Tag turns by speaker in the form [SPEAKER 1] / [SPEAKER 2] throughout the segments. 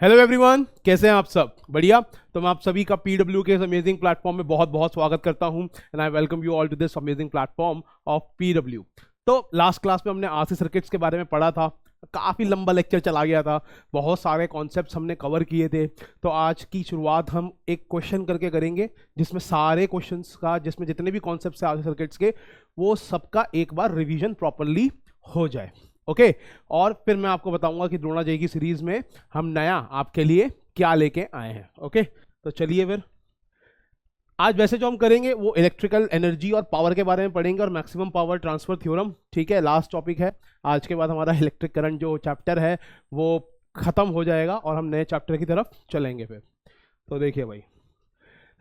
[SPEAKER 1] Hello everyone, कैसे हैं आप सब? बढ़िया। तो मैं आप सभी का पीडब्ल्यू के इस अमेजिंग प्लेटफॉर्म में बहुत बहुत स्वागत करता हूं and I welcome you all to this amazing platform of PW. तो लास्ट क्लास में हमने आरसी सर्किट्स के बारे में पढ़ा था। काफ़ी लंबा लेक्चर चला गया था, बहुत सारे कॉन्सेप्ट्स हमने कवर किए थे। तो आज की शुरुआत हम एक क्वेश्चन करके करेंगे जिसमें सारे क्वेश्चंस का, जिसमें जितने भी कॉन्सेप्ट्स हैं आरसी सर्किट्स के, वो सबका एक बार रिवीजन प्रॉपरली हो जाए। ओके और फिर मैं आपको बताऊंगा कि द्रोणाजयी की सीरीज में हम नया आपके लिए क्या लेके आए हैं। ओके तो चलिए फिर आज वैसे जो हम करेंगे वो इलेक्ट्रिकल एनर्जी और पावर के बारे में पढ़ेंगे और मैक्सिमम पावर ट्रांसफर थ्योरम। ठीक है, लास्ट टॉपिक है। आज के बाद हमारा इलेक्ट्रिक करंट जो चैप्टर है वो खत्म हो जाएगा और हम नए चैप्टर की तरफ चलेंगे फिर। तो देखिए भाई,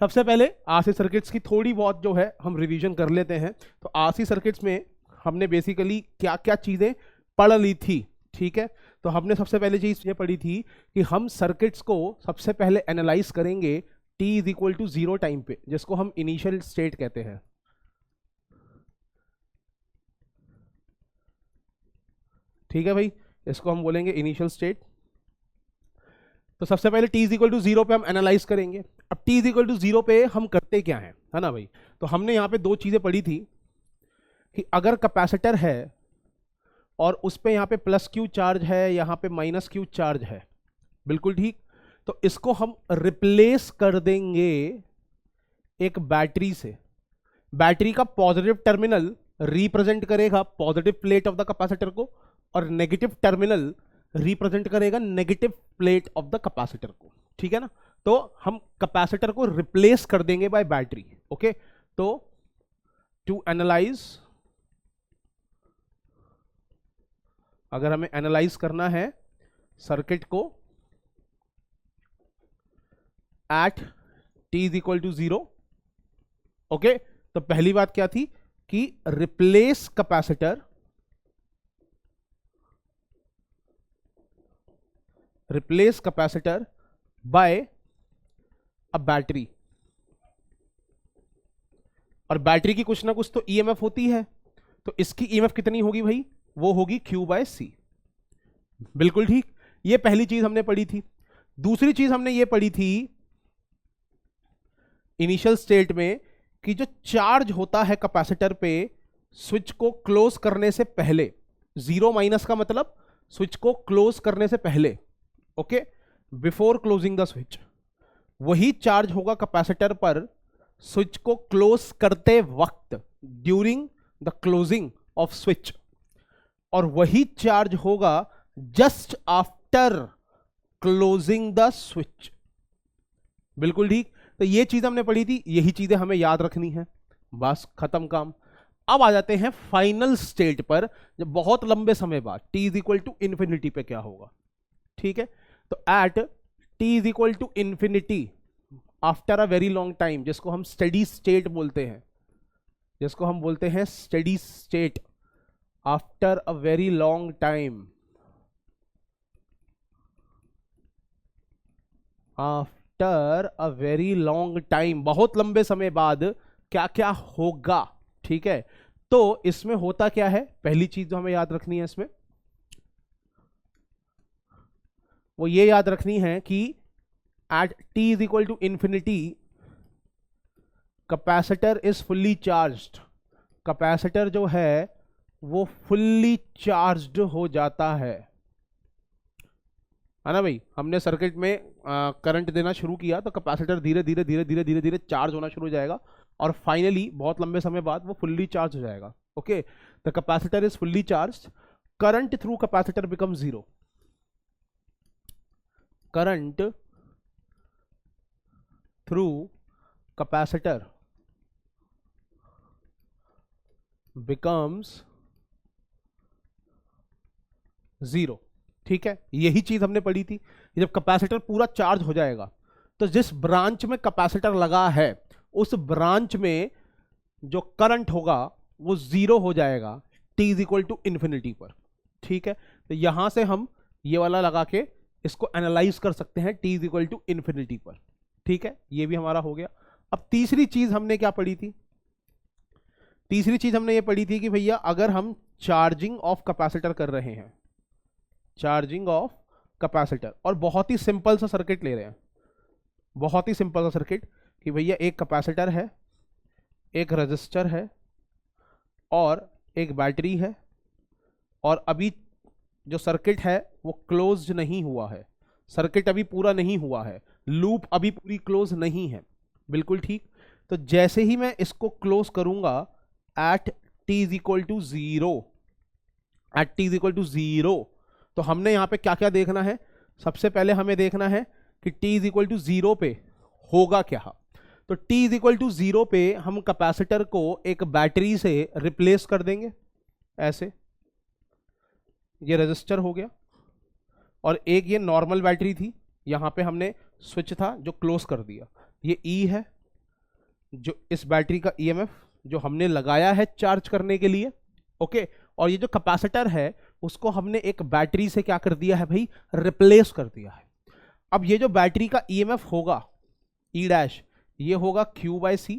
[SPEAKER 1] सबसे पहले आरसी सर्किट्स की थोड़ी बहुत जो है हम रिवीजन कर लेते हैं। तो आरसी सर्किट्स में हमने बेसिकली क्या क्या चीज़ें पढ़ ली थी। ठीक है, तो हमने सबसे पहले चीज ये पढ़ी थी कि हम सर्किट्स को सबसे पहले एनालाइज करेंगे t is equal to 0 time पे, जिसको हम इनिशियल स्टेट कहते हैं। ठीक है भाई, इसको हम बोलेंगे इनिशियल स्टेट। तो सबसे पहले t इज इक्वल टू 0 पे हम एनालाइज करेंगे। अब t इज इक्वल टू 0 पे हम करते क्या है ना भाई? तो हमने यहाँ पे दो चीजें पढ़ी थी कि अगर कैपेसिटर है और उस पे यहाँ पे प्लस क्यू चार्ज है, यहाँ पे माइनस क्यू चार्ज है, बिल्कुल ठीक। तो इसको हम रिप्लेस कर देंगे एक बैटरी से। बैटरी का पॉजिटिव टर्मिनल रिप्रेजेंट करेगा positive plate of the capacitor को और नेगेटिव टर्मिनल रिप्रेजेंट करेगा negative plate of the capacitor को। ठीक है ना? तो हम कैपेसिटर को रिप्लेस कर देंगे बाय बैटरी। ओके, तो टू एनालाइज, अगर हमें एनालाइज करना है सर्किट को at t is equal to 0। Okay, तो पहली बात क्या थी कि replace capacitor by a battery. और बैटरी की कुछ ना कुछ तो ईएमएफ होती है, तो इसकी ईएमएफ कितनी होगी भाई? वो होगी Q बाय C। बिल्कुल ठीक, ये पहली चीज हमने पढ़ी थी। दूसरी चीज हमने ये पढ़ी थी इनिशियल स्टेट में कि जो चार्ज होता है कैपेसिटर पे स्विच को क्लोज करने से पहले, 0 माइनस का मतलब स्विच को क्लोज करने से पहले, okay, before closing the switch, वही चार्ज होगा कैपेसिटर पर स्विच को क्लोज करते वक्त, during the closing off switch, और वही चार्ज होगा just after closing the switch. बिल्कुल ठीक, तो ये चीज हमने पढ़ी थी, यही चीजें हमें याद रखनी है, बस खत्म काम। अब आ जाते हैं फाइनल स्टेट पर, जब बहुत लंबे समय बाद t is equal to infinity पे क्या होगा। ठीक है, तो at t is equal to infinity after a very long time, जिसको हम स्टेडी स्टेट बोलते हैं, जिसको हम बोलते हैं steady state after a very long time, after a very long time, बहुत लंबे समय बाद क्या क्या होगा। ठीक है, तो इसमें होता क्या है, पहली चीज जो हमें याद रखनी है इसमें, वो ये याद रखनी है कि at t is equal to infinity capacitor is fully charged. Capacitor जो है वो फुल्ली चार्ज्ड हो जाता है ना भाई? हमने सर्किट में करंट देना शुरू किया तो कैपेसिटर धीरे धीरे धीरे धीरे धीरे धीरे चार्ज होना शुरू हो जाएगा और फाइनली बहुत लंबे समय बाद वो फुल्ली चार्ज हो जाएगा। Okay, the capacitor is fully charged, current through capacitor become 0, current through capacitor becomes 0। ठीक है, यही चीज हमने पढ़ी थी। जब कैपेसिटर पूरा चार्ज हो जाएगा तो जिस ब्रांच में कैपेसिटर लगा है उस ब्रांच में जो करंट होगा वो 0 हो जाएगा t is equal to infinity पर। ठीक है, तो यहां से हम ये वाला लगा के इसको एनालाइज कर सकते हैं t is equal to infinity पर। ठीक है, ये भी हमारा हो गया। अब तीसरी चीज हमने क्या पढ़ी थी? तीसरी चीज हमने ये पढ़ी थी कि भैया अगर हम चार्जिंग ऑफ कैपेसिटर कर रहे हैं, चार्जिंग ऑफ कैपेसिटर, और बहुत ही सिंपल सा सर्किट ले रहे हैं, बहुत ही सिंपल सा सर्किट कि भैया एक कैपेसिटर है, एक रजिस्टर है और एक बैटरी है, और अभी जो सर्किट है वो क्लोज नहीं हुआ है, सर्किट अभी पूरा नहीं हुआ है, लूप अभी पूरी क्लोज नहीं है। बिल्कुल ठीक। तो जैसे ही मैं इसको क्लोज करूंगा at T is equal to zero, at T is equal to zero, तो हमने यहां पे क्या क्या देखना है? सबसे पहले हमें देखना है कि t is equal to zero पे होगा क्या। तो t is equal to zero पे हम कैपेसिटर को एक बैटरी से रिप्लेस कर देंगे, ऐसे, ये रजिस्टर हो गया, और एक ये नॉर्मल बैटरी थी, यहां पे हमने स्विच था जो क्लोज कर दिया। ये E है, जो इस बैटरी का EMF जो हमने लगाया है चार्ज करने के लिए, ओके। और ये जो कैपेसिटर है उसको हमने एक बैटरी से क्या कर दिया है भाई? रिप्लेस कर दिया है। अब ये जो बैटरी का EMF होगा E डैश, ये होगा Q/C,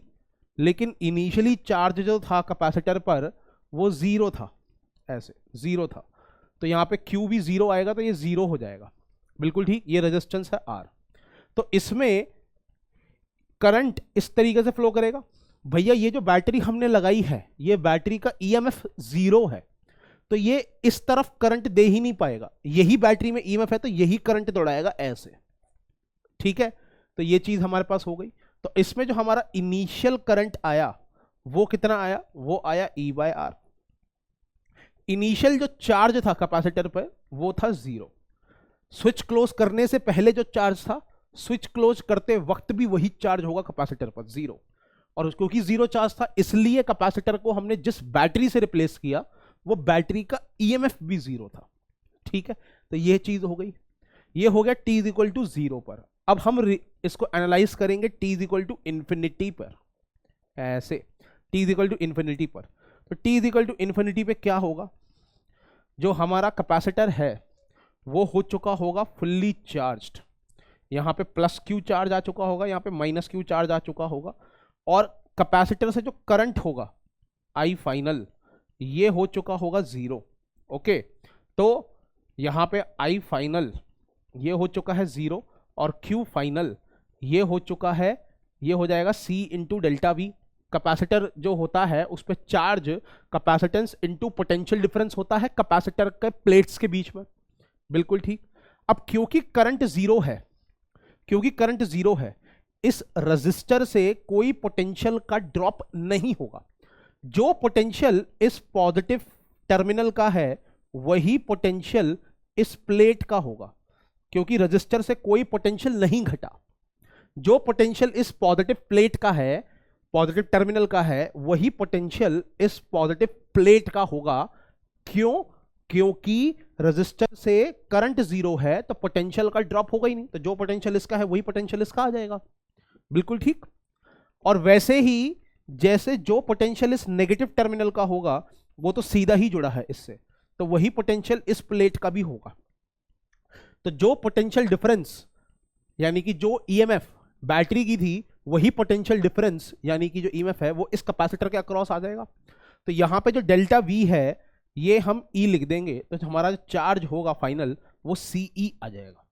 [SPEAKER 1] लेकिन इनिशियली चार्ज जो था कैपेसिटर पर वो जीरो था, ऐसे जीरो था, तो यहाँ पे Q भी जीरो आएगा, तो ये जीरो हो जाएगा। बिल्कुल ठीक। ये रेजिस्टेंस है R। तो इसमें करंट इस तरीके से फ्लो करेगा। भैया ये जो बैटरी हमने लगाई है, ये बैटरी का EMF जीरो है, तो ये इस तरफ करंट दे ही नहीं पाएगा। यही बैटरी में EMF है तो यही करंट दौड़ाएगा ऐसे, ठीक है। तो ये चीज हमारे पास हो गई। तो इसमें जो हमारा इनिशियल करंट आया वो कितना आया? वो आया E/R। इनिशियल जो चार्ज था कैपेसिटर पर वो था जीरो। स्विच क्लोज करने से पहले जो चार्ज था, स्विच क्लोज करते वक्त भी वही चार्ज होगा कैपेसिटर पर, जीरो। और क्योंकि जीरो चार्ज था इसलिए कैपेसिटर को हमने जिस बैटरी से रिप्लेस किया वो बैटरी का EMF भी जीरो था, ठीक है। तो ये चीज हो गई, ये हो गया t is equal to zero पर। अब हम इसको एनालाइज करेंगे t is equal to infinity पर, ऐसे t is equal to infinity पर। तो t is equal to infinity पे क्या होगा? जो हमारा कैपेसिटर है वो हो चुका होगा फुल्ली चार्ज्ड, यहाँ पे +Q चार्ज आ चुका होगा, यहाँ पे -Q चार्ज आ चुका होगा, और कैपेसिटर से जो करंट होगा I फाइनल ये हो चुका होगा जीरो, ओके। तो यहाँ पे I फाइनल ये हो चुका है जीरो, और Q फाइनल ये हो चुका है, ये हो जाएगा C into delta V। Capacitor जो होता है उस पर charge capacitance into potential difference होता है कैपेसिटर के प्लेट्स के बीच में, बिल्कुल ठीक। अब क्योंकि करंट जीरो है, क्योंकि करंट जीरो है, इस रजिस्टर से कोई पोटेंशियल का ड्रॉप नहीं होगा। जो पोटेंशियल इस पॉजिटिव टर्मिनल का है वही पोटेंशियल इस प्लेट का होगा, क्योंकि रजिस्टर से कोई पोटेंशियल नहीं घटा। जो पोटेंशियल इस पॉजिटिव प्लेट का है, पॉजिटिव टर्मिनल का है, वही पोटेंशियल इस पॉजिटिव प्लेट का होगा। क्यों? क्योंकि रजिस्टर से करंट जीरो है तो पोटेंशियल का ड्रॉप होगा ही नहीं, तो जो पोटेंशियल इसका है वही पोटेंशियल इसका आ जाएगा, बिल्कुल ठीक। और वैसे ही जैसे जो पोटेंशियल इस नेगेटिव टर्मिनल का होगा वो तो सीधा ही जुड़ा है इससे, तो वही पोटेंशियल इस प्लेट का भी होगा। तो जो पोटेंशियल डिफरेंस यानी कि जो EMF बैटरी की थी वही पोटेंशियल डिफरेंस यानी कि जो EMF है वो इस कैपेसिटर के अक्रॉस आ जाएगा। तो यहां पे जो डेल्टा V है ये हम E लिख देंगे, तो हमारा जो चार्ज होगा फाइनल वो CE आ जाएगा।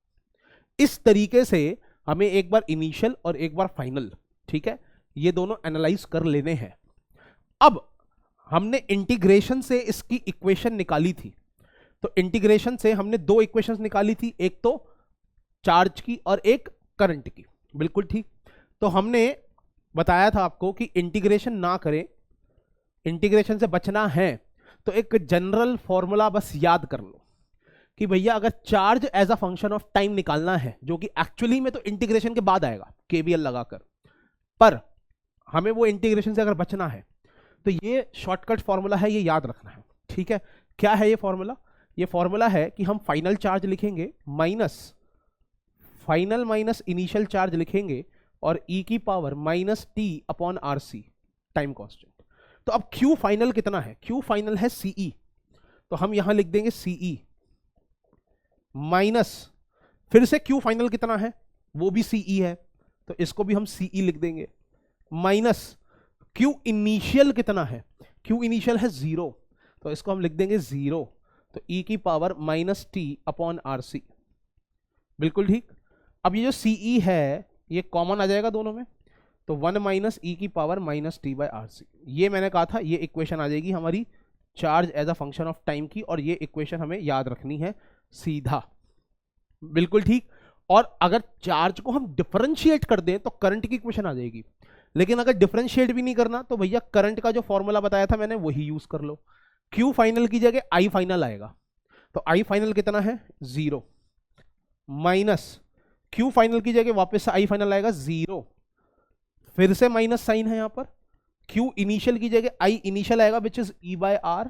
[SPEAKER 1] इस तरीके से हमें एक बार इनिशियल और एक बार फाइनल, ठीक है, ये दोनों एनालाइज कर लेने हैं। अब हमने इंटीग्रेशन से इसकी इक्वेशन निकाली थी, तो इंटीग्रेशन से हमने दो इक्वेशंस निकाली थी, एक तो चार्ज की और एक करंट की, बिल्कुल ठीक। तो हमने बताया था आपको कि इंटीग्रेशन ना करें, इंटीग्रेशन से बचना है, तो एक जनरल फॉर्मूला बस याद कर लो कि भैया अगर charge as a function of time निकालना है, जो कि एक्चुअली में तो इंटीग्रेशन के बाद आएगा KVL लगाकर, पर हमें वो इंटीग्रेशन से अगर बचना है तो ये शॉर्टकट फॉर्मूला है, ये याद रखना है, ठीक है। क्या है ये फॉर्मूला? ये फॉर्मूला है कि हम फाइनल चार्ज लिखेंगे minus final minus initial charge लिखेंगे और e की पावर -t/RC टाइम कांस्टेंट। तो अब Q फाइनल कितना है? Q फाइनल है CE, तो हम यहां लिख देंगे CE माइनस, फिर से Q फाइनल कितना है? वो भी CE है, तो इसको भी हम CE लिख देंगे, माइनस Q इनिशियल कितना है? Q इनिशियल है 0, तो इसको हम लिख देंगे 0, तो e की पावर -t/RC। बिल्कुल ठीक। अब ये जो सीई है ये कॉमन आ जाएगा दोनों में, तो 1 माइनस ई की power minus T by R C, ये मैंने कहा था ये इक्वेशन आ जाएगी हमारी charge as a function of time की, और ये इक्वेशन हमें याद रखनी है सीधा। बिल्कुल ठीक। और अगर चार्ज को हम डिफरेंशिएट कर दें तो करंट की इक्वेशन आ जाएगी, लेकिन अगर डिफरेंशिएट भी नहीं करना तो भैया करंट का जो फॉर्मूला बताया था मैंने वही यूज कर लो। क्यू फाइनल की जगह आई फाइनल आएगा, तो आई फाइनल कितना है 0, माइनस क्यू फाइनल की जगह वापस से आई फाइनल आएगा 0, फिर से माइनस साइन है यहां पर, क्यू इनिशियल की जगह आई इनिशियल आएगा which is E by R,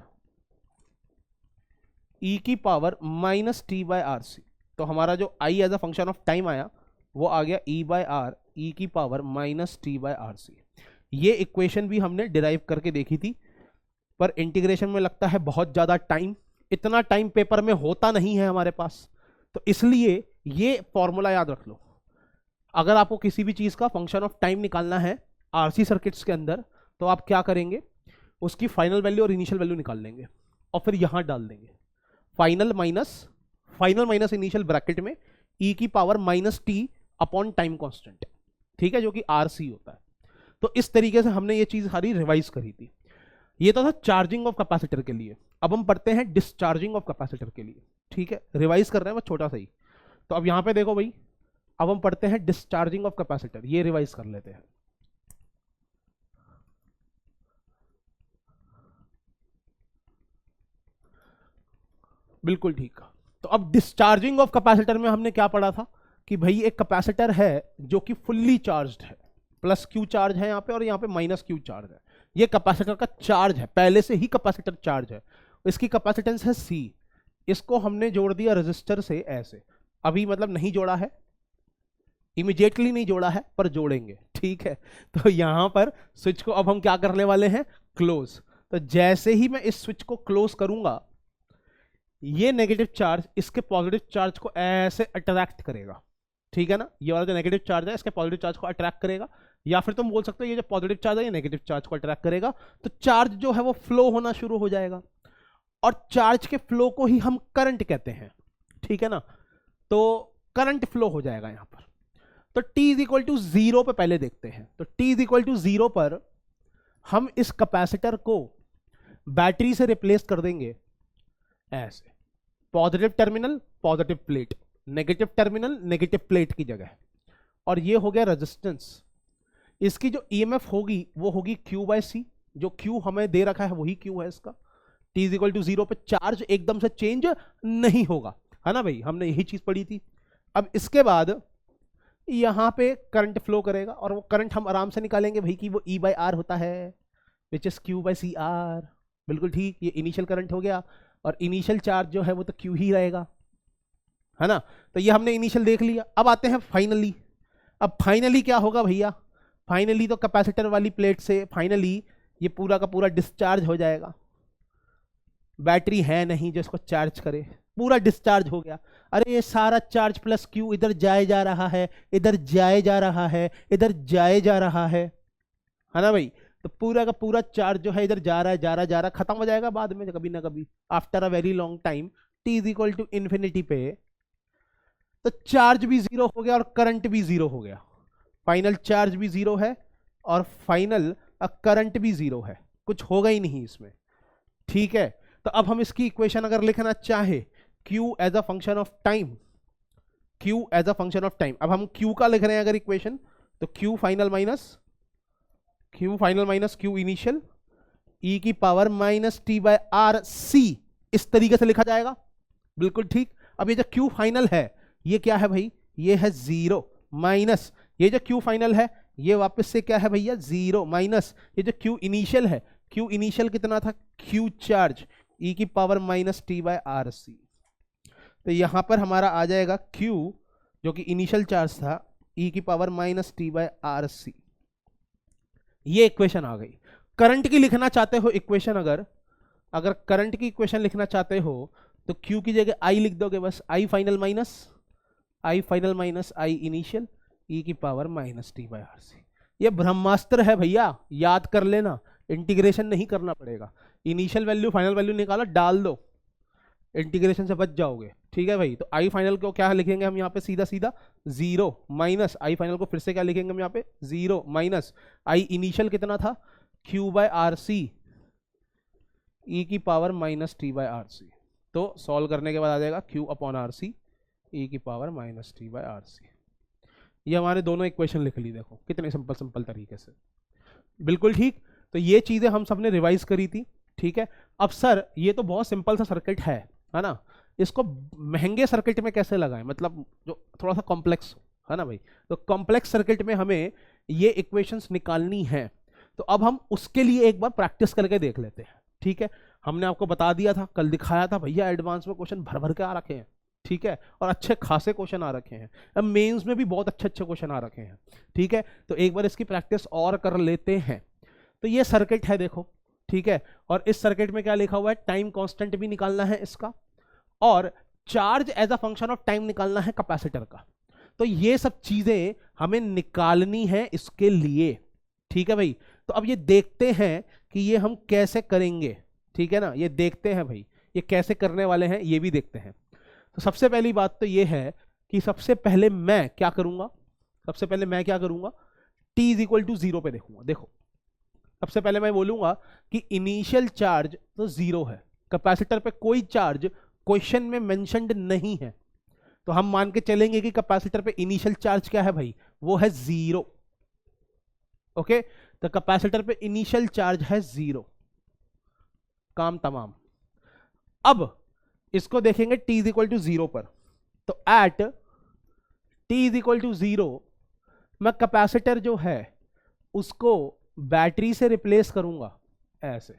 [SPEAKER 1] E की power minus T by R C. तो हमारा जो I as a function of time आया वो आ गया ई बाय आर ई की power minus T by R C. ये इक्वेशन भी हमने डिराइव करके देखी थी, पर इंटीग्रेशन में लगता है बहुत ज़्यादा टाइम, इतना टाइम पेपर में होता नहीं है हमारे पास, तो इसलिए ये फॉर्मूला याद रख लो। अगर आपको किसी भी चीज़ का फंक्शन ऑफ टाइम निकालना है आरसी सर्किट्स के अंदर, तो आप क्या करेंगे, उसकी फाइनल वैल्यू और इनिशियल वैल्यू निकाल लेंगे और फिर यहां डाल देंगे फाइनल माइनस इनिशियल ब्रैकेट में ई की power minus T upon time constant, ठीक है, जो कि आर सी होता है। तो इस तरीके से हमने ये चीज सारी रिवाइज करी थी। ये तो था चार्जिंग ऑफ कैपेसिटर के लिए। अब हम पढ़ते हैं डिस्चार्जिंग ऑफ कैपेसिटर के लिए, ठीक है, रिवाइज कर रहे हैं बस छोटा सा ही। तो अब यहां पे देखो भाई, अब हम पढ़ते हैं डिस्चार्जिंग ऑफ कैपेसिटर, ये रिवाइज कर लेते हैं। बिल्कुल ठीक। तो अब डिस्चार्जिंग ऑफ कैपेसिटर में हमने क्या पढ़ा था कि भाई एक कैपेसिटर है जो कि फुल्ली चार्ज्ड है, प्लस क्यू चार्ज है यहाँ पे और यहाँ पे माइनस क्यू चार्ज है। ये कैपेसिटर का चार्ज है, पहले से ही कैपेसिटर चार्ज है, इसकी कैपेसिटेंस है C। इसको हमने जोड़ दिया रेजिस्टर से ऐसे, अभी मतलब नहीं जोड़ा है, इमीडिएटली नहीं जोड़ा है, पर जोड़ेंगे, ठीक है। तो यहां पर स्विच को अब हम क्या करने वाले हैं, क्लोज। तो जैसे ही मैं इस स्विच को क्लोज करूंगा, ये नेगेटिव चार्ज इसके पॉजिटिव चार्ज को ऐसे अट्रैक्ट करेगा, ठीक है ना। ये वाला जो नेगेटिव चार्ज है इसके पॉजिटिव चार्ज को अट्रैक्ट करेगा, या फिर तुम बोल सकते हो ये जो पॉजिटिव चार्ज है ये नेगेटिव चार्ज को अट्रैक्ट करेगा। तो चार्ज जो है वो फ्लो होना शुरू हो जाएगा, और चार्ज के फ्लो को ही हम करंट कहते हैं, ठीक है ना। तो करंट फ्लो हो जाएगा यहां पर। तो t इज इक्वल टू 0 पे पहले देखते हैं। तो t इज इक्वल टू 0 पर हम इस कैपेसिटर को बैटरी से रिप्लेस कर देंगे ऐसे, positive terminal positive plate, negative terminal negative plate की जगह, और ये हो गया रेजिस्टेंस। इसकी जो ईएमएफ होगी वो होगी Q बाय C, जो Q हमें दे रखा है वही Q है इसका। t इज इक्वल टू 0 पे चार्ज एकदम से चेंज नहीं होगा, है ना भाई, हमने यही चीज पढ़ी थी। अब इसके बाद यहां पे करंट फ्लो करेगा, और वो करंट हम आराम से निकालेंगे भाई कि वो E बाय आर होता है which is Q by C R. बिल्कुल ठीक, ये इनिशियल करंट हो गया, और इनिशियल चार्ज जो है वो तो Q ही रहेगा, है ना। तो ये हमने इनिशियल देख लिया। अब आते हैं फाइनली। अब फाइनली क्या होगा भैया, फाइनली तो कैपेसिटर वाली प्लेट से फाइनली ये पूरा का पूरा डिस्चार्ज हो जाएगा। बैटरी है नहीं जो इसको चार्ज करे, पूरा डिस्चार्ज हो गया। अरे ये सारा चार्ज प्लस क्यू इधर जाए जा रहा है, इधर जाए जा रहा है, इधर जाए जा रहा है ना भाई। तो पूरा का पूरा चार्ज जो है इधर जा रहा है जा रहा है जा रहा है, खत्म हो जाएगा बाद में कभी ना कभी, after a very long time, t is equal to infinity पे। तो चार्ज भी 0 हो गया और करंट भी 0 हो गया। फाइनल चार्ज भी 0 है और फाइनल करंट भी 0 है, कुछ होगा ही नहीं इसमें, ठीक है। तो अब हम इसकी इक्वेशन अगर लिखना चाहे Q as a function of time, Q as a function of time, अब हम Q का लिख रहे हैं अगर इक्वेशन, तो Q final minus Q initial E की power minus T by R C, इस तरीके से लिखा जाएगा। बिल्कुल ठीक। अब ये जो Q फाइनल है ये क्या है भाई, ये है 0 माइनस ये जो Q फाइनल है ये वापस से क्या है भैया 0 माइनस ये जो Q इनिशियल है, Q इनिशियल कितना था, Q चार्ज E की power minus T by R C. तो यहां पर हमारा आ जाएगा Q जो कि इनिशियल चार्ज था E की power minus T by R C. ये इक्वेशन आ गई। करंट की लिखना चाहते हो इक्वेशन, अगर करंट की इक्वेशन लिखना चाहते हो तो Q की जगह I लिख दोगे बस, I final minus I initial E की power minus T by R C. ये ब्रह्मास्त्र है भैया, याद कर लेना, इंटीग्रेशन नहीं करना पड़ेगा। इनिशियल वैल्यू फाइनल वैल्यू निकाला, डाल दो, इंटीग्रेशन से बच जाओगे, ठीक है भाई। तो आई फाइनल को क्या लिखेंगे हम यहाँ पे, सीधा सीधा 0 माइनस आई फाइनल को फिर से क्या लिखेंगे हम यहाँ पे, 0 माइनस आई इनिशियल कितना था, Q by R C E की power minus T by R C. तो सॉल्व करने के बाद आ जाएगा Q upon R C E की power minus T by R C. ये हमारे दोनों इक्वेशन लिख ली, देखो कितने सिंपल सिंपल तरीके से, बिल्कुल ठीक। तो ये चीजें हम सबने रिवाइज करी थी, ठीक है। अब सर ये तो बहुत सिंपल सा सर्किट है ना, इसको महंगे सर्किट में कैसे लगाएं, मतलब जो थोड़ा सा कॉम्प्लेक्स है ना भाई। तो कॉम्प्लेक्स सर्किट में हमें ये इक्वेशंस निकालनी है, तो अब हम उसके लिए एक बार प्रैक्टिस करके देख लेते हैं, ठीक है। हमने आपको बता दिया था, कल दिखाया था भैया, एडवांस में क्वेश्चन भर भर के आ रखे हैं, ठीक है, और अच्छे खासे क्वेश्चन आ रखे हैं। अब मेंस में भी बहुत अच्छे अच्छे क्वेश्चन आ रखे हैं, ठीक है। तो एक बार इसकी प्रैक्टिस और कर लेते हैं। तो ये सर्किट है देखो, ठीक है, और इस सर्किट में क्या लिखा हुआ है, टाइम कांस्टेंट भी निकालना है इसका, और charge as a function of time निकालना है कैपेसिटर का। तो ये सब चीजें हमें निकालनी है इसके लिए, ठीक है भाई। तो अब ये देखते हैं कि ये हम कैसे करेंगे, ठीक है ना, ये देखते हैं भाई ये कैसे करने वाले हैं, ये भी देखते हैं। तो सबसे पहली बात तो ये है कि सबसे पहले मैं क्या करूंगा, t इज इक्वल टू 0 पे देखूंगा। देखो सबसे पहले मैं बोलूंगा कि इनिशियल चार्ज तो 0 है, कैपेसिटर पे कोई चार्ज क्वेश्चन में मेंशन्ड नहीं है, तो हम मान के चलेंगे कि कैपेसिटर पे इनिशियल चार्ज क्या है भाई, वो है 0। ओके, तो कैपेसिटर पे इनिशियल चार्ज है 0, काम तमाम। अब इसको देखेंगे t इज इक्वल टू 0 पर, तो at t is equal to 0 मैं कैपेसिटर जो है उसको बैटरी से रिप्लेस करूंगा ऐसे,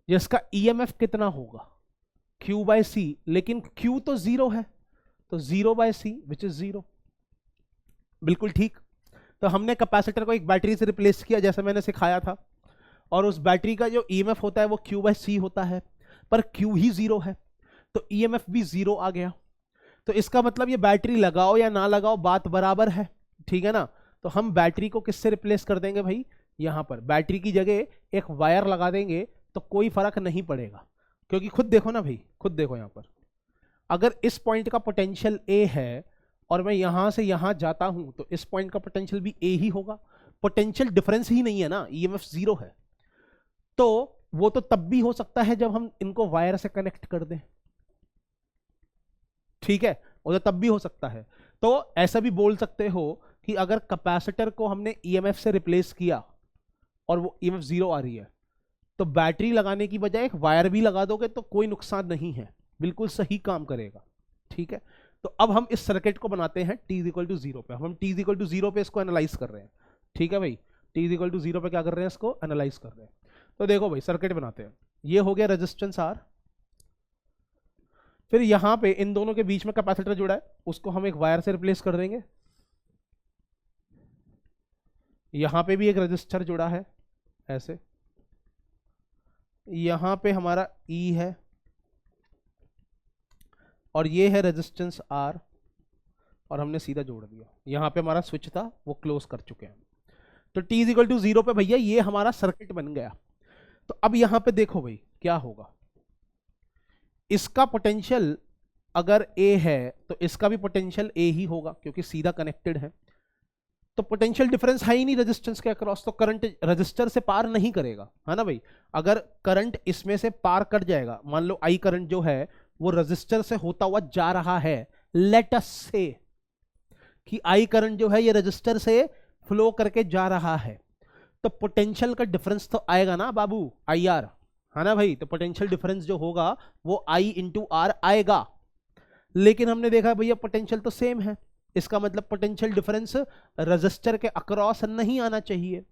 [SPEAKER 1] जिसका ईएमएफ कितना होगा, Q बाय सी, लेकिन Q तो 0 है, तो 0 बाय सी विच इज 0, बिल्कुल ठीक। तो हमने कैपेसिटर को एक बैटरी से रिप्लेस किया जैसे मैंने सिखाया था, और उस बैटरी का जो ईएमएफ होता है वो Q बाय सी होता है, पर Q ही 0 है, तो ईएमएफ भी 0 आ गया। तो इसका मतलब ये बैटरी लगाओ या ना लगाओ बात बराबर है, ठीक है ना। तो हम बैटरी को किससे रिप्लेस कर देंगे भाई, यहां पर बैटरी की जगह एक वायर लगा देंगे, तो कोई फर्क नहीं पड़ेगा, क्योंकि खुद देखो ना भाई, खुद देखो यहां पर, अगर इस पॉइंट का पोटेंशियल A है और मैं यहां से यहां जाता हूं, तो इस पॉइंट का पोटेंशियल भी A ही होगा, पोटेंशियल डिफरेंस ही नहीं है ना, ईएमएफ 0 है। तो वो तो तब भी हो सकता है जब हम इनको वायर से कनेक्ट कर दें, ठीक है, वो तो तब भी हो सकता है। तो ऐसा भी बोल सकते हो कि अगर कैपेसिटर को हमने ईएमएफ से रिप्लेस किया और वो ईएमएफ 0 आ रही है, तो बैटरी लगाने की बजाय एक वायर भी लगा दोगे तो कोई नुकसान नहीं है, बिल्कुल सही काम करेगा, ठीक है। तो अब हम इस सर्किट को बनाते हैं t इज इक्वल टू 0 पे, हम t इज इक्वल टू 0 पे इसको एनालाइज कर रहे हैं, ठीक है भाई। t इज इक्वल टू 0 पे क्या कर रहे हैं, इसको एनालाइज कर रहे हैं। तो देखो भाई सर्किट बनाते हैं, ये हो गया रेजिस्टेंस R, फिर यहां पे इन दोनों के बीच में कैपेसिटर जुड़ा है, उसको हम एक वायर से रिप्लेस कर देंगे। यहां पे भी एक रजिस्टर जुड़ा है ऐसे, यहां पे हमारा E है, और ये है रेजिस्टेंस R, और हमने सीधा जोड़ दिया। यहां पे हमारा स्विच था वो क्लोज कर चुके हैं। तो t इज इक्वल टू 0 पे भैया ये हमारा सर्किट बन गया। तो अब यहां पे देखो भाई क्या होगा, इसका पोटेंशियल अगर A है तो इसका भी पोटेंशियल A ही होगा, क्योंकि सीधा कनेक्टेड है। तो पोटेंशियल डिफरेंस है ही नहीं रेजिस्टेंस के अक्रॉस, तो करंट रेजिस्टर से पार नहीं करेगा, है ना भाई। अगर करंट इसमें से पार कर जाएगा, मान लो I करंट जो है वो रेजिस्टर से होता हुआ जा रहा है, लेट अस से कि I करंट जो है ये रेजिस्टर से फ्लो करके जा रहा है, तो पोटेंशियल का डिफरेंस तो आएगा ना बाबू, IR, है ना भाई। तो पोटेंशियल डिफरेंस जो होगा वो I इंटू R आएगा, लेकिन हमने देखा भैया पोटेंशियल तो सेम है, इसका मतलब पोटेंशियल डिफरेंस रेजिस्टर के अक्रॉस नहीं आना चाहिए,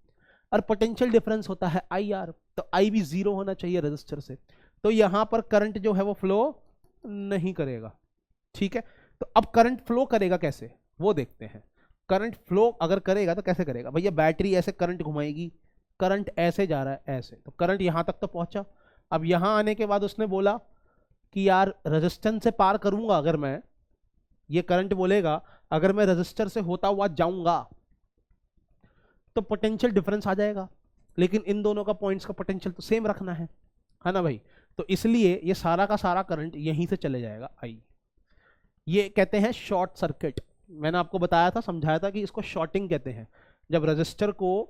[SPEAKER 1] और पोटेंशियल डिफरेंस होता है IR, तो I भी 0 होना चाहिए रेजिस्टर से, तो यहां पर करंट जो है वो फ्लो नहीं करेगा, ठीक है। तो अब करंट फ्लो करेगा कैसे वो देखते हैं। करंट फ्लो अगर करेगा तो कैसे करेगा भैया, बैटरी ऐसे करंट घुमाएगी, करंट ऐसे जा रहा है ऐसे, तो करंट यहां तक तो पहुंचा। अब यहां आने के बाद उसने बोला कि यार रेजिस्टेंस से पार करूंगा, अगर मैं, ये करंट बोलेगा अगर मैं रेजिस्टर से होता हुआ जाऊंगा तो पोटेंशियल डिफरेंस आ जाएगा, लेकिन इन दोनों का पॉइंट्स का पोटेंशियल तो सेम रखना है ना भाई। तो इसलिए ये सारा का सारा करंट यहीं से चले जाएगा आई। ये कहते हैं शॉर्ट सर्किट। मैंने आपको बताया था, समझाया था कि इसको शॉर्टिंग कहते हैं। जब रजिस्टर को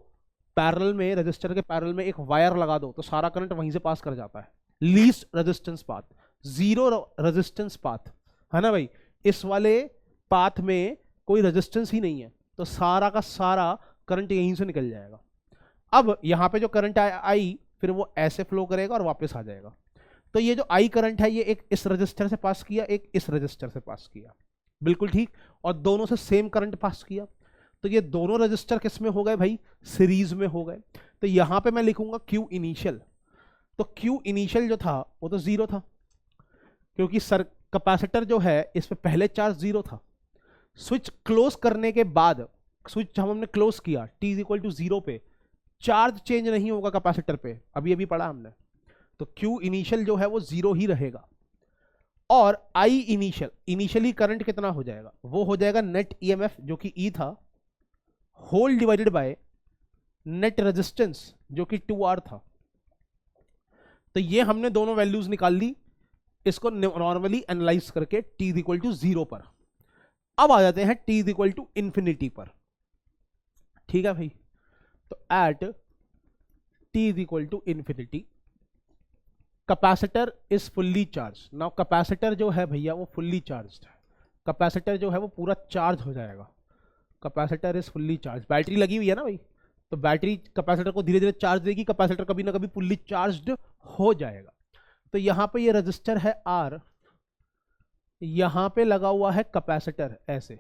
[SPEAKER 1] पैरेलल में, रजिस्टर के पैरेलल में एक वायर लगा दो तो सारा करंट वहीं से पास कर जाता है। Least resistance path, zero resistance path, है ना भाई। इस वाले पाथ में कोई रेजिस्टेंस ही नहीं है, तो सारा का सारा करंट यहीं से निकल जाएगा। अब यहां पे जो करंट आई फिर वो ऐसे फ्लो करेगा और वापस आ जाएगा। तो ये जो आई करंट है ये एक इस रजिस्टर से पास किया, एक इस रजिस्टर से पास किया, बिल्कुल ठीक, और दोनों से सेम करंट पास किया। तो ये दोनों रजिस्टर किस में हो गए भाई, सीरीज में हो गए। तो यहां पे मैं लिखूंगा क्यू इनिशियल। तो क्यू इनिशियल जो था वो तो जीरो था, क्योंकि सर कैपेसिटर जो है इस पे पहले चार्ज जीरो था। स्विच क्लोज करने के बाद, स्विच जब हमने क्लोज किया t is equal to zero पे, चार्ज चेंज नहीं होगा कैपेसिटर पे, अभी अभी पढ़ा हमने। तो Q इनिशियल जो है वो जीरो ही रहेगा। और I इनिशियल, इनिशियली करंट कितना हो जाएगा, वो हो जाएगा नेट EMF जो कि E था, whole divided by net resistance जो कि 2R था। तो ये हमने दोनों वैल्यूज निकाल ली, इसको नॉर्मली एनालाइज करके t is equal to zero पर। अब आ जाते हैं t is equal to infinity पर। ठीक है भाई, तो at t is equal to infinity capacitor is fully charge. Now capacitor जो है भैया वो फुल्ली चार्ज है, कैपेसिटर जो है वो पूरा चार्ज हो जाएगा। Capacitor is fully charge, battery लगी हुई है ना भाई, तो बैटरी कैपेसिटर को धीरे धीरे चार्ज देगी, कैपेसिटर कभी ना कभी फुल्ली चार्ज्ड हो जाएगा। तो यहां पे ये रजिस्टर है R, यहां पे लगा हुआ है कैपेसिटर ऐसे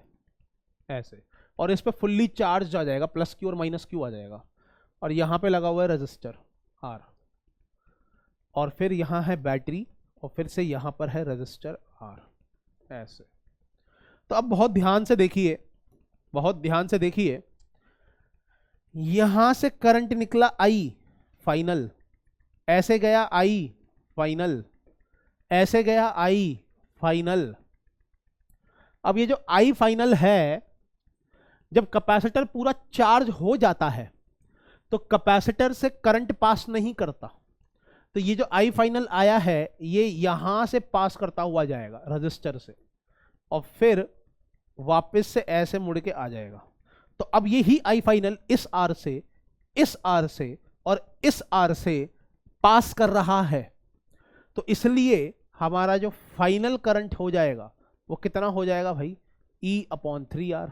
[SPEAKER 1] ऐसे, और इस पे फुल्ली चार्ज आ जाएगा, प्लस क्यू और माइनस क्यू आ जाएगा। और यहां पे लगा हुआ है रजिस्टर R, और फिर यहां है बैटरी, और फिर से यहां पर है रजिस्टर R ऐसे। तो अब बहुत ध्यान से देखिए, बहुत ध्यान से देखिए, यहां से करंट निकला I फाइनल, ऐसे गया I फाइनल, ऐसे गया I फाइनल। अब ये जो I फाइनल है, जब कैपेसिटर पूरा चार्ज हो जाता है तो कैपेसिटर से करंट पास नहीं करता। तो ये जो I फाइनल आया है ये यहां से पास करता हुआ जाएगा रजिस्टर से, और फिर वापस से ऐसे मुड़ के आ जाएगा। तो अब ये ही I फाइनल इस R से, इस R से और इस R से पास कर रहा है। तो इसलिए हमारा जो फाइनल करंट हो जाएगा वो कितना हो जाएगा भाई, E/3R।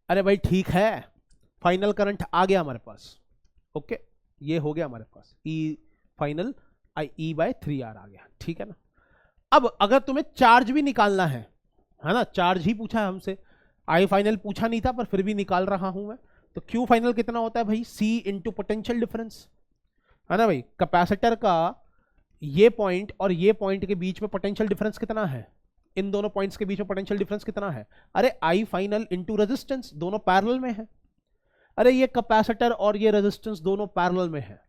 [SPEAKER 1] अरे भाई ठीक है, फाइनल करंट आ गया हमारे पास, ओके, ये हो गया हमारे पास E फाइनल E/3R आ गया, ठीक है ना। अब अगर तुम्हें चार्ज भी निकालना है ना, चार्ज ही पूछा है हमसे, I फाइनल पूछा नहीं था पर फिर भी निकाल रहा हूं मैं। तो Q फाइनल कितना होता है भाई, C इंटू पोटेंशियल डिफरेंस, है ना भाई। कैपेसिटर का ये पॉइंट और ये पॉइंट के बीच में पोटेंशियल डिफरेंस कितना है, इन दोनों पॉइंट्स के बीच में पोटेंशियल डिफरेंस कितना है, अरे I फाइनल इंटू रेजिस्टेंस, दोनों पैरेलल में है। अरे ये कैपेसिटर और ये रेजिस्टेंस दोनों पैरेलल में है,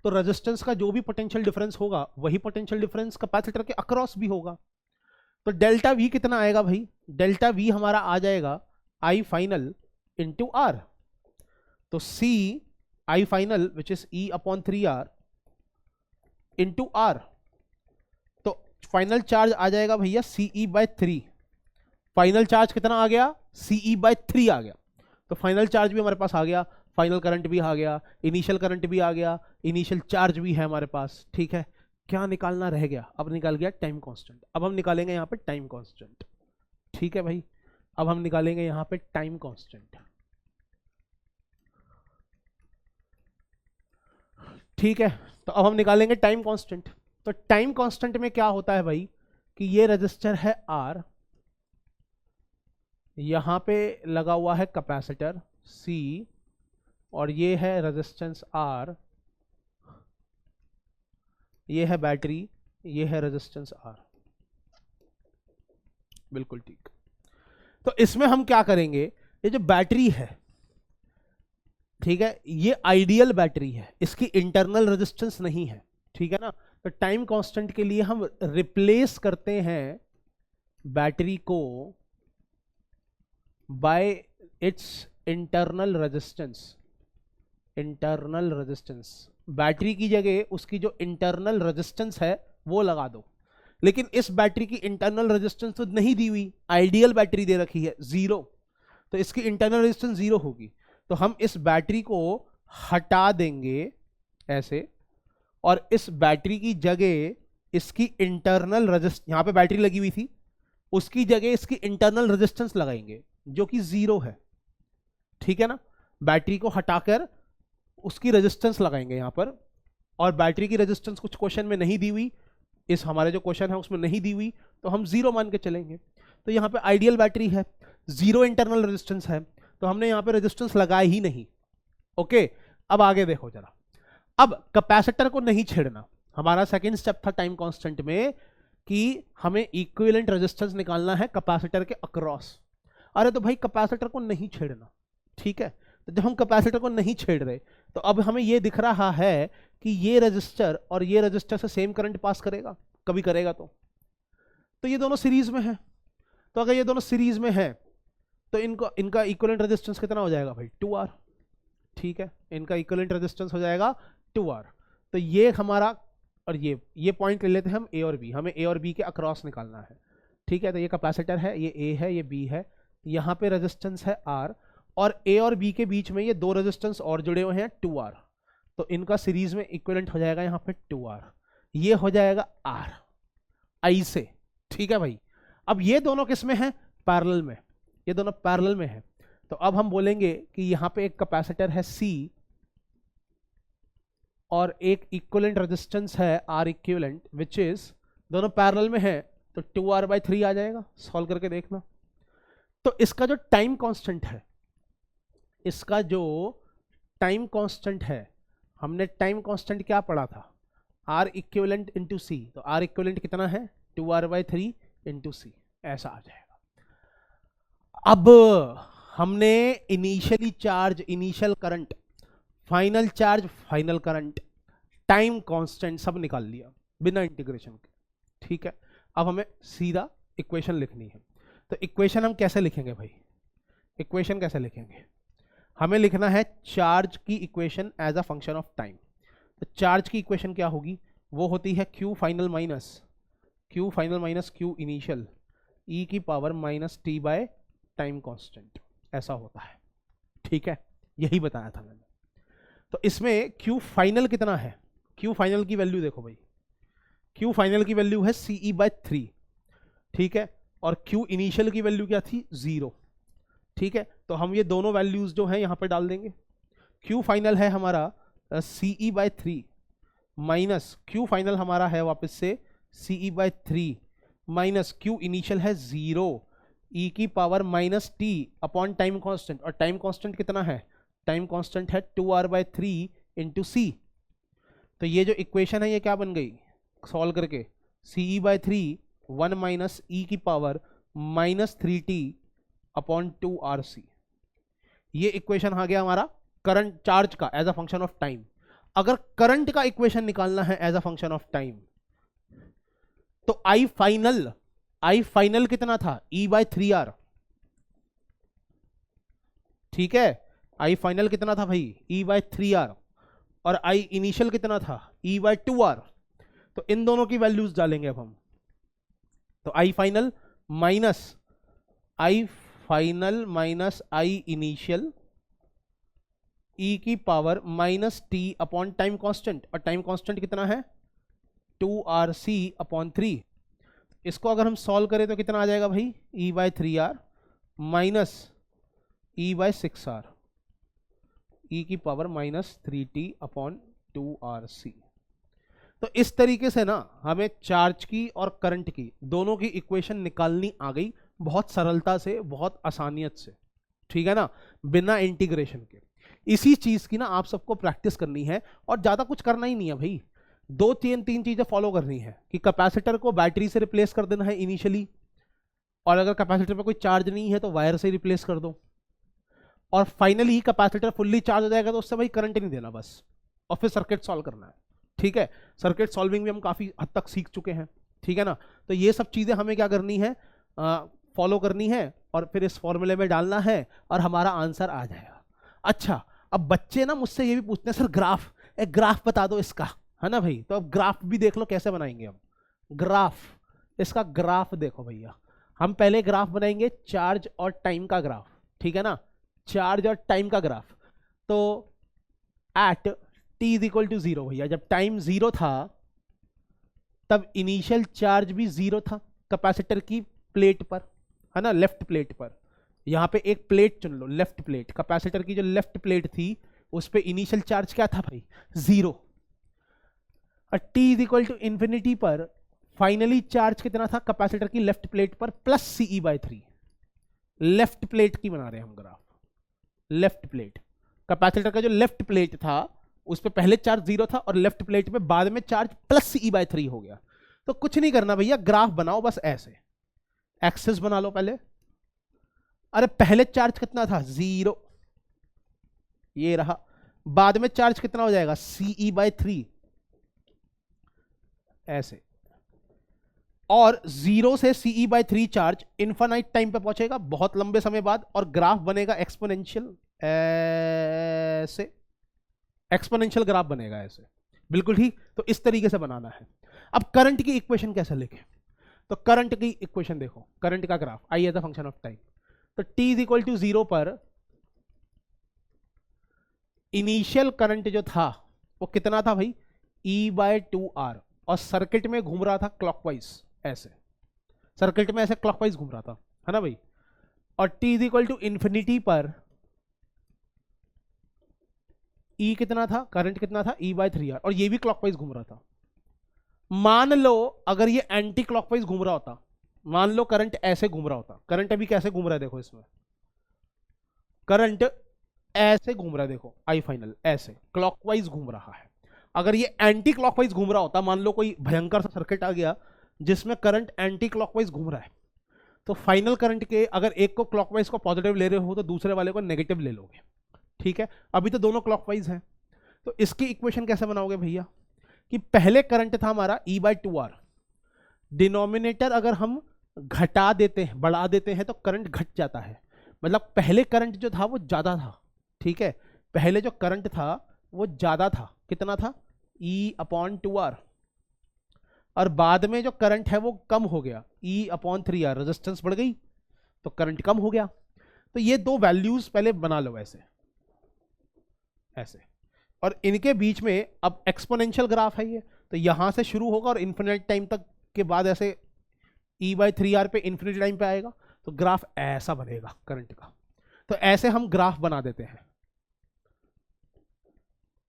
[SPEAKER 1] तो रेजिस्टेंस का जो भी पोटेंशियल डिफरेंस होगा वही पोटेंशियल डिफरेंस कैपेसिटर के अक्रॉस भी होगा। तो डेल्टा V कितना आएगा भाई, डेल्टा V हमारा आ जाएगा I फाइनल इंटू R। तो C I final which is E/3R into R। तो फाइनल चार्ज आ जाएगा भैया CE/3। फाइनल चार्ज कितना आ गया, CE/3 आ गया। तो फाइनल चार्ज भी हमारे पास आ गया, फाइनल करंट भी आ गया, इनिशियल करंट भी आ गया, इनिशियल चार्ज भी है हमारे पास, ठीक है। क्या निकालना रह गया, अब निकाल गया टाइम कांस्टेंट। अब हम निकालेंगे यहाँ पे टाइम कांस्टेंट, ठीक है भाई। अब हम निकालेंगे यहाँ पे टाइम कांस्टेंट, ठीक है। तो अब हम निकालेंगे टाइम कांस्टेंट। तो टाइम कांस्टेंट में क्या होता है भाई कि ये रजिस्टर है R, यहां पे लगा हुआ है कैपेसिटर C, और ये है रेजिस्टेंस R, ये है बैटरी, ये है रेजिस्टेंस R, बिल्कुल ठीक। तो इसमें हम क्या करेंगे, ये जो बैटरी है, ठीक है, ये आइडियल बैटरी है, इसकी इंटरनल रेजिस्टेंस नहीं है, ठीक है ना। तो टाइम कांस्टेंट के लिए हम रिप्लेस करते हैं बैटरी को bye it's internal resistance, internal resistance battery की जगह उसकी जो इंटरनल रेजिस्टेंस है वो लगा दो। लेकिन इस बैटरी की इंटरनल रेजिस्टेंस तो नहीं दी हुई, आइडियल बैटरी दे रखी है 0, तो इसकी इंटरनल रेजिस्टेंस 0 होगी। तो हम इस बैटरी को हटा देंगे ऐसे, और इस बैटरी की जगह इसकी इंटरनल रेजिस्टेंस, यहां पे बैटरी लगी हुई थी, उसकी जगह इसकी इंटरनल रेजिस्टेंस लगाएंगे जो कि 0 है। ठीक है ना, बैटरी को हटाकर उसकी रेजिस्टेंस लगाएंगे यहां पर, और बैटरी की रेजिस्टेंस कुछ क्वेश्चन में नहीं दी हुई, इस हमारे जो क्वेश्चन है उसमें नहीं दी हुई, तो हम 0 मान के चलेंगे। तो यहां पे आइडियल बैटरी है, 0 इंटरनल रेजिस्टेंस है, तो हमने यहां पे रेजिस्टेंस लगाया ही नहीं। ओके, अब आगे देखो जरा। अब कैपेसिटर को नहीं छेड़ना, हमारा सेकंड स्टेप था टाइम कांस्टेंट में कि हमें इक्विवेलेंट रेजिस्टेंस निकालना है कैपेसिटर के अक्रॉस। अरे तो भाई कैपेसिटर को नहीं छेड़ना, ठीक है। तो जब हम कैपेसिटर को नहीं छेड़ रहे, तो अब हमें ये दिख रहा है कि ये रजिस्टर और ये रजिस्टर से सेम करंट पास करेगा, कभी करेगा तो ये दोनों सीरीज में है। तो अगर ये दोनों सीरीज में है तो इनका इक्विवेलेंट रेजिस्टेंस कितना हो जाएगा भाई, 2R। ठीक है, इनका इक्विवेलेंट रेजिस्टेंस हो जाएगा 2R। तो ये हमारा, और ये पॉइंट ले लेते हैं हम A और B, हमें A और B के अक्रॉस निकालना है। ठीक है, तो ये कैपेसिटर है, ये A है, ये B है, यहाँ पे रेजिस्टेंस है R, और A और B के बीच में ये दो रेजिस्टेंस और जुड़े हुए हैं 2R, तो इनका सीरीज में इक्विवेलेंट हो जाएगा यहाँ पे 2R, ये हो जाएगा R I से। ठीक है भाई, अब ये दोनों किस में है, पैरेलल में, ये दोनों पैरेलल में है। तो अब हम बोलेंगे कि यहाँ पे एक कैपेसिटर है C और एक इक्विवेलेंट रेजिस्टेंस है R इक्विवेलेंट, विच इज दोनों पैरेलल में है, तो 2R/3 आ जाएगा। सॉल्व करके देखना। तो इसका जो टाइम कांस्टेंट है, इसका जो टाइम कांस्टेंट है, हमने टाइम कांस्टेंट क्या पढ़ा था, R इक्विवेलेंट इंटू C, तो R इक्विवेलेंट कितना है, 2R/3 इंटू C, ऐसा आ जाएगा। अब हमने initially charge, initial current, final charge, final current, time constant सब निकाल लिया बिना इंटीग्रेशन के। ठीक है, अब हमें सीधा इक्वेशन लिखनी है। तो इक्वेशन हम कैसे लिखेंगे भाई, इक्वेशन कैसे लिखेंगे, हमें लिखना है चार्ज की equation as a function of time. तो चार्ज की इक्वेशन क्या होगी, वो होती है Q final minus Q initial e की power minus t by time constant, ऐसा होता है। ठीक है, यही बताया था मैंने। तो इसमें Q फाइनल कितना है, Q फाइनल की वैल्यू देखो भाई, Q फाइनल की वैल्यू है CE/3। ठीक है, और Q इनिशियल की वैल्यू क्या थी, 0। ठीक है, तो हम ये दोनों वैल्यूज जो है यहां पर डाल देंगे। Q फाइनल है हमारा CE/3 माइनस Q फाइनल हमारा है वापस से CE/3 माइनस Q इनिशियल है 0 e की power minus t upon time constant, और टाइम कांस्टेंट कितना है, टाइम कांस्टेंट है 2R/3 इंटू C। तो ये जो इक्वेशन है ये क्या बन गई, सॉल्व करके CE/3 1 माइनस e की power minus 3t upon 2RC। ये इक्वेशन आ गया हमारा करंट चार्ज का as a function of time. अगर करंट का इक्वेशन निकालना है as a function of time, तो I फाइनल कितना था, E/3R। ठीक है, I फाइनल कितना था भाई, E/3R, और I इनिशियल कितना था, E/2R। तो इन दोनों की वैल्यूज डालेंगे अब हम। तो I final minus I initial e की power minus t upon time constant, और टाइम कांस्टेंट कितना है 2RC/3। इसको अगर हम सॉल्व करें तो कितना आ जाएगा भाई, E/3R माइनस E/6R e की power minus 3t upon 2RC। तो इस तरीके से ना हमें चार्ज की और करंट की दोनों की इक्वेशन निकालनी आ गई, बहुत सरलता से, बहुत आसानियत से। ठीक है ना, बिना इंटीग्रेशन के। इसी चीज की ना आप सबको प्रैक्टिस करनी है, और ज्यादा कुछ करना ही नहीं है भाई। 2-3 चीजें फॉलो करनी है कि कैपेसिटर को बैटरी से रिप्लेस कर देना है इनिशियली, और अगर कैपेसिटर पे कोई चार्ज नहीं है तो वायर से रिप्लेस कर दो, और फाइनली कैपेसिटर फुल्ली चार्ज हो जाएगा तो उससे भाई करंट नहीं देना बस, और फिर सर्किट सॉल्व करना है। ठीक है, सर्किट सॉल्विंग भी हम काफी हद तक सीख चुके हैं। ठीक है ना, तो ये सब चीजें हमें क्या करनी है, फॉलो करनी है, और फिर इस फॉर्मूले में डालना है और हमारा आंसर आ जाएगा। अच्छा, अब बच्चे ना मुझसे ये भी पूछते हैं, सर ग्राफ एक ग्राफ बता दो इसका, है ना भाई। तो अब ग्राफ भी देख लो कैसे बनाएंगे हम ग्राफ, इसका ग्राफ देखो भैया। हम पहले ग्राफ बनाएंगे चार्ज और टाइम का ग्राफ, ठीक है ना, चार्ज और टाइम का ग्राफ। तो at T is equal to zero भैया, जब टाइम जीरो था तब इनिशियल चार्ज भी जीरो था कैपेसिटर की प्लेट पर, है ना, लेफ्ट प्लेट पर। यहां पे एक प्लेट चुन लो, लेफ्ट प्लेट, कैपेसिटर की जो लेफ्ट प्लेट थी उस पे इनिशियल चार्ज क्या था भाई, जीरो। और T is equal to infinity पर फाइनली चार्ज कितना था कैपेसिटर की लेफ्ट प्लेट पर, plus CE by 3। Left plate की बना रहे हैं हम ग्राफ, लेफ्ट प्लेट, कैपेसिटर का जो लेफ्ट प्लेट था उस पे पहले चार्ज जीरो था और लेफ्ट प्लेट पे बाद में चार्ज प्लस सीई बाय 3 हो गया। तो कुछ नहीं करना भैया, ग्राफ बनाओ बस ऐसे, एक्सेस बना लो पहले। अरे पहले चार्ज कितना था, जीरो, ये रहा। बाद में चार्ज कितना हो जाएगा, सीई बाय 3, ऐसे। और जीरो से CE by 3 charge infinite time पे पहुंचेगा बहुत लंबे समय बाद, और ग्राफ बनेगा एक्सपोनेंशियल, ऐसे एक्सपोनेंशियल ग्राफ बनेगा ऐसे, बिल्कुल ठीक। तो इस तरीके से बनाना है। अब करंट की इक्वेशन कैसे लिखें, तो करंट की इक्वेशन देखो, करंट का graph I as a function of time. तो t is equal to zero पर इनिशियल करंट जो था वो कितना था भाई, E बाय 2R, और सर्किट में घूम रहा था क्लॉकवाइज, ऐसे सर्किट में ऐसे क्लॉकवाइज घूम रहा था, है ना भाई। और t is equal to infinity पर E कितना था, करंट कितना था, E बाय 3R, और ये भी क्लॉकवाइज घूम रहा था। मान लो अगर ये एंटी क्लॉकवाइज घूम रहा होता, मान लो करंट ऐसे घूम रहा होता, करंट अभी कैसे घूम रहा है देखो, इसमें करंट ऐसे घूम रहा है, देखो आई फाइनल ऐसे क्लॉकवाइज घूम रहा है। अगर ये एंटी क्लॉकवाइज घूम रहा होता, मान लो कोई भयंकर सा सर्किट आ गया जिसमें करंट एंटी क्लॉकवाइज घूम रहा है, तो फाइनल करंट के अगर एक को क्लॉकवाइज को पॉजिटिव ले रहे हो तो दूसरे वाले को नेगेटिव ले लोगे, ठीक है। अभी तो दोनों क्लॉकवाइज हैं, तो इसकी इक्वेशन कैसे बनाओगे भैया, कि पहले करंट था हमारा E बाय 2R, डिनोमिनेटर अगर हम घटा देते हैं, बढ़ा देते हैं, तो करंट घट जाता है। मतलब पहले करंट जो था वो ज्यादा था, ठीक है, पहले जो करंट था वो ज्यादा था, कितना था, E अपॉन 2R, और बाद में जो करंट है वो कम हो गया, E अपॉन 3R, रेजिस्टेंस बढ़ गई तो करंट कम हो गया। तो ये दो वैल्यूज पहले बना लो ऐसे ऐसे, और इनके बीच में अब एक्सपोनेंशियल ग्राफ है ये, तो यहां से शुरू होगा और इन्फिनिट टाइम तक के बाद ऐसे E बाय 3R पे इन्फिनिट टाइम पे आएगा, तो ग्राफ ऐसा बनेगा करंट का। तो ऐसे हम ग्राफ बना देते हैं,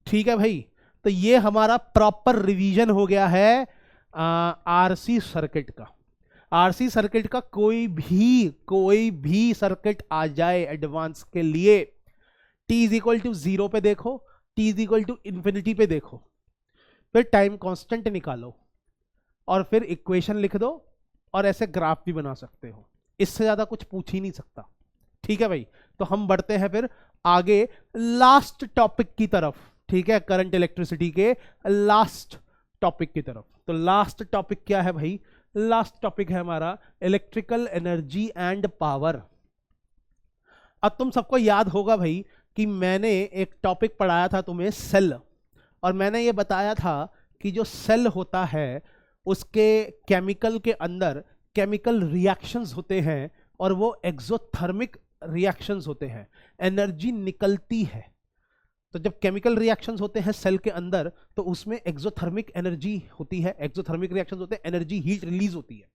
[SPEAKER 1] ठीक है भाई। तो ये हमारा प्रॉपर रिवीजन हो गया है आरसी सर्किट का। आरसी सर्किट का कोई भी सर्किट आ जाए एडवांस के लिए, t is equal to zero पे देखो, t is equal to infinity पे देखो, फिर टाइम कांस्टेंट निकालो और फिर इक्वेशन लिख दो, और ऐसे ग्राफ भी बना सकते हो। इससे ज्यादा कुछ पूछ ही नहीं सकता, ठीक है भाई। तो हम बढ़ते हैं फिर आगे लास्ट टॉपिक की तरफ, ठीक है, करंट इलेक्ट्रिसिटी के लास्ट टॉपिक की तरफ। तो लास्ट टॉपिक क्या है भाई, लास्ट टॉपिक है हमारा इलेक्ट्रिकल एनर्जी एंड पावर। अब तुम सबको याद होगा भाई कि मैंने एक टॉपिक पढ़ाया था तुम्हें, सेल, और मैंने ये बताया था कि जो सेल होता है उसके केमिकल के अंदर केमिकल रिएक्शंस होते हैं, और वो एक्सोथर्मिक रिएक्शंस होते हैं, एनर्जी निकलती है। तो जब केमिकल रिएक्शंस होते हैं सेल के अंदर तो उसमें एक्सोथर्मिक एनर्जी होती है, एक्सोथर्मिक रिएक्शंस होते हैं, एनर्जी हीट रिलीज होती है,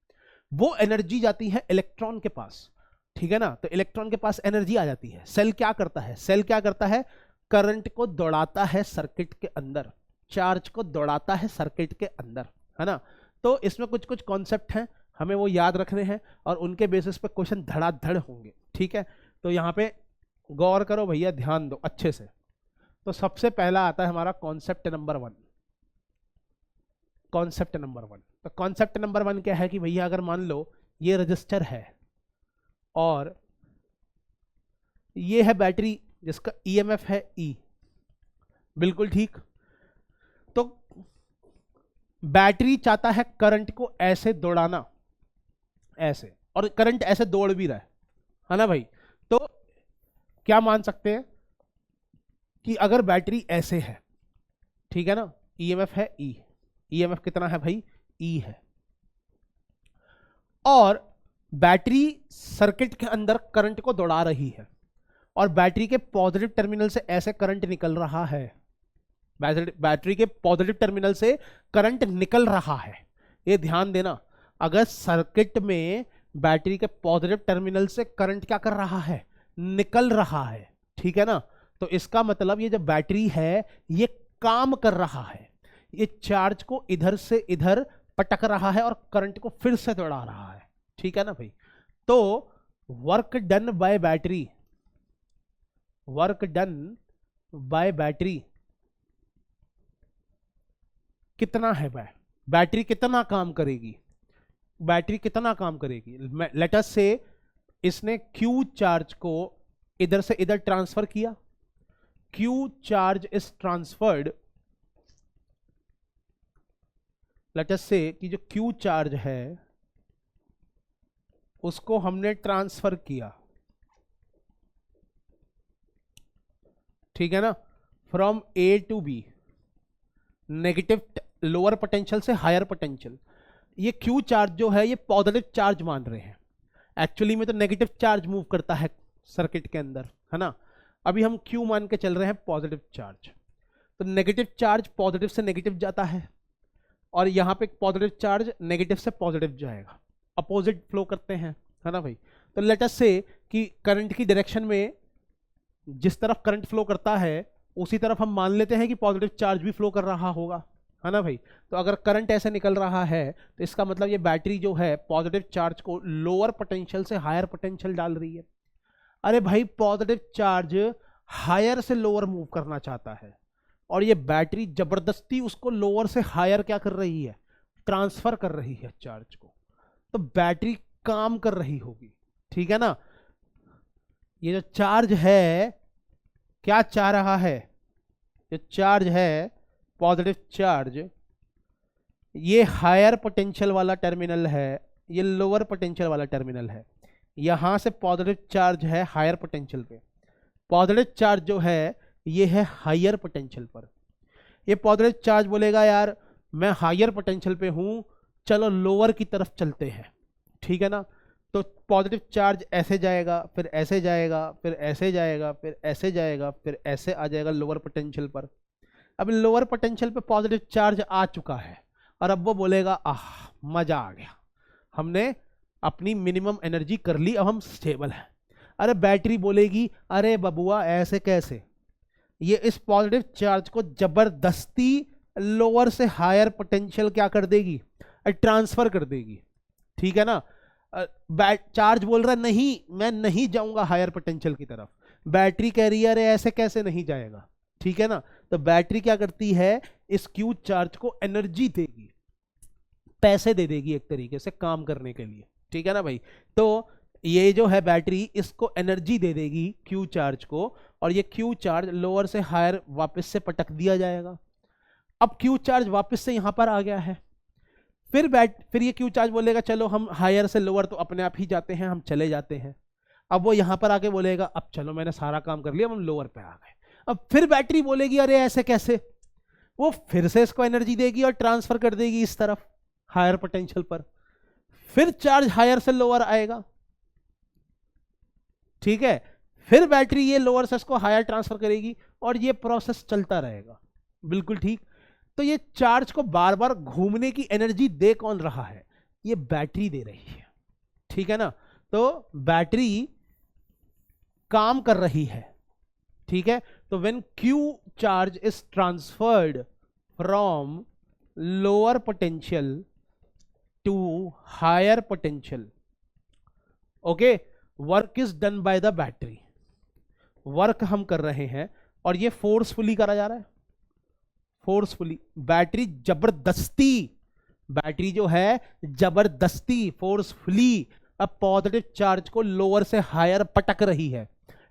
[SPEAKER 1] वो एनर्जी जाती है इलेक्ट्रॉन के पास, ठीक है ना। तो इलेक्ट्रॉन के पास एनर्जी आ जाती है। सेल क्या करता है, सेल क्या करता है, करंट को दौड़ाता है सर्किट के अंदर, चार्ज को दौड़ाता है सर्किट के अंदर, है ना। तो इसमें कुछ कुछ कॉन्सेप्ट हैं, हमें वो याद रखने हैं और उनके बेसिस पे क्वेश्चन धड़ाधड़ होंगे, ठीक है। तो यहाँ पे गौर करो भैया, ध्यान दो अच्छे से। तो सबसे पहला आता है हमारा कॉन्सेप्ट नंबर 1, कॉन्सेप्ट नंबर 1। तो कॉन्सेप्ट नंबर 1 क्या है कि भैया अगर मान लो ये रजिस्टर है और ये है बैटरी जिसका ईएमएफ है E, बिल्कुल ठीक। तो बैटरी चाहता है करंट को ऐसे दौड़ाना, ऐसे, और करंट ऐसे दौड़ भी रहा है ना भाई। तो क्या मान सकते हैं कि अगर बैटरी ऐसे है, ठीक है ना, ईएमएफ है ई, ईएमएफ कितना है भाई, ई है। और बैटरी सर्किट के अंदर करंट को दौड़ा रही है और बैटरी के पॉजिटिव टर्मिनल से ऐसे करंट निकल रहा है, बैटरी के पॉजिटिव टर्मिनल से करंट निकल रहा है। ये ध्यान देना, अगर सर्किट में बैटरी के पॉजिटिव टर्मिनल से करंट क्या कर रहा है, निकल रहा है, ठीक है ना, तो इसका मतलब ये जो बैटरी है ये काम कर रहा है, ये चार्ज को इधर से इधर पटक रहा है और करंट को फिर से दौड़ा रहा है, ठीक है ना भाई। तो work done by battery, work done by battery कितना है, बैटरी कितना काम करेगी, बैटरी कितना काम करेगी। लेट अस से इसने क्यू चार्ज को इधर से इधर ट्रांसफर किया, Q charge is transferred, late us से कि जो क्यू चार्ज है उसको हमने ट्रांसफर किया, ठीक है ना, from A to B, negative lower potential से हायर पोटेंशियल। ये क्यू चार्ज जो है ये पॉजिटिव चार्ज मान रहे हैं, एक्चुअली में तो नेगेटिव चार्ज मूव करता है सर्किट के अंदर, है ना। अभी हम क्यू मान के चल रहे हैं पॉजिटिव चार्ज, तो नेगेटिव चार्ज पॉजिटिव से नेगेटिव जाता है और यहाँ पे पॉजिटिव चार्ज नेगेटिव से पॉजिटिव जाएगा, अपोजिट फ्लो करते हैं, है ना भाई। तो लेट अस से कि करंट की डायरेक्शन में जिस तरफ करंट फ्लो करता है उसी तरफ हम मान लेते हैं कि पॉजिटिव चार्ज भी फ्लो कर रहा होगा, है ना भाई। तो अगर करंट ऐसे निकल रहा है तो इसका मतलब ये बैटरी जो है पॉजिटिव चार्ज को लोअर पोटेंशियल से हायर पोटेंशियल डाल रही है। अरे भाई पॉजिटिव चार्ज हायर से लोअर मूव करना चाहता है और ये बैटरी जबरदस्ती उसको लोअर से हायर क्या कर रही है, ट्रांसफर कर रही है चार्ज को, तो बैटरी काम कर रही होगी, ठीक है ना। ये जो चार्ज है क्या चाह रहा है, जो चार्ज है पॉजिटिव चार्ज, ये हायर पोटेंशियल वाला टर्मिनल है, ये लोअर पोटेंशियल वाला टर्मिनल है। यहां से पॉजिटिव चार्ज है हायर पोटेंशियल पे, पॉजिटिव चार्ज जो है ये है हायर पोटेंशियल पर। ये पॉजिटिव चार्ज बोलेगा यार मैं हायर पोटेंशियल पे हूं, चलो लोअर की तरफ चलते हैं, ठीक है ना। तो पॉजिटिव चार्ज ऐसे जाएगा, फिर ऐसे जाएगा, फिर ऐसे जाएगा, फिर ऐसे जाएगा, फिर ऐसे आ जाएगा लोअर पोटेंशियल पर। अब लोअर पोटेंशियल पे पॉजिटिव चार्ज आ चुका है और अब वो बोलेगा आह मजा आ गया, हमने अपनी मिनिमम एनर्जी कर ली, अब हम स्टेबल हैं। अरे बैटरी बोलेगी अरे बबुआ ऐसे कैसे, ये इस पॉजिटिव चार्ज को जबरदस्ती लोअर से हायर पोटेंशियल क्या कर देगी, ट्रांसफर कर देगी, ठीक है ना। चार्ज बोल रहा है नहीं मैं नहीं जाऊंगा हायर पोटेंशियल की तरफ, बैटरी कह रही है अरे ऐसे कैसे नहीं जाएगा, ठीक है ना। तो बैटरी क्या करती है, इस क्यू चार्ज को एनर्जी देगी, पैसे दे देगी एक तरीके से काम करने के लिए, ठीक है ना भाई। तो ये जो है बैटरी इसको एनर्जी दे देगी क्यू चार्ज को और ये क्यू चार्ज लोअर से हायर वापस से पटक दिया जाएगा। अब क्यू चार्ज वापस से यहां पर आ गया है, फिर ये क्यू चार्ज बोलेगा चलो हम हायर से लोअर तो अपने आप ही जाते हैं, हम चले जाते हैं। अब वो यहां पर आके बोलेगा अब चलो मैंने सारा काम कर लिया, हम लोअर पे आ गए। अब फिर बैटरी बोलेगी अरे ऐसे कैसे, वो फिर से इसको एनर्जी देगी और ट्रांसफर कर देगी इस तरफ हायर पोटेंशियल पर, फिर चार्ज हायर से लोअर आएगा, ठीक है। फिर बैटरी ये लोअर से इसको हायर ट्रांसफर करेगी और ये प्रोसेस चलता रहेगा, बिल्कुल ठीक। तो ये चार्ज को बार बार घूमने की एनर्जी दे कौन रहा है, ये बैटरी दे रही है, ठीक है ना। तो बैटरी काम कर रही है, ठीक है। तो when Q charge is transferred from lower potential to higher potential, okay, work is done by the battery, work हम कर रहे हैं और ये फोर्सफुली करा जा रहा है, फोर्सफुली। बैटरी जबरदस्ती, बैटरी जो है जबरदस्ती फोर्सफुली अब पॉजिटिव चार्ज को लोअर से हायर पटक रही है,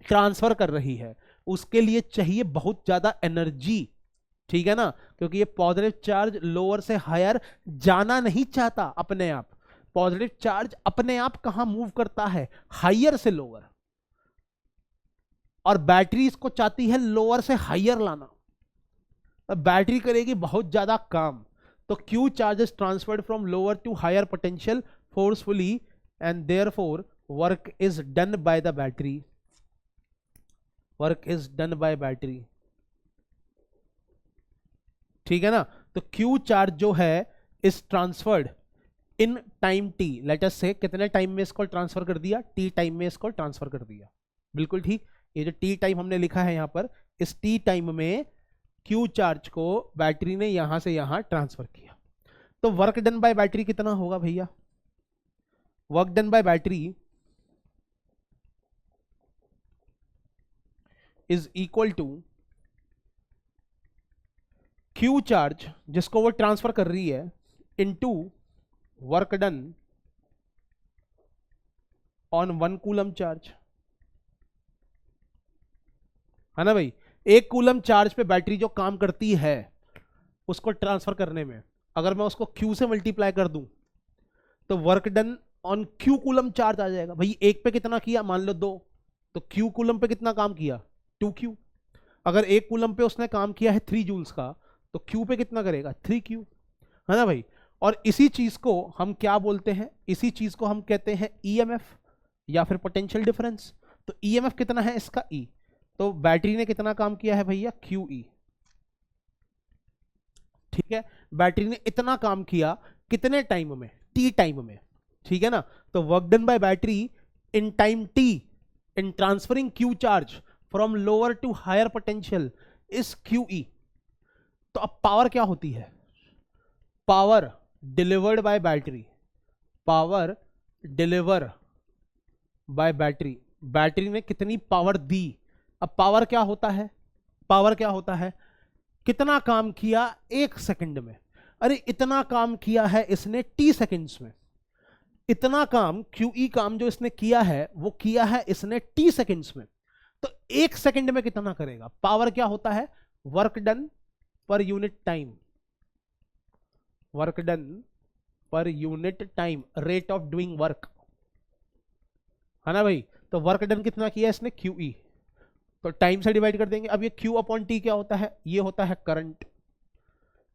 [SPEAKER 1] ट्रांसफर कर रही है। उसके लिए चाहिए बहुत ज्यादा एनर्जी, ठीक है ना, क्योंकि ये पॉजिटिव चार्ज लोअर से हायर जाना नहीं चाहता अपने आप। पॉजिटिव चार्ज अपने आप कहां मूव करता है, हायर से लोअर, और बैटरी इसको चाहती है लोअर से हायर लाना। अब बैटरी करेगी बहुत ज्यादा काम, तो Q charge is transferred from lower to higher potential forcefully and therefore work is done by the battery, work is done by battery. ठीक है ना, तो Q चार्ज जो है is transferred in time t, let us से कितने time में इसको ट्रांसफर कर दिया, t टाइम में इसको ट्रांसफर कर दिया। बिल्कुल ठीक, ये जो t टाइम हमने लिखा है यहां पर, इस t टाइम में Q चार्ज को बैटरी ने यहां से यहां ट्रांसफर किया। तो वर्क डन बाय बैटरी कितना होगा भैया, work done by battery is equal to Q charge जिसको वो ट्रांसफर कर रही है into work done on 1 coulomb charge, है ना भाई। 1 कूलम चार्ज पे बैटरी जो काम करती है उसको ट्रांसफर करने में, अगर मैं उसको Q से मल्टीप्लाई कर दूं तो work done on Q coulomb charge आ जाएगा। भाई 1 पे कितना किया, मान लो 2, तो Q कूलम पे कितना काम किया, 2Q। अगर 1 कूलम पे उसने काम किया है 3 जूल्स का, तो Q पे कितना करेगा, 3Q, है ना भाई। और इसी चीज को हम क्या बोलते हैं, इसी चीज को हम कहते हैं EMF या फिर पोटेंशियल डिफरेंस। तो EMF कितना है इसका, E, तो बैटरी ने कितना काम किया है भैया, QE। ठीक है, बैटरी ने इतना काम किया कितने टाइम में, T टाइम में। ठीक है ना, तो work done by battery in time T in transferring Q charge from lower to higher potential is QE। तो अब पावर क्या होती है, power delivered by battery, power deliver by battery, battery ने कितनी पावर दी। अब पावर क्या होता है, पावर क्या होता है, कितना काम किया 1 सेकंड में। अरे इतना काम किया है इसने T सेकंड्स में, इतना काम QE काम जो इसने किया है वो किया है इसने T सेकंड्स में। तो 1 सेकंड में कितना करेगा, पावर क्या होता है, work done per unit time, work done per unit time, rate of doing work, है ना भाई। तो वर्क डन कितना किया इसने, QE, तो टाइम से डिवाइड कर देंगे। अब ये Q अपॉन T क्या होता है, ये होता है करंट,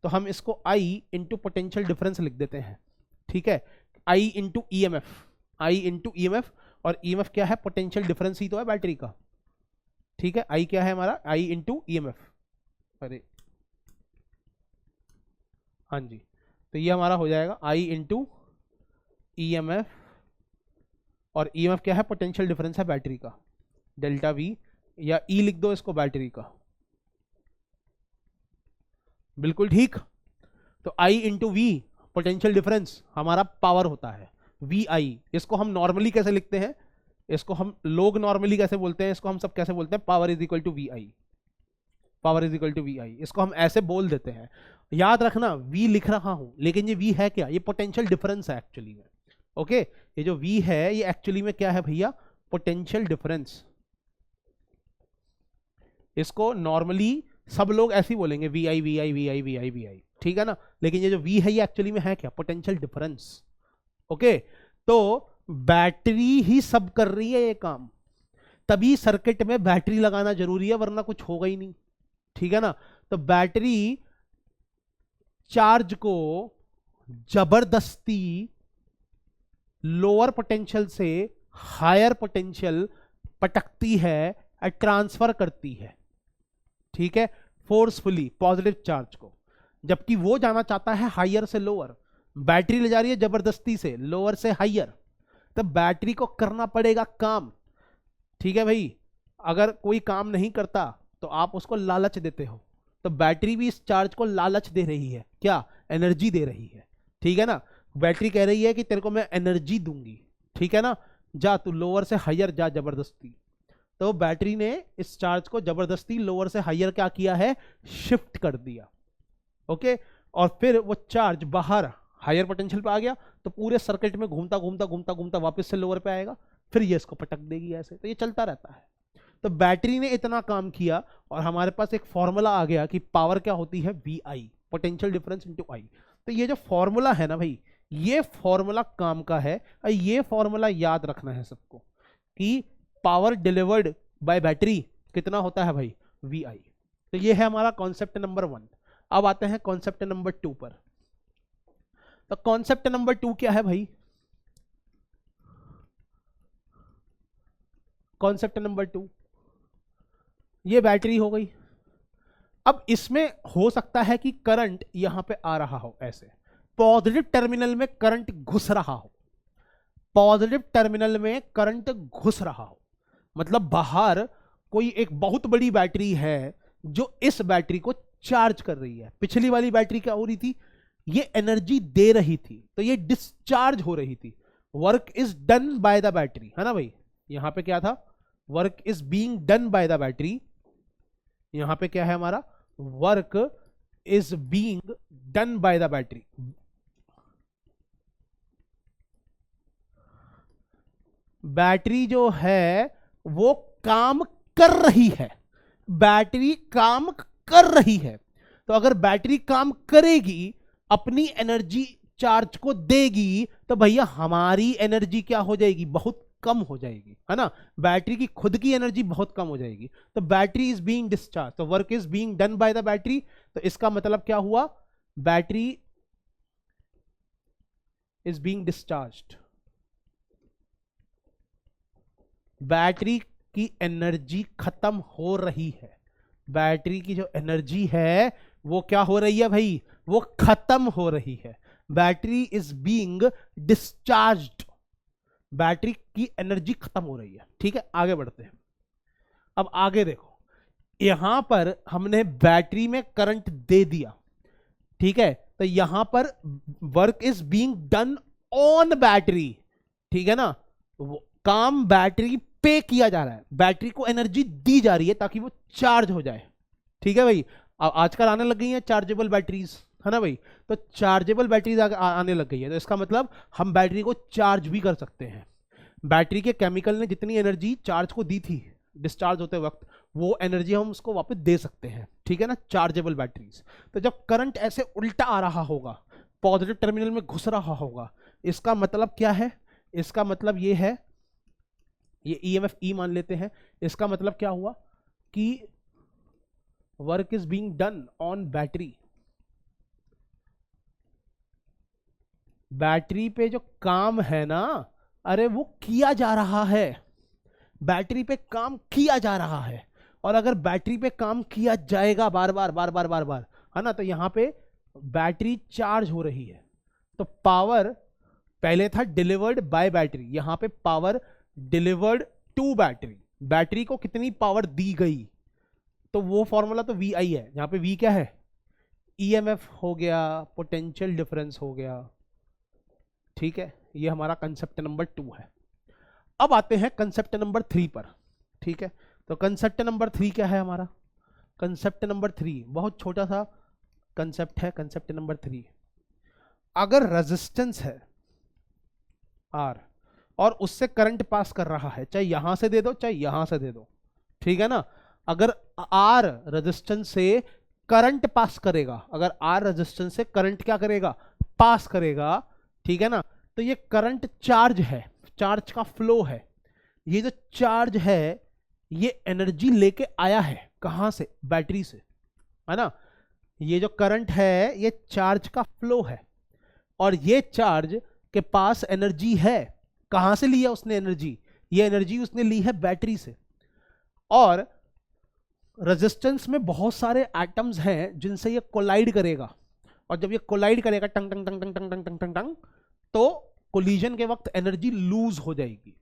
[SPEAKER 1] तो हम इसको I इंटू पोटेंशियल डिफरेंस लिख देते हैं। ठीक है, I into EMF, I into EMF, और EMF क्या है, पोटेंशियल डिफरेंस ही तो है बैटरी का। ठीक है, I क्या है हमारा, I इंटू EMF, अरे हाँ जी, तो ये हमारा हो जाएगा I इंटू EMF, और EMF क्या है, पोटेंशियल डिफरेंस है बैटरी का, डेल्टा V, या E लिख दो इसको बैटरी का। बिल्कुल ठीक, तो I into V potential difference हमारा पावर होता है, VI। इसको हम नॉर्मली कैसे लिखते हैं, इसको हम लोग नॉर्मली कैसे बोलते हैं, इसको हम सब कैसे बोलते हैं, power is equal to VI, power is equal to VI, इसको हम ऐसे बोल देते हैं। याद रखना V लिख रहा हूं, लेकिन ये V है क्या, ये पोटेंशियल डिफरेंस है एक्चुअली में। ओके, ये जो V है ये एक्चुअली में क्या है भैया, पोटेंशियल डिफरेंस। इसको नॉर्मली सब लोग ऐसे ही बोलेंगे VI VI VI VI VI, ठीक है ना, लेकिन ये जो V है ये एक्चुअली में है क्या, पोटेंशियल डिफरेंस। ओके, तो बैटरी ही सब कर रही है ये काम, तभी सर्किट में बैटरी लगाना जरूरी है, वरना कुछ होगा ही नहीं। ठीक है ना, तो बैटरी चार्ज को जबरदस्ती लोअर पोटेंशियल से हायर पोटेंशियल पटकती है, ट्रांसफर करती है। ठीक है, फोर्सफुली पॉजिटिव चार्ज को, जबकि वो जाना चाहता है हायर से लोअर, बैटरी ले जा रही है जबरदस्ती से लोअर से हायर, तो बैटरी को करना पड़ेगा काम। ठीक है भाई, अगर कोई काम नहीं करता तो आप उसको लालच देते हो, तो बैटरी भी इस चार्ज को लालच दे रही है, क्या, एनर्जी दे रही है। ठीक है ना, बैटरी कह रही है कि तेरे को मैं एनर्जी दूंगी, ठीक है ना, जा तू लोअर से हायर जा जबरदस्ती। तो बैटरी ने इस चार्ज को जबरदस्ती लोअर से हायर क्या किया है, शिफ्ट कर दिया। ओके, और फिर वो चार्ज बाहर हायर पोटेंशियल पे आ गया, तो पूरे सर्किट में घूमता घूमता घूमता घूमता वापस से लोअर पे आएगा, फिर ये इसको पटक देगी ऐसे, तो ये चलता रहता है। तो बैटरी ने इतना काम किया और हमारे पास एक फॉर्मूला आ गया कि पावर क्या होती है, VI, potential difference into I। तो ये जो फॉर्मूला है ना भाई, ये फॉर्मूला काम का है, और ये फॉर्मूला याद रखना है सबको कि पावर डिलीवर्ड बाय बैटरी कितना होता है भाई, VI। तो ये है हमारा कॉन्सेप्ट नंबर 1। अब आते हैं कॉन्सेप्ट नंबर 2 पर। तो कॉन्सेप्ट नंबर 2 क्या है भाई? कॉन्सेप्ट नंबर 2, ये बैटरी हो गई। अब इसमें हो सकता है कि करंट यहां पे आ रहा हो, ऐसे पॉजिटिव टर्मिनल में करंट घुस रहा हो, पॉजिटिव टर्मिनल में करंट घुस रहा हो, मतलब बाहर कोई एक बहुत बड़ी बैटरी है जो इस बैटरी को चार्ज कर रही है। पिछली वाली बैटरी क्या हो रही थी? ये एनर्जी दे रही थी, तो ये डिस्चार्ज हो रही थी। Work is done by the battery, है ना भाई? यहां पे क्या था? Work is being done by the battery. यहां पे क्या है हमारा? Work is being done by the battery. Battery जो है वो काम कर रही है, बैटरी काम कर रही है। तो अगर बैटरी काम करेगी, अपनी एनर्जी चार्ज को देगी, तो भैया हमारी एनर्जी क्या हो जाएगी? बहुत कम हो जाएगी, है ना? बैटरी की खुद की एनर्जी बहुत कम हो जाएगी। तो बैटरी इज बीइंग डिस्चार्ज, तो work is being done by the battery. तो इसका मतलब क्या हुआ? Battery is being discharged. Battery की एनर्जी खत्म हो रही है। बैटरी की जो एनर्जी है वो क्या हो रही है भाई? वो खत्म हो रही है। Battery is being discharged, battery की एनर्जी खत्म हो रही है। ठीक है, आगे बढ़ते हैं। अब आगे देखो, यहां पर हमने बैटरी में करंट दे दिया, ठीक है? तो यहां पर work is being done on battery, ठीक है ना? काम बैटरी पे किया जा रहा है, बैटरी को एनर्जी दी जा रही है ताकि वो चार्ज हो जाए। ठीक है भाई? आजकल आने लग गई हैं चार्जेबल बैटरीज, है ना भाई? तो चार्जेबल बैटरीज आने लग गई है, तो इसका मतलब हम बैटरी को चार्ज भी कर सकते हैं। बैटरी के केमिकल ने जितनी एनर्जी चार्ज को दी थी डिस्चार्ज होते वक्त, वो एनर्जी हम उसको वापस दे सकते हैं। ठीक है ना? Chargeable batteries. तो जब करंट ऐसे उल्टा आ रहा होगा, पॉजिटिव टर्मिनल में घुस रहा होगा, इसका मतलब क्या है? इसका मतलब ये है, ये ईएमएफ ई मान लेते हैं। इसका मतलब क्या हुआ कि work is being done on battery. Battery पे जो काम है ना, अरे वो किया जा रहा है, बैटरी पे काम किया जा रहा है। और अगर बैटरी पे काम किया जाएगा बार बार बार बार बार बार, है ना, तो यहां पे बैटरी चार्ज हो रही है। तो पावर पहले था डिलीवर्ड बाय बैटरी, यहां पे power delivered to battery. Battery को कितनी पावर दी गई, तो वो फॉर्मूला तो वी आई है। यहां पे वी क्या है? ईएमएफ हो गया, पोटेंशियल डिफरेंस हो गया। ठीक है, ये हमारा कंसेप्ट नंबर 2 है। अब आते हैं कंसेप्ट नंबर 3 पर। ठीक है, तो कंसेप्ट नंबर 3 क्या है हमारा? कंसेप्ट नंबर 3 बहुत छोटा सा कंसेप्ट है। कंसेप्ट नंबर 3, अगर रेजिस्टेंस है आर और उससे करंट पास कर रहा है, चाहे यहां से दे दो चाहे यहां से दे दो, ठीक है ना? अगर आर रेजिस्टेंस से करंट पास करेगा, अगर आर रेजिस्टेंस से करंट क्या करेगा? पास करेगा, ठीक है ना? तो ये करंट चार्ज है, चार्ज का फ्लो है। ये जो चार्ज है ये एनर्जी लेके आया है, कहां से? बैटरी से, है ना? ये जो करंट है ये चार्ज का फ्लो है, और ये चार्ज के पास एनर्जी है। कहां से लिया उसने एनर्जी? ये एनर्जी उसने ली है बैटरी से। और रेजिस्टेंस में बहुत सारे एटम्स हैं जिनसे ये कोलाइड करेगा, और जब ये कोलाइड करेगा टंग टंग टंग टंग टंग टंग टंग टंग टंग, तो कोलिजन के वक्त एनर्जी लूज हो जाएगी।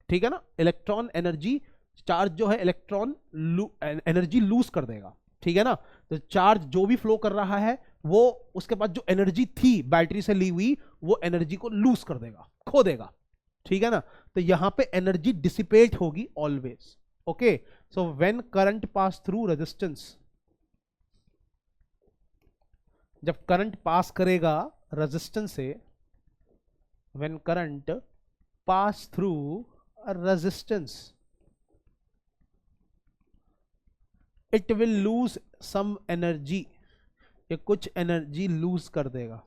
[SPEAKER 1] ठीक है ना? इलेक्ट्रॉन एनर्जी, चार्ज जो है इलेक्ट्रॉन एनर्जी लूज कर देगा। ठीक है ना? तो चार्ज जो भी फ्लो कर रहा है वो उसके पास जो एनर्जी थी बैटरी से ली हुई, वो एनर्जी को लूज कर देगा, खो देगा। ठीक है ना? तो यहां पे एनर्जी डिसिपेट होगी always. Okay, so when current pass through resistance, जब करंट पास करेगा रेजिस्टेंस से, when current pass through resistance, it will lose some energy, ये कुछ एनर्जी लूज कर देगा।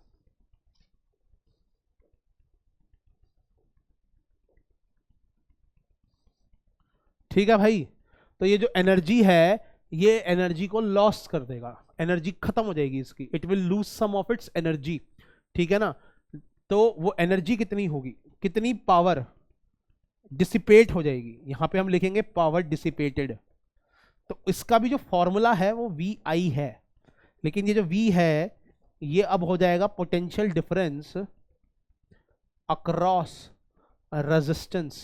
[SPEAKER 1] ठीक है भाई? तो ये जो एनर्जी है ये एनर्जी को लॉस कर देगा, एनर्जी खत्म हो जाएगी इसकी, it will lose some of its energy, ठीक है ना। तो वो एनर्जी कितनी होगी, कितनी पावर डिसिपेट हो जाएगी, यहां पे हम लिखेंगे पावर डिसिपेटेड। तो इसका भी जो फॉर्मूला है वो वी आई है, लेकिन ये जो वी है ये अब हो जाएगा potential difference across resistance,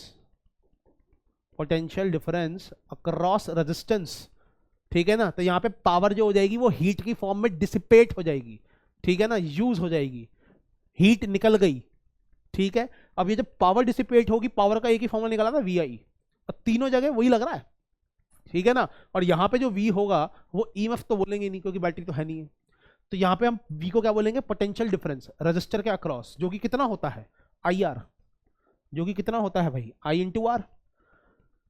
[SPEAKER 1] potential difference across resistance, ठीक है ना। तो यहां पे पावर जो हो जाएगी वो हीट की फॉर्म में डिसिपेट हो जाएगी, ठीक है ना, यूज हो जाएगी, हीट निकल गई, ठीक है। अब ये जब पावर डिसिपेट होगी, पावर का एक ही फॉर्मूला निकला था वी आई, और तीनों जगह वही लग रहा है, ठीक है ना। और यहां पे जो वी होगा वो ईएमएफ तो बोलेंगे नहीं क्योंकि बैटरी तो है नहीं है, तो यहां पे हम वी को क्या बोलेंगे, पोटेंशियल डिफरेंस रजिस्टर के अक्रॉस, जो कि कितना होता है आई आर, जो कि कितना होता है भाई आई इंटू आर।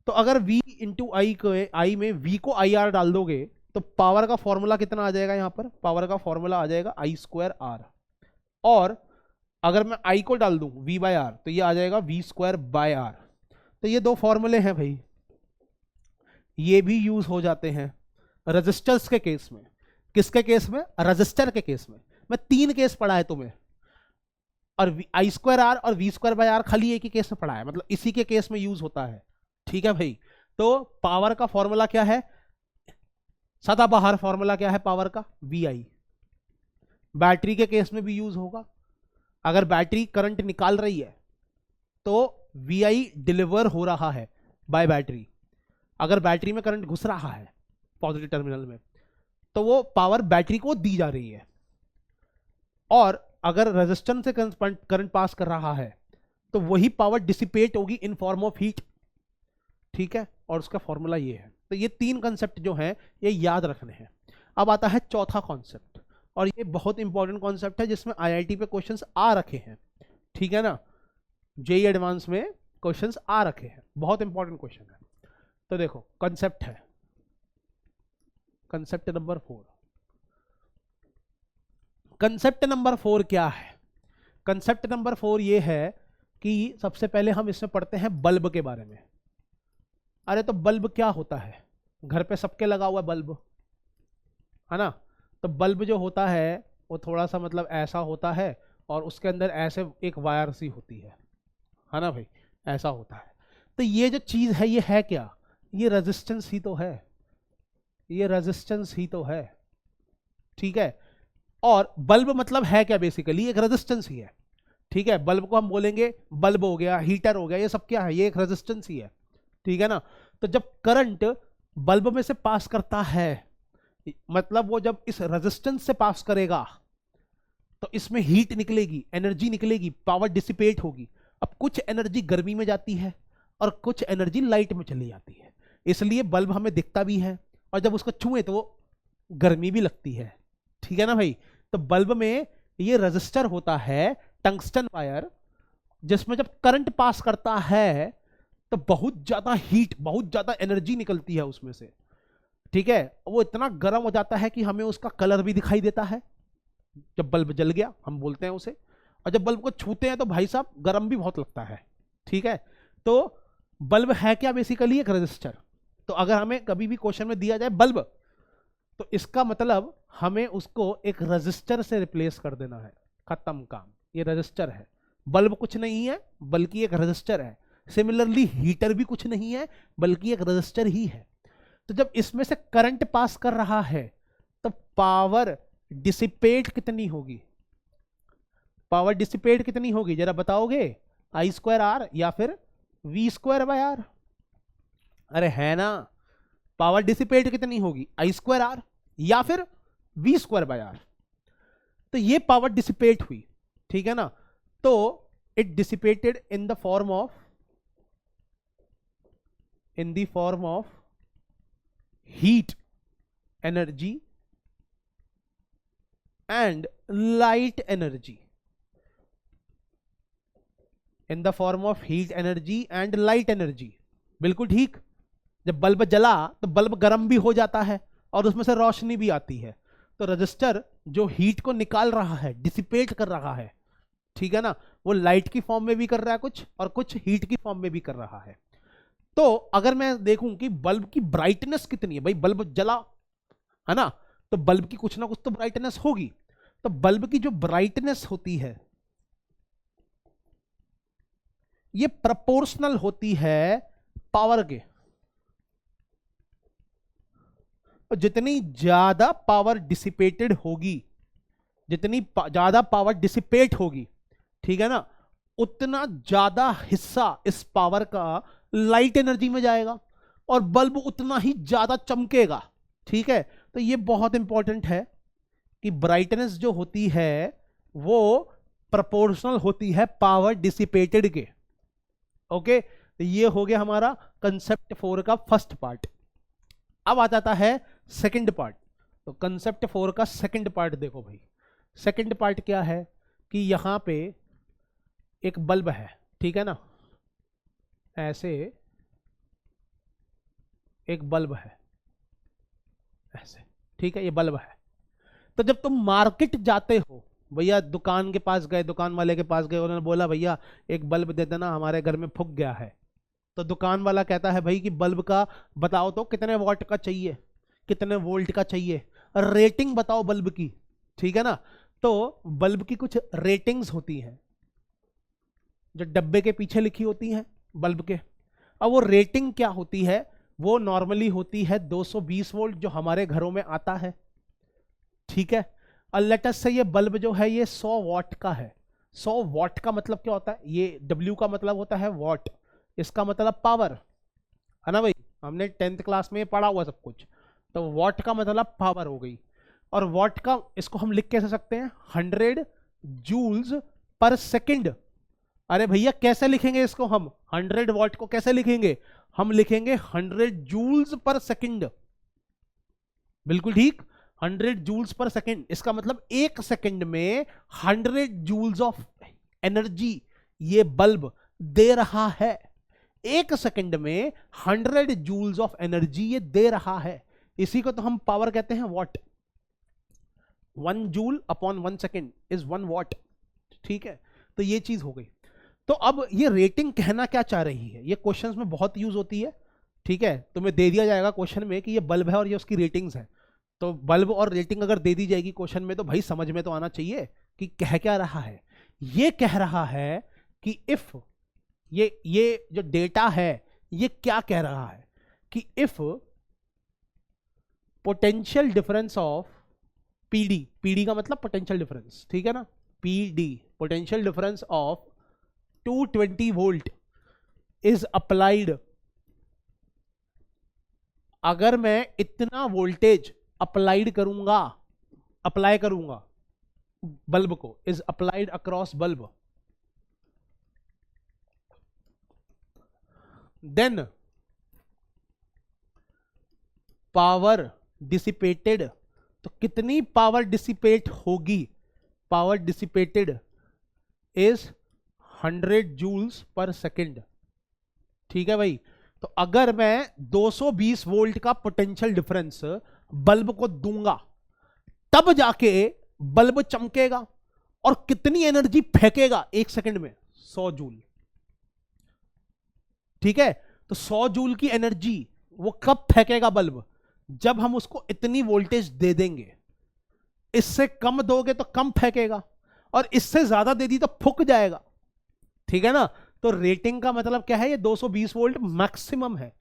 [SPEAKER 1] तो अगर v इंटू आई में v को आई आर डाल दोगे तो पावर का फॉर्मूला कितना आ जाएगा, यहां पर पावर का फॉर्मूला आ जाएगा आई स्क्वायर आर, और अगर मैं i को डाल दूं v बाय आर तो ये आ जाएगा v स्क्वायर बाय आर। तो ये दो फॉर्मूले हैं भाई, ये भी यूज हो जाते हैं रजिस्टर्स के केस में। किसके केस में, रजिस्टर के केस में। मैं 3 केस पढ़ा है तुम्हें, और आई स्क्वायर आर और वी स्क्वायर बाय आर खाली एक ही केस में पढ़ा है, मतलब इसी के केस में यूज होता है, ठीक है भाई। तो पावर का फॉर्मूला क्या है, सदाबहार फॉर्मूला क्या है पावर का, वी आई। बैटरी के केस में भी यूज होगा, अगर बैटरी करंट निकाल रही है तो वी आई डिलीवर हो रहा है बाय बैटरी, अगर बैटरी में करंट घुस रहा है पॉजिटिव टर्मिनल में तो वो पावर बैटरी को दी जा रही है, और अगर रेजिस्टेंस से करंट पास कर रहा है तो वही पावर डिसिपेट होगी इन फॉर्म ऑफ हीट, ठीक है। और उसका फॉर्मूला ये है। तो ये 3 कंसेप्ट जो हैं ये याद रखने हैं। अब आता है चौथा कॉन्सेप्ट, और ये बहुत इंपॉर्टेंट कॉन्सेप्ट है जिसमें आईआईटी पे क्वेश्चंस आ रखे हैं, ठीक है ना, जेईई एडवांस में क्वेश्चंस आ रखे हैं, बहुत इंपॉर्टेंट क्वेश्चन है। तो देखो कंसेप्ट है, कंसेप्ट नंबर 4। कंसेप्ट नंबर 4 क्या है, कंसेप्ट नंबर 4 ये है कि सबसे पहले हम इसमें पढ़ते हैं बल्ब के बारे में। अरे तो बल्ब क्या होता है, घर पे सबके लगा हुआ बल्ब है ना। तो बल्ब जो होता है वो थोड़ा सा मतलब ऐसा होता है, और उसके अंदर ऐसे एक वायर सी होती है ना भाई, ऐसा होता है। तो ये जो चीज है ये है क्या, ये रेजिस्टेंस ही तो है, ये रेजिस्टेंस ही तो है, ठीक है। और बल्ब मतलब है क्या, बेसिकली एक रेजिस्टेंस ही है, ठीक है। बल्ब को हम बोलेंगे बल्ब हो गया, हीटर हो गया, ये सब क्या है, ये एक रेजिस्टेंस ही है, ठीक है ना। तो जब करंट बल्ब में से पास करता है, मतलब वो जब इस रेजिस्टेंस से पास करेगा तो इसमें हीट निकलेगी, एनर्जी निकलेगी, पावर डिसिपेट होगी। अब कुछ एनर्जी गर्मी में जाती है और कुछ एनर्जी लाइट में चली जाती है, इसलिए बल्ब हमें दिखता भी है, और जब उसको छुए तो वो गर्मी भी लगती है, ठीक है ना भाई। तो बल्ब में ये रेजिस्टर होता है टंगस्टन वायर, जिसमें जब करंट पास करता है तो बहुत ज्यादा हीट, बहुत ज्यादा एनर्जी निकलती है उसमें से, ठीक है। वो इतना गर्म हो जाता है कि हमें उसका कलर भी दिखाई देता है, जब बल्ब जल गया हम बोलते हैं उसे, और जब बल्ब को छूते हैं तो भाई साहब गर्म भी बहुत लगता है, ठीक है। तो बल्ब है क्या, बेसिकली एक रेजिस्टर। तो अगर हमें कभी भी क्वेश्चन में दिया जाए बल्ब, तो इसका मतलब हमें उसको एक रेजिस्टर से रिप्लेस कर देना है, खत्म काम, ये रेजिस्टर है। बल्ब कुछ नहीं है बल्कि एक रेजिस्टर है। सिमिलरली हीटर भी कुछ नहीं है बल्कि एक रेजिस्टर ही है। तो जब इसमें से करंट पास कर रहा है तो पावर डिसिपेट कितनी होगी, पावर डिसिपेट कितनी होगी जरा बताओगे, आई स्क्वायर आर या फिर वी स्क्वायर बाय आर। अरे है ना, पावर डिसिपेट कितनी होगी, आई स्क्वायर आर या फिर वी स्क्वायर बाय आर। तो ये पावर डिसिपेट हुई, ठीक है ना। तो it dissipated in the form of, in the form of heat energy and light energy, in the form of heat energy and light energy। बिल्कुल ठीक, जब बल्ब जला तो बल्ब गर्म भी हो जाता है और उसमें से रोशनी भी आती है। तो रजिस्टर जो हीट को निकाल रहा है, डिसिपेट कर रहा है, ठीक है ना, वो लाइट की फॉर्म में भी कर रहा है कुछ, और कुछ हीट की फॉर्म में भी कर रहा है। तो अगर मैं देखूं कि बल्ब की ब्राइटनेस कितनी है, भाई बल्ब जला है ना, तो बल्ब की कुछ ना कुछ तो ब्राइटनेस होगी। तो बल्ब की जो ब्राइटनेस होती है ये प्रोपोर्शनल होती है पावर के। और जितनी ज्यादा पावर डिसिपेटेड होगी, जितनी ज्यादा पावर डिसिपेट होगी, ठीक है ना, उतना ज्यादा हिस्सा इस पावर का लाइट एनर्जी में जाएगा और बल्ब उतना ही ज्यादा चमकेगा। ठीक है, तो ये बहुत इंपॉर्टेंट है कि ब्राइटनेस जो होती है वो प्रोपोर्शनल होती है पावर डिसिपेटेड के। ओके, तो ये हो गया हमारा कंसेप्ट 4 का फर्स्ट पार्ट। अब आ जाता है सेकंड पार्ट। तो कंसेप्ट 4 का सेकंड पार्ट देखो भाई। सेकंड पार्ट क्या है कि यहां पे एक बल्ब है, ठीक है ना, ऐसे एक बल्ब है ऐसे, ठीक है, ये बल्ब है। तो जब तुम मार्केट जाते हो, भैया दुकान के पास गए, दुकान वाले के पास गए, उन्होंने बोला भैया एक बल्ब दे देना, हमारे घर में फूक गया है। तो दुकान वाला कहता है भाई कि बल्ब का बताओ तो कितने वॉट का चाहिए, कितने वोल्ट का चाहिए, रेटिंग बताओ बल्ब की, ठीक है ना। तो बल्ब की कुछ रेटिंग्स होती हैं जो डब्बे के पीछे लिखी होती हैं बल्ब के। अब वो रेटिंग क्या होती है, वो नॉर्मली होती है 220 वोल्ट जो हमारे घरों में आता है, ठीक है। और लेट अस से ये बल्ब जो है ये 100 वॉट का है। 100 वॉट का मतलब क्या होता है, ये W का मतलब होता है वॉट, इसका मतलब पावर है ना भाई, हमने 10th क्लास में पढ़ा हुआ सब कुछ। तो वॉट का मतलब पावर हो गई। और वॉट का इसको हम लिख कैसे सकते हैं, 100 जूल्स पर सेकंड। अरे भैया कैसे लिखेंगे इसको हम, 100 वॉट को कैसे लिखेंगे, हम लिखेंगे 100 जूल्स पर सेकंड। बिल्कुल ठीक, 100 जूल्स पर सेकंड। इसका मतलब एक सेकंड में 100 जूल्स ऑफ एनर्जी ये बल्ब दे रहा है। एक सेकंड में 100 जूल्स ऑफ एनर्जी ये दे रहा है। इसी को तो हम पावर कहते हैं, what. 1 joule upon 1 second is 1 what, ठीक है। तो ये चीज हो गई। तो अब ये रेटिंग कहना क्या चाह रही है, ये क्वेश्चंस में बहुत यूज होती है, ठीक है। तुम्हें दे दिया जाएगा क्वेश्चन में कि ये बल्ब है और ये उसकी रेटिंग्स है। तो बल्ब और रेटिंग अगर दे दी जाएगी क्वेश्चन में तो भाई समझ में तो आना चाहिए कि कह क्या रहा है। ये कह रहा है कि इफ ये जो डेटा है ये क्या कह रहा है कि if potential difference of PD का मतलब पोटेंशियल डिफरेंस, ठीक है ना, PD potential difference of 220 volt is applied. अगर मैं इतना वोल्टेज अप्लाई करूंगा बल्ब को, is applied across bulb, then power dissipated. तो कितनी पावर डिसिपेट होगी, power dissipated is 100 joules per second, ठीक है भाई। तो अगर मैं 220 वोल्ट का पोटेंशियल डिफरेंस बल्ब को दूंगा तब जाके बल्ब चमकेगा और कितनी एनर्जी फेंकेगा एक सेकंड में, 100 जूल, ठीक है। तो 100 जूल की एनर्जी वो कब फेंकेगा बल्ब, जब हम उसको इतनी वोल्टेज दे देंगे। इससे कम दोगे तो कम फेंकेगा और इससे ज्यादा दे दी तो फूक जाएगा, ठीक है ना। तो रेटिंग का मतलब क्या है, ये 220 वोल्ट मैक्सिमम है।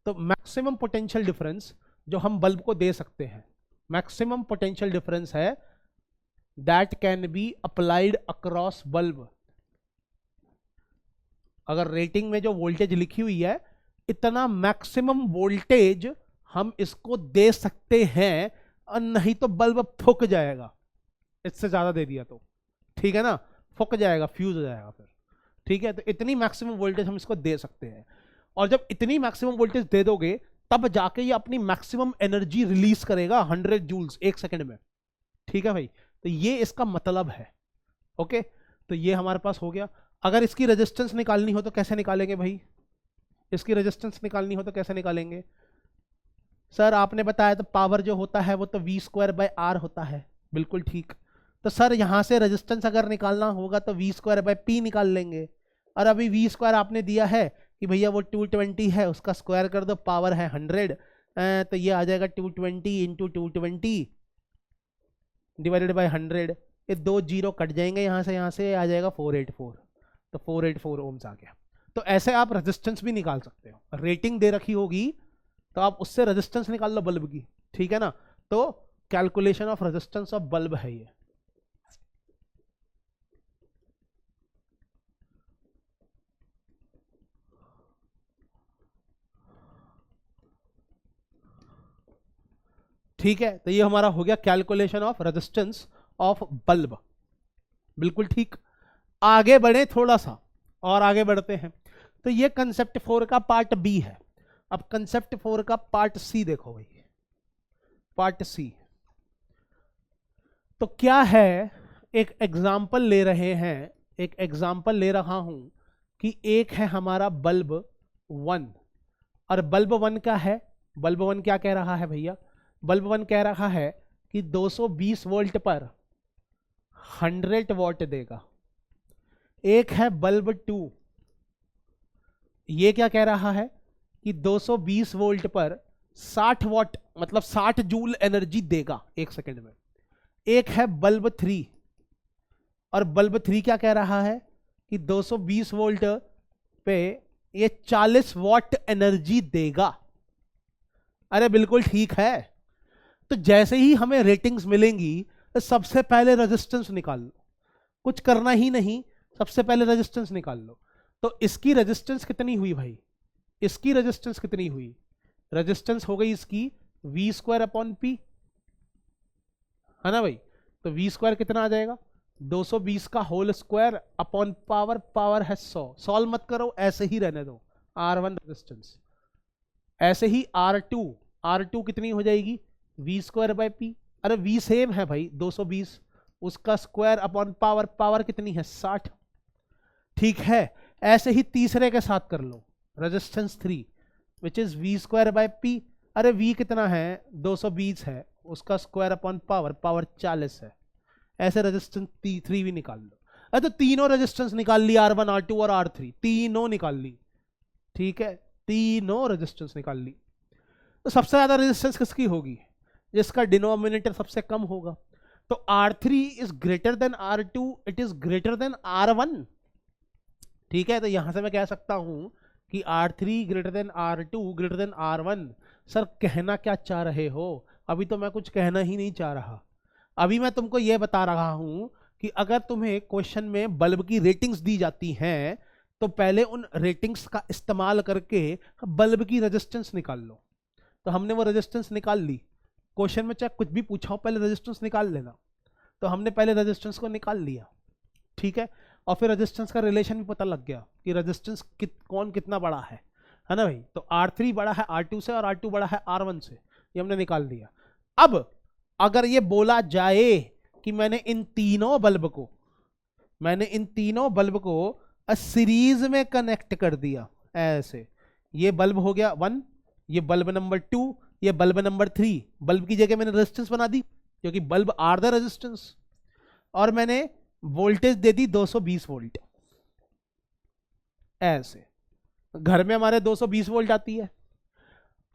[SPEAKER 1] तो मैक्सिमम पोटेंशियल डिफरेंस जो हम बल्ब को दे सकते हैं, मैक्सिमम पोटेंशियल डिफरेंस है that can be applied across bulb. अगर रेटिंग में जो वोल्टेज लिखी हुई है इतना मैक्सिमम वोल्टेज हम इसको दे सकते हैं, और नहीं तो बल्ब फूक जाएगा, इससे ज्यादा दे दिया तो, ठीक है ना, फूक जाएगा, फ्यूज हो जाएगा फिर, ठीक है। तो इतनी मैक्सिमम वोल्टेज हम इसको दे सकते हैं। और जब इतनी मैक्सिमम वोल्टेज दे दोगे तब जाके ये अपनी मैक्सिमम एनर्जी रिलीज करेगा 100 जूल्स एक सेकंड में, ठीक है भाई। तो ये इसका मतलब है, ओके। तो ये हमारे पास हो गया। अगर इसकी रेजिस्टेंस निकालनी हो तो कैसे निकालेंगे भाई, इसकी रेजिस्टेंस निकालनी हो तो कैसे निकालेंगे। सर आपने बताया तो पावर जो होता है वो तो V²/R होता है, बिल्कुल ठीक। तो सर यहां से रेजिस्टेंस अगर निकालना होगा तो V²/P निकाल लेंगे। और अभी V² आपने दिया है कि भैया वो 220 है, उसका स्क्वायर कर दो, पावर है 100, तो ये आ जाएगा 220 इंटू 220 डिवाइडेड बाई 100। ये 2 जीरो कट जाएंगे यहाँ से आ जाएगा 484, तो 484 ओम्स आ गया। तो ऐसे आप रेजिस्टेंस भी निकाल सकते हो, रेटिंग दे रखी होगी तो आप उससे रेजिस्टेंस निकाल लो बल्ब की, ठीक है ना। तो calculation of resistance of bulb है ये। ठीक है, तो ये हमारा हो गया calculation of resistance of bulb. बिल्कुल ठीक। आगे बढ़े थोड़ा सा और आगे बढ़ते हैं। तो ये कंसेप्ट 4 का पार्ट बी है। अब कंसेप्ट 4 का पार्ट सी देखो भाई, पार्ट सी। तो क्या है, एक एग्जाम्पल ले रहे हैं, एक एग्जाम्पल ले रहा हूं कि एक है हमारा बल्ब 1, और बल्ब 1 का है, बल्ब 1 क्या कह रहा है भैया, बल्ब 1 कह रहा है कि 220 वोल्ट पर 100 वॉट देगा। एक है बल्ब 2, ये क्या कह रहा है कि 220 वोल्ट पर 60 वॉट मतलब 60 जूल एनर्जी देगा 1 सेकंड में। एक है बल्ब 3, और बल्ब 3 क्या कह रहा है कि 220 वोल्ट पे ये 40 वॉट एनर्जी देगा। अरे बिल्कुल ठीक है। तो जैसे ही हमें रेटिंग्स मिलेंगी तो सबसे पहले रेजिस्टेंस निकाल लो, कुछ करना ही नहीं, सबसे पहले रेजिस्टेंस निकाल लो। तो इसकी रेजिस्टेंस कितनी हुई भाई, इसकी रेजिस्टेंस कितनी हुई, रेजिस्टेंस हो गई इसकी v स्क्वायर अपॉन p, है ना भाई। तो v स्क्वायर कितना आ जाएगा, 220 का whole square upon power, power है 100। सॉल्व मत करो, ऐसे ही रहने दो। R1 रेजिस्टेंस, ऐसे ही R2, R2 कितनी हो जाएगी, v स्क्वायर बाय p। अरे v सेम है भाई 220, उसका स्क्वायर अपॉन पावर, पावर कितनी है 60। ठीक है, ऐसे ही तीसरे के साथ कर लो, resistance 3 which is v square by p। अरे v कितना है 220 है, उसका स्क्वायर अपॉन पावर, पावर 40 है। ऐसे रेजिस्टेंस 3 भी निकाल लो। अरे तो तीनों रेजिस्टेंस निकाल ली, R1 R2 और R3 तीनों निकाल ली, ठीक है, तीनों रेजिस्टेंस निकाल ली। तो सबसे ज्यादा रेजिस्टेंस किसकी होगी, जिसका डिनोमिनेटर सबसे कम होगा। तो R3 is greater than R2, it is greater than R1। ठीक है, तो यहां से मैं कह सकता हूं कि R3 greater than R2 greater than R1। Sir कहना क्या चाह रहे हो, अभी तो मैं कुछ कहना ही नहीं चाह रहा। अभी मैं तुमको यह बता रहा हूं कि अगर तुम्हें क्वेश्चन में बल्ब की रेटिंग्स दी जाती हैं तो पहले उन रेटिंग्स का इस्तेमाल करके बल्ब की रेजिस्टेंस निकाल लो। तो हमने वो रेजिस्टेंस निकाल ली, क्वेश्चन में चाहे कुछ भी पूछा हो पहले रेजिस्टेंस निकाल लेना। तो हमने पहले रेजिस्टेंस को निकाल लिया, ठीक है, और फिर रेजिस्टेंस का रिलेशन भी पता लग गया कि रेजिस्टेंस कौन कितना बड़ा है ना भाई। तो R3 बड़ा है R2 से और R2 बड़ा है R1 से, ये हमने निकाल दिया। अब अगर ये बोला जाए कि मैंने इन तीनों बल्ब को सीरीज में कनेक्ट कर दिया, ऐसे ये बल्ब हो गया 1, ये बल्ब नंबर 2, ये बल्ब नंबर 3, बल्ब की जगह मैंने रेजिस्टेंस बना दी क्योंकि बल्ब आर द रेजिस्टेंस, और मैंने वोल्टेज दे दी 220 वोल्ट। ऐसे घर में हमारे 220 वोल्ट आती है।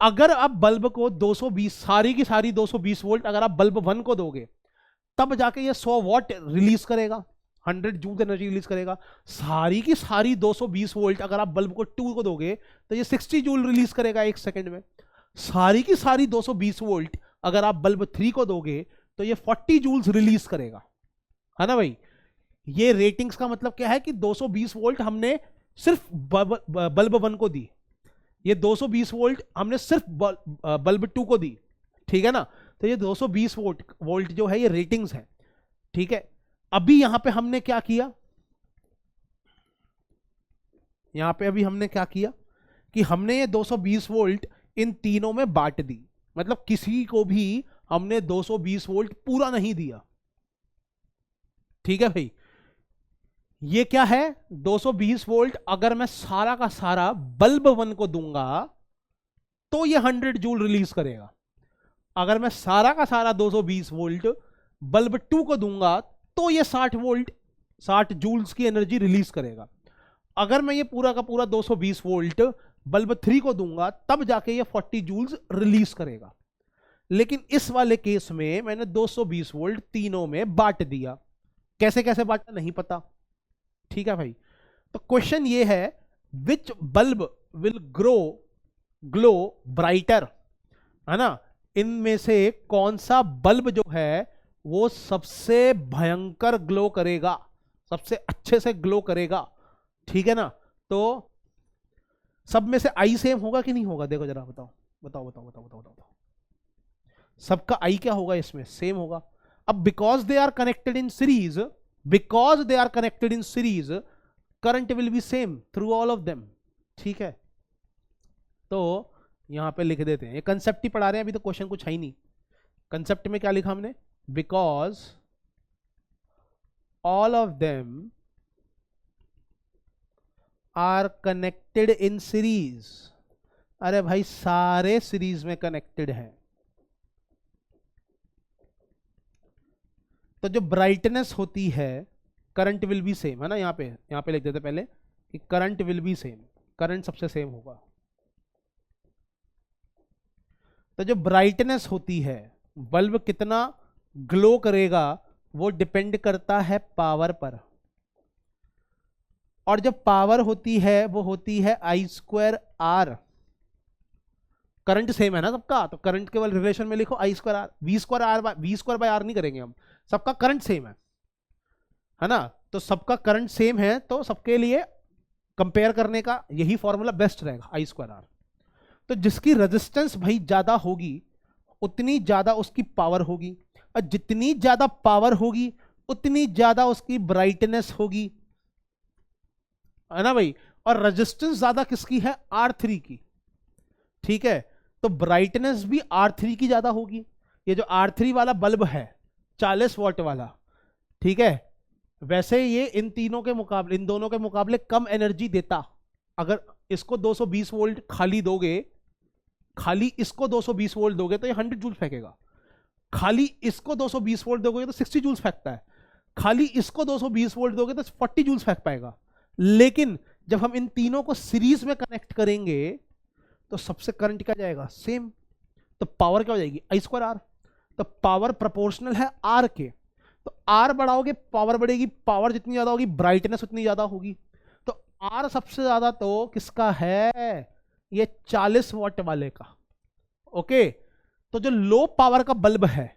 [SPEAKER 1] अगर आप बल्ब को 220 सारी की सारी 220 वोल्ट अगर आप बल्ब 1 को दोगे तब जाके ये 100 वॉट रिलीज करेगा, 100 जूल एनर्जी रिलीज करेगा। सारी की सारी 220 वोल्ट अगर आप बल्ब को 2 को दोगे तो ये 60 जूल रिलीज करेगा 1 सेकंड में। सारी की सारी 220 वोल्ट अगर आप बल्ब 3 को दोगे तो ये 40 जूल्स रिलीज करेगा, है ना भाई। ये रेटिंग्स का मतलब क्या है कि 220 वोल्ट हमने सिर्फ बल्ब 1 को दी, ये 220 वोल्ट हमने सिर्फ बल्ब 2 को दी, ठीक है ना। तो ये 220 वोल्ट जो है ये रेटिंग्स है, ठीक है। अभी यहां पे हमने क्या किया, यहां पे अभी हमने क्या किया कि हमने ये 220 वोल्ट इन तीनों में बांट दी, मतलब किसी को भी हमने 220 वोल्ट पूरा नहीं दिया, ठीक है भाई। ये क्या है 220 वोल्ट अगर मैं सारा का सारा बल्ब 1 को दूंगा तो ये 100 जूल रिलीज करेगा। अगर मैं सारा का सारा 220 वोल्ट बल्ब 2 को दूंगा तो ये 60 वोल्ट 60 जूल्स की एनर्जी रिलीज करेगा। अगर मैं ये पूरा का पूरा 220 वोल्ट बल्ब 3 को दूंगा तब जाके ये 40 जूल्स रिलीज करेगा। लेकिन इस वाले केस में मैंने 220 वोल्ट तीनों में बांट दिया। कैसे कैसे बांटा नहीं पता। ठीक है भाई। तो क्वेश्चन ये है, विच बल्ब विल ग्लो ब्राइटर, है ना, इनमें से कौन सा बल्ब जो है वो सबसे भयंकर ग्लो करेगा, सबसे अच्छे से ग्लो करेगा। ठीक है ना। तो सब में से आई सेम होगा कि नहीं होगा, देखो जरा बताओ बताओ बताओ बताओ बताओ बताओ। सबका आई क्या होगा इसमें, सेम होगा। अब because they are connected in series, current will be same through all of them. ठीक है। तो यहां पे लिख देते हैं, ये कंसेप्ट ही पढ़ा रहे हैं, अभी तो क्वेश्चन कुछ है ही नहीं। कंसेप्ट में क्या लिखा हमने, because all of them are connected in series. अरे भाई सारे सीरीज में कनेक्टेड हैं। तो जो ब्राइटनेस होती है, करंट विल बी सेम, है ना। यहां पे लिख देते पहले कि current will be same, current सबसे सेम होगा। तो जो ब्राइटनेस होती है, बल्ब कितना ग्लो करेगा, वो डिपेंड करता है पावर पर। और जब पावर होती है वो होती है I²R। करंट सेम है ना सबका, तो करंट केवल रिलेशन में लिखो I²R, V²R नहीं करेंगे हम, सबका करंट सेम है ना। तो सबका करंट सेम है तो सबके लिए कंपेयर करने का यही फॉर्मूला बेस्ट रहेगा, I²R। तो जिसकी रेजिस्टेंस भाई ज्यादा होगी उतनी ज्यादा उसकी पावर होगी, और जितनी ज्यादा पावर होगी उतनी ज्यादा उसकी ब्राइटनेस होगी, है ना भाई। और रेजिस्टेंस ज्यादा किसकी है, R3 की। ठीक है। तो ब्राइटनेस भी R3 की ज्यादा होगी। ये जो R3 वाला बल्ब है 40 वॉट वाला, ठीक है, वैसे ये इन तीनों के मुकाबले, इन दोनों के मुकाबले कम एनर्जी देता। अगर इसको 220 वोल्ट खाली दोगे, खाली इसको 220 वोल्ट दोगे तो ये 100 जूल फेंकेगा। खाली इसको 220 वोल्ट दोगे तो 60 जूल्स फेंकता है। खाली इसको 220 वोल्ट दोगे तो 40 जूल्स फेंक पाएगा। लेकिन जब हम इन तीनों को सीरीज में कनेक्ट करेंगे तो सबसे करंट क्या जाएगा, सेम। तो पावर क्या हो जाएगी, I²R। तो पावर प्रोपोर्शनल है R के। तो R बढ़ाओगे पावर बढ़ेगी, पावर जितनी ज्यादा होगी ब्राइटनेस उतनी ज्यादा होगी। तो R सबसे ज्यादा तो किसका है, ये 40 वॉट वाले का। ओके। तो जो लो पावर का बल्ब है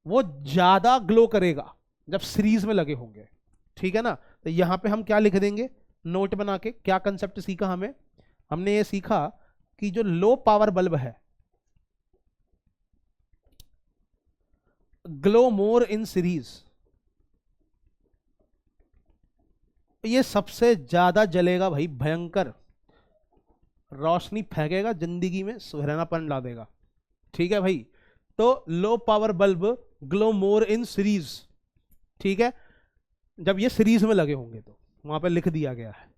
[SPEAKER 1] वो ज्यादा ग्लो करेगा जब सीरीज में लगे होंगे। ठीक है ना। तो यहां पे हम क्या लिख देंगे, नोट बना के, क्या कंसेप्ट सीखा हमें, हमने ये सीखा कि जो लो पावर बल्ब है ग्लो मोर इन सीरीज, ये सबसे ज्यादा जलेगा भाई, भयंकर रोशनी फेंकेगा, जिंदगी में सुहरानापन ला देगा। ठीक है भाई। तो low power bulb glow more in series. ठीक है। जब ये सीरीज में लगे होंगे तो वहां पे लिख दिया गया है।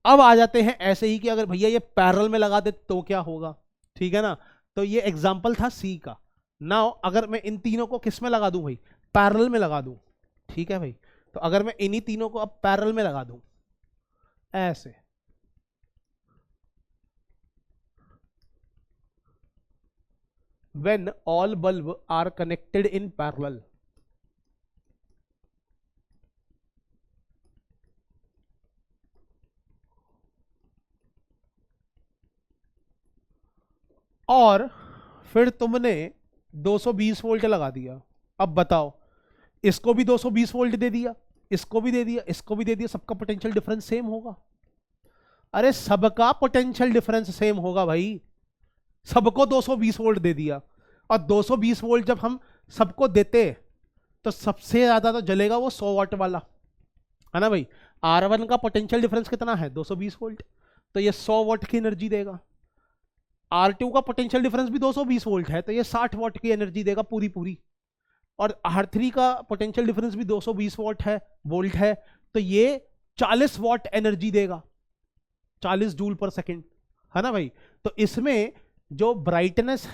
[SPEAKER 1] अब आ जाते हैं ऐसे ही कि अगर भैया ये पैरेलल में लगा दे तो क्या होगा। ठीक है ना। तो ये एग्जांपल था सी का। नाउ अगर मैं इन तीनों को किस में लगा दूं भाई, पैरेलल में लगा दूं। ठीक है भाई। तो अगर मैं इन्हीं तीनों को अब पैरेलल में लगा दूं ऐसे, when all bulb are connected in parallel, और फिर तुमने 220 वोल्ट लगा दिया। अब बताओ, इसको भी 220 वोल्ट दे दिया, इसको भी दे दिया, इसको भी दे दिया, सबका पोटेंशियल डिफरेंस सेम होगा। अरे सबका पोटेंशियल डिफरेंस सेम होगा भाई। सबको 220 वोल्ट दे दिया, और 220 वोल्ट जब हम सबको देते तो सबसे ज्यादा तो जलेगा वो 100 वाट वाला, है ना भाई। R1 का पोटेंशियल डिफरेंस कितना है, 220 वोल्ट, तो ये 100 वाट की एनर्जी देगा। R2 का पोटेंशियल डिफरेंस भी 220 वोल्ट है, तो ये 60 वाट की एनर्जी देगा पूरी पूरी। और R3 का पोटेंशियल डिफरेंस भी 220 वोल्ट है, तो ये 40 वाट एनर्जी देगा, 40 जूल पर सेकेंड, है ना भाई। तो इसमें जो ब्राइटनेस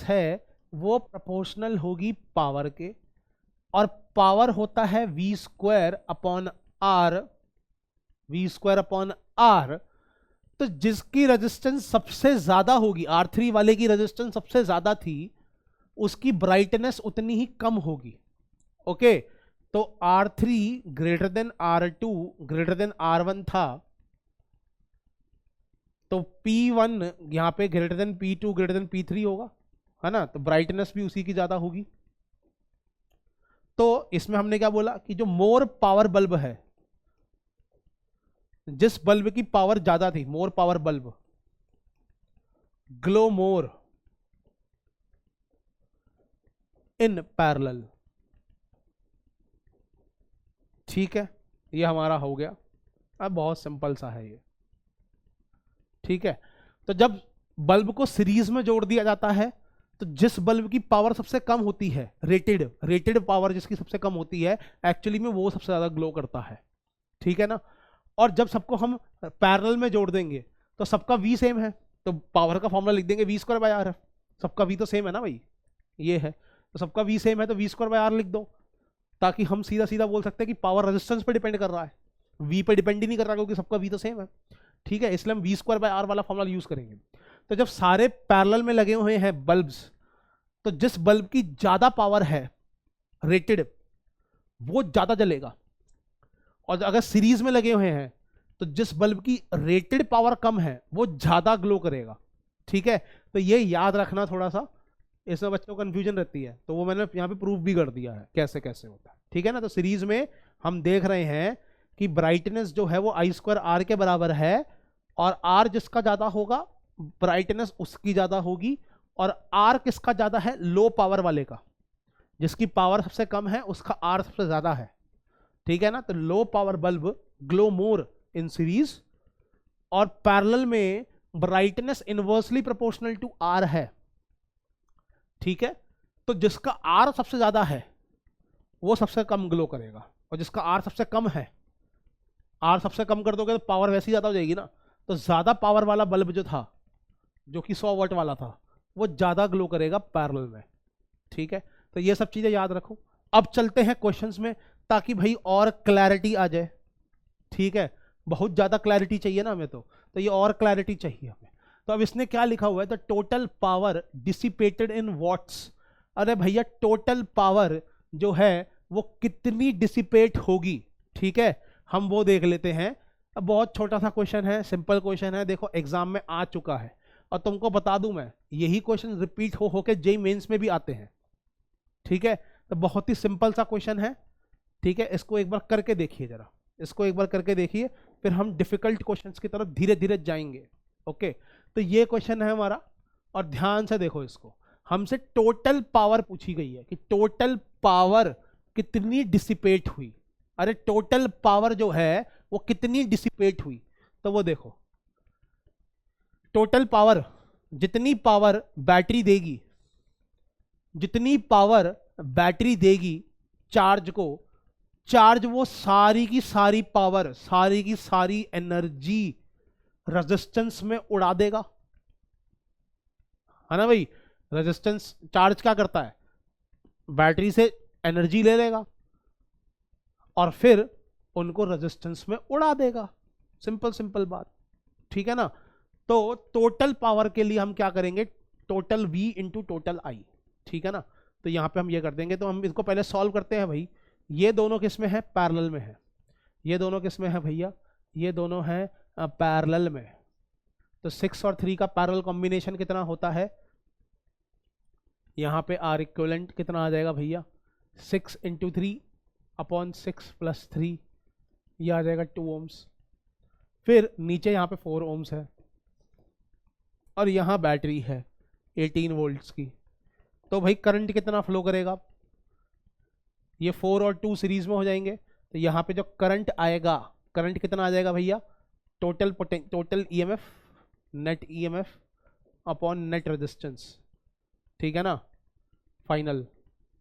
[SPEAKER 1] है वो प्रोपोर्शनल होगी पावर के, और पावर होता है v square upon R, v square upon R, तो जिसकी रेजिस्टेंस सबसे ज्यादा होगी, R3 वाले की रेजिस्टेंस सबसे ज्यादा थी, उसकी ब्राइटनेस उतनी ही कम होगी। ओके, तो R3 greater than R2 greater than R1 था, तो P1 यहां पे greater than P2 greater than P3 होगा, है ना, तो ब्राइटनेस भी उसी की ज्यादा होगी। तो इसमें हमने क्या बोला कि जो मोर पावर बल्ब है, जिस बल्ब की पावर ज्यादा थी, more power bulb, glow more in parallel. ठीक है, ये हमारा हो गया। अब बहुत सिंपल सा है ये। ठीक है, तो जब बल्ब को सीरीज में जोड़ दिया जाता है, तो जिस बल्ब की पावर सबसे कम होती है, रेटेड पावर जिसकी सबसे कम होती है, एक्चुअली में वो सबसे ज्यादा ग्लो करता है। ठीक है ना, और जब सबको हम पैरेलल में जोड़ देंगे तो सबका V सेम है, तो पावर का फॉर्मूला लिख देंगे V स्क्वायर बाय आर। सबका V तो सेम है ना भाई, ये है, तो सबका V सेम है, तो V स्क्वायर बाय आर लिख दो, ताकि हम सीधा सीधा बोल सकते हैं कि पावर रेजिस्टेंस पे डिपेंड कर रहा है, V पे डिपेंड ही नहीं कर रहा, क्योंकि सबका V तो सेम है। ठीक है, इसलिए हम V स्क्वायर बाय आर वाला फॉर्मूला यूज करेंगे। तो जब सारे पैरेलल में लगे हुए हैं बल्ब्स, तो जिस बल्ब की ज्यादा पावर है रेटेड, वो ज्यादा जलेगा, और अगर सीरीज में लगे हुए हैं तो जिस बल्ब की रेटेड पावर कम है वो ज्यादा ग्लो करेगा। ठीक है, तो ये याद रखना थोड़ा सा, इसमें बच्चों को कंफ्यूजन रहती है, तो वो मैंने यहाँ पे प्रूफ भी कर दिया है कैसे कैसे होता है। ठीक है ना, तो सीरीज में हम देख रहे हैं कि ब्राइटनेस जो है वो आई स्क्वायर आर के बराबर है, और आर जिसका ज्यादा होगा ब्राइटनेस उसकी ज्यादा होगी, और आर किसका ज्यादा है, लो पावर वाले का, जिसकी पावर सबसे कम है उसका आर सबसे ज्यादा है। ठीक है ना, तो low power bulb glow more in series, और पैरेलल में brightness inversely proportional to R है। ठीक है, तो जिसका आर सबसे ज्यादा है वो सबसे कम ग्लो करेगा, और जिसका आर सबसे कम है, आर सबसे कम कर दोगे तो पावर वैसी ज्यादा हो जाएगी ना, तो ज्यादा पावर वाला बल्ब जो था, जो कि 100 वाट वाला था, वो ज्यादा ग्लो करेगा पैरेलल में। ठीक है, तो ये सब चीजें याद रखो। अब चलते हैं क्वेश्चंस में, ताकि भाई और क्लैरिटी आ जाए। ठीक है, बहुत ज्यादा क्लैरिटी चाहिए ना हमें, तो ये और क्लैरिटी चाहिए हमें। तो अब इसने क्या लिखा हुआ है, the total power dissipated in watts. अरे भैया, टोटल पावर जो है वो कितनी डिसिपेट होगी। ठीक है, हम वो देख लेते हैं। अब बहुत छोटा सा क्वेश्चन है, सिंपल क्वेश्चन है, देखो एग्जाम में आ चुका है, और तुमको बता दूं मैं, यही क्वेश्चन रिपीट हो होके जेईई मेंस में भी आते हैं। ठीक है, तो बहुत ही सिंपल सा क्वेश्चन है। ठीक है, इसको एक बार करके देखिए, जरा इसको एक बार करके देखिए, फिर हम डिफिकल्ट क्वेश्चंस की तरफ धीरे धीरे जाएंगे। ओके, तो ये क्वेश्चन है हमारा, और ध्यान से देखो इसको। हमसे टोटल पावर पूछी गई है कि टोटल पावर कितनी डिसिपेट हुई। अरे टोटल पावर जो है वो कितनी डिसिपेट हुई, तो वो देखो, टोटल पावर, जितनी पावर बैटरी देगी, जितनी पावर बैटरी देगी चार्ज को, चार्ज वो सारी की सारी पावर, सारी की सारी एनर्जी रेजिस्टेंस में उड़ा देगा, है ना भाई। रेजिस्टेंस चार्ज क्या करता है, बैटरी से एनर्जी ले लेगा और फिर उनको रेजिस्टेंस में उड़ा देगा। सिंपल सिंपल बात। ठीक है ना, तो टोटल पावर के लिए हम क्या करेंगे, total V into total I। ठीक है ना, तो यहां पे हम ये कर देंगे। तो हम इसको पहले सॉल्व करते हैं भाई। ये दोनों किस में है, पैरेलल में है। ये दोनों किस में है भैया, ये दोनों हैं पैरेलल में। तो 6 और 3 का पैरेलल कॉम्बिनेशन कितना होता है, यहां पे R इक्विवेलेंट कितना आ जाएगा भैया, 6 इंटू 3 अपॉन 6 प्लस 3, ये आ जाएगा 2 ohms। फिर नीचे यहाँ पे 4 ohms है, और यहाँ बैटरी है 18 वोल्ट्स की। तो भाई करंट कितना फ्लो करेगा, ये 4 और 2 सीरीज में हो जाएंगे, तो यहाँ पे जो करंट आएगा, करंट कितना आ जाएगा भैया, total EMF, net EMF upon net resistance. ठीक है ना, फाइनल।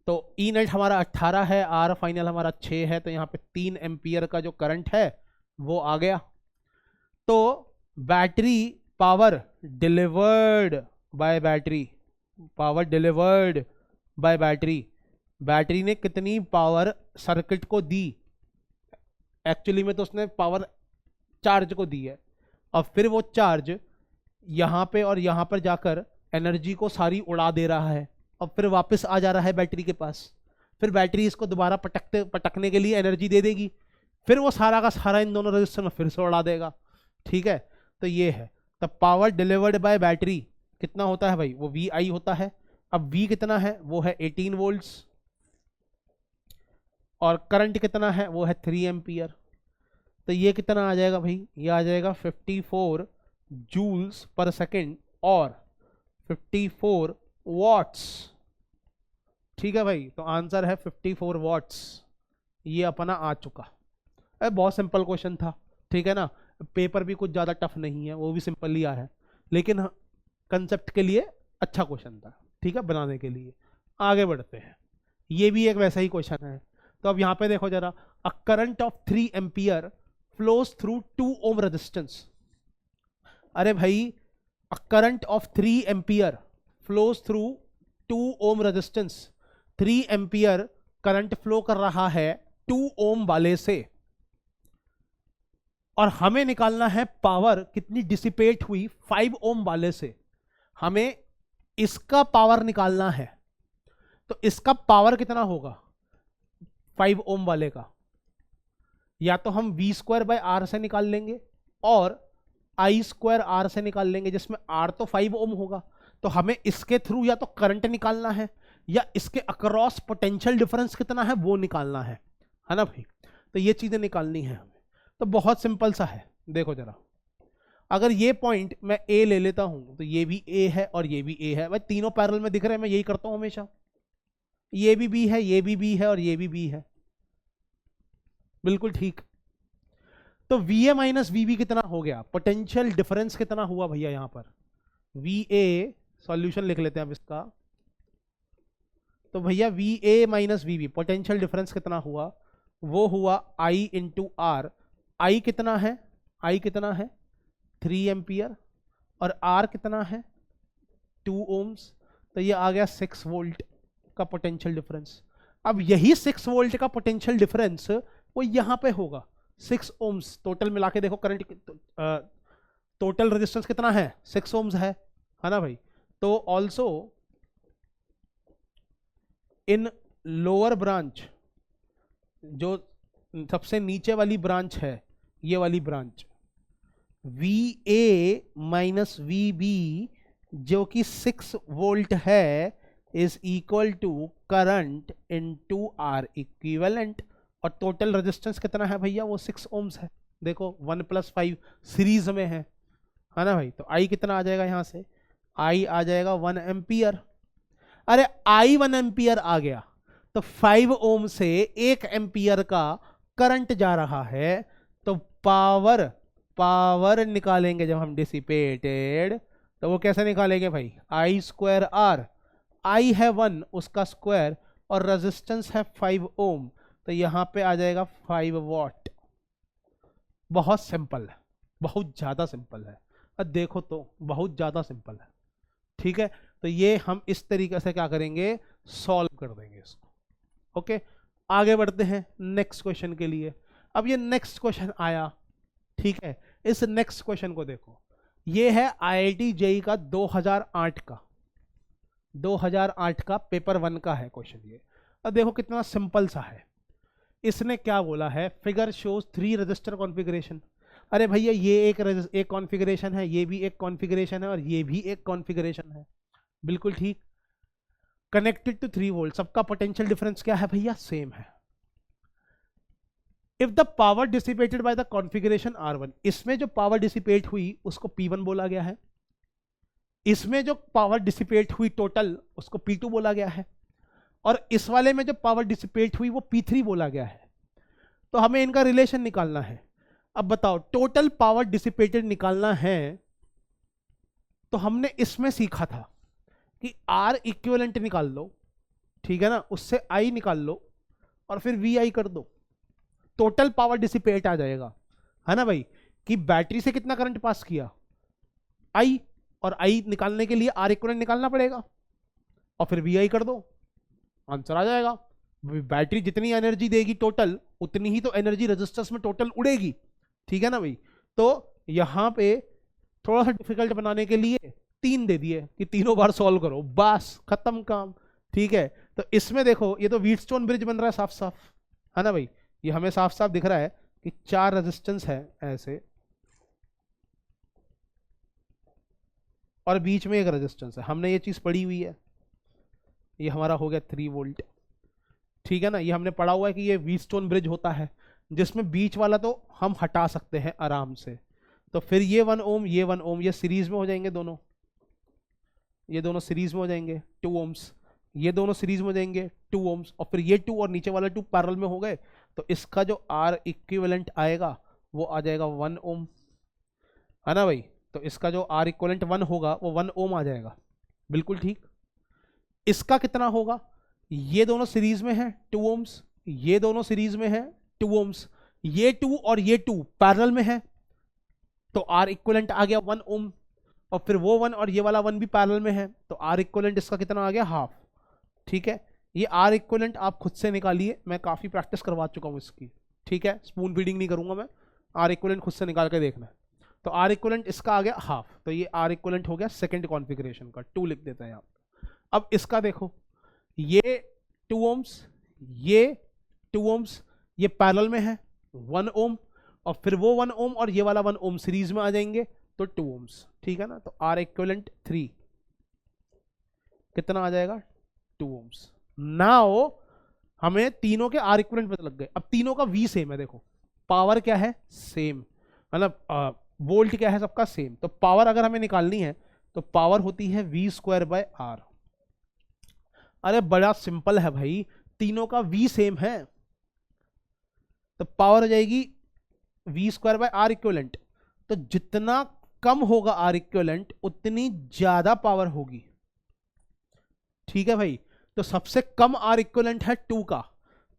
[SPEAKER 1] तो ई नेट हमारा 18 है, आर फाइनल हमारा 6 है, तो यहाँ पे 3 एम्पियर का जो करंट है वो आ गया। तो battery power delivered by battery, power delivered by battery battery ने कितनी पावर सर्किट को दी, एक्चुअली में तो उसने पावर चार्ज को दी है, और फिर वो चार्ज यहाँ पे और यहाँ पर जाकर एनर्जी को सारी उड़ा दे रहा है और फिर वापस आ जा रहा है बैटरी के पास। फिर बैटरी इसको दोबारा पटकने के लिए एनर्जी दे देगी, फिर वो सारा का सारा इन दोनों रजिस्टर में फिर से उड़ा देगा। ठीक है, तो ये है। तो पावर डिलीवर्ड बाय बैटरी कितना होता है भाई, वो वी आई होता है। अब वी कितना है, वो है 18 वोल्ट्स, और करंट कितना है, वो है 3 एम्पियर। तो ये कितना आ जाएगा भाई, ये आ जाएगा 54 जूल्स पर सेकेंड और 54 वॉट्स। ठीक है भाई, तो आंसर है 54 वॉट्स। ये अपना आ चुका। अरे बहुत सिंपल क्वेश्चन था, ठीक है ना, पेपर भी कुछ ज़्यादा टफ नहीं है, वो भी सिंपल ही है, लेकिन कंसेप्ट के लिए अच्छा क्वेश्चन था, ठीक है, बनाने के लिए। आगे बढ़ते हैं, ये भी एक वैसा ही क्वेश्चन है। तो अब यहाँ पे देखो जरा, a current of 3 ampere flows through 2 ohm resistance. अरे भाई, a current of 3 ampere flows through 2 ohm resistance. 3 ampere current flow कर रहा है 2 ओम वाले से, और हमें निकालना है पावर कितनी डिसिपेट हुई 5 ओम वाले से। हमें इसका पावर निकालना है, तो इसका पावर कितना होगा 5 ओम वाले का, या तो हम वी स्क्वायर बाय आर से निकाल लेंगे और आई स्क्वायर आर से निकाल लेंगे, जिसमें आर तो 5 ओम होगा। तो हमें इसके थ्रू या तो करंट निकालना है या इसके अक्रॉस पोटेंशियल डिफरेंस कितना है वो निकालना है ना भाई। तो ये चीजें निकालनी है हमें। तो बहुत सिंपल सा है, देखो जरा, अगर ये पॉइंट मैं ए ले लेता हूं तो ये भी ए है और ये भी ए है, भाई तीनों पैरेलल में दिख रहे हैं, मैं यही करता हूं हमेशा। ये भी बी है, ये भी बी है और ये भी बी है, बिल्कुल ठीक। तो V A minus V B कितना हो गया, पोटेंशियल डिफरेंस कितना हुआ भैया यहां पर, वी ए, सॉल्यूशन लिख लेते हैं अब इसका। तो भैया V A minus V B potential difference कितना हुआ, वो हुआ आई इंटू आर। आई कितना है, आई कितना है 3 एम्पियर, और आर कितना है 2 ओम्स। तो ये आ गया 6 वोल्ट का पोटेंशियल डिफरेंस। अब यही 6 वोल्ट का पोटेंशियल डिफरेंस वो यहां पे होगा 6 ओम्स। टोटल मिला के देखो करंट, टोटल रेजिस्टेंस कितना है 6 ओम्स है ना भाई। तो ऑल्सो इन लोअर ब्रांच, जो सबसे नीचे वाली ब्रांच है, ये वाली branch V A minus V B जो कि 6 वोल्ट है is equal to current into R equivalent. और टोटल रेजिस्टेंस कितना है भैया, वो 6 ओम्स है। देखो 1 + 5 सीरीज में है ना भाई। तो आई कितना आ जाएगा यहां से, आई आ जाएगा 1 एम्पियर। अरे आई 1 एम्पियर आ गया तो 5 ओम से 1 एम्पियर का करंट जा रहा है। तो पावर निकालेंगे जब हम डिसिपेटेड, तो वो कैसे निकालेंगे भाई, आई स्क्वायर आर। आई है 1, उसका स्क्वायर, और रेजिस्टेंस है 5 ओम, तो यहां पे आ जाएगा 5 वॉट। बहुत सिंपल है, बहुत ज्यादा सिंपल है। अब देखो तो बहुत ज्यादा सिंपल है, ठीक है। तो ये हम इस तरीके से क्या करेंगे, सॉल्व कर देंगे इसको। ओके, आगे बढ़ते हैं नेक्स्ट क्वेश्चन के लिए। अब ये नेक्स्ट क्वेश्चन आया, ठीक है। इस नेक्स्ट क्वेश्चन को देखो, ये है आईआईटी जेईई का 2008 का पेपर 1 का है क्वेश्चन ये। अब देखो कितना सिंपल सा है। इसने क्या बोला है, फिगर शोज 3 रजिस्टर कॉन्फ़िगरेशन। अरे भैया ये एक कॉन्फ़िगरेशन है, ये भी एक कॉन्फ़िगरेशन है और ये भी एक कॉन्फ़िगरेशन है, बिल्कुल ठीक। कनेक्टेड टू 3 वोल्ट, सबका पोटेंशियल डिफरेंस क्या है भैया, सेम है। If the power dissipated by the configuration R1, इसमें जो पावर डिसिपेट हुई उसको P1 बोला गया है, इसमें जो पावर डिसिपेट हुई टोटल उसको P2 बोला गया है, और इस वाले में जो पावर डिसिपेट हुई वो P3 बोला गया है। तो हमें इनका रिलेशन निकालना है। अब बताओ, टोटल पावर डिसिपेटेड निकालना है तो हमने इसमें सीखा था कि R इक्विवेलेंट निकाल लो, ठीक है ना, उससे I निकाल लो और फिर VI कर दो, टोटल पावर डिसिपेट आ जाएगा, है ना भाई। कि बैटरी से कितना करंट पास किया I, और I निकालने के लिए R इक्विवेलेंट निकालना पड़ेगा और फिर VI कर दो, आंसर आ जाएगा। बैटरी जितनी एनर्जी देगी टोटल, उतनी ही तो एनर्जी रेजिस्टेंस में टोटल उड़ेगी, ठीक है ना भाई। तो यहाँ पे थोड़ा सा डिफिकल्ट बनाने के लिए 3 दे दिए कि तीनों बार सॉल्व करो, बस खत्म काम, ठीक है। तो इसमें देखो ये तो व्हीटस्टोन ब्रिज बन रहा है साफ साफ, है ना भाई। ये हमें साफ साफ दिख रहा है कि 4 रेजिस्टेंस है ऐसे, और बीच में एक रेजिस्टेंस है, हमने ये चीज पढ़ी हुई है। ये हमारा हो गया 3 वोल्ट, ठीक है ना। ये हमने पढ़ा हुआ है कि ये व्हीटस्टोन ब्रिज होता है, जिसमें बीच वाला तो हम हटा सकते हैं आराम से। तो फिर ये 1 ओम, ये 1 ओम, ये सीरीज में हो जाएंगे दोनों, ये दोनों सीरीज में हो जाएंगे 2 ओम्स, ये दोनों सीरीज में हो जाएंगे 2 ओम्स, और फिर ये 2 और नीचे वाला 2 पैरेलल में हो गए। तो इसका जो आर इक्विवेलेंट आएगा वो आ जाएगा 1 ओम, है ना भाई। तो इसका जो आर इक्विवेलेंट 1 होगा वो 1 ओम आ जाएगा, बिल्कुल ठीक। इसका कितना होगा, ये दोनों सीरीज में है 2 ओम्स, ये दोनों सीरीज में है 2 ओम्स, ये 2 और ये 2 पैरेलल में है, तो आर इक्विवेलेंट आ गया 1 ओम, और फिर वो 1 और ये वाला 1 भी पैरेलल में है, तो आर इक्विवेलेंट इसका कितना आ गया, हाफ, ठीक है। ये आर इक्विवेलेंट आप खुद से निकालिए, मैं काफी प्रैक्टिस करवा चुका हूं इसकी, ठीक है। स्पून फीडिंग नहीं करूंगा मैं, आर इक्विवेलेंट खुद से निकाल के देखना है। तो आर इक्विवेलेंट इसका आ गया हाफ, तो ये आर इक्विवेलेंट हो गया सेकंड कॉन्फ़िगरेशन का, 2 लिख देते हैं आप। अब इसका देखो, ये 2 ओम्स, ये 2 ओम्स, ये पैरेलल में है 1 ओम, और फिर वो 1 ओम और ये वाला 1 ओम सीरीज में आ जाएंगे, तो 2 ओम्स, ठीक है ना। तो आर इक्विवेलेंट 3 कितना आ जाएगा, 2 ओम्स। नाउ हमें तीनों के आर इक्विवेलेंट पता लग गए। अब तीनों का वी सेम है, देखो पावर क्या है, सेम, मतलब वोल्ट क्या है, सबका सेम। तो पावर अगर हमें निकालनी है तो पावर होती है v²/r। अरे बड़ा सिंपल है भाई, तीनों का v सेम है, तो पावर हो जाएगी v²/r इक्विवेलेंट। तो जितना कम होगा आर इक्विवेलेंट उतनी ज्यादा पावर होगी, ठीक है भाई। तो सबसे कम आर इक्विवेलेंट है 2 का,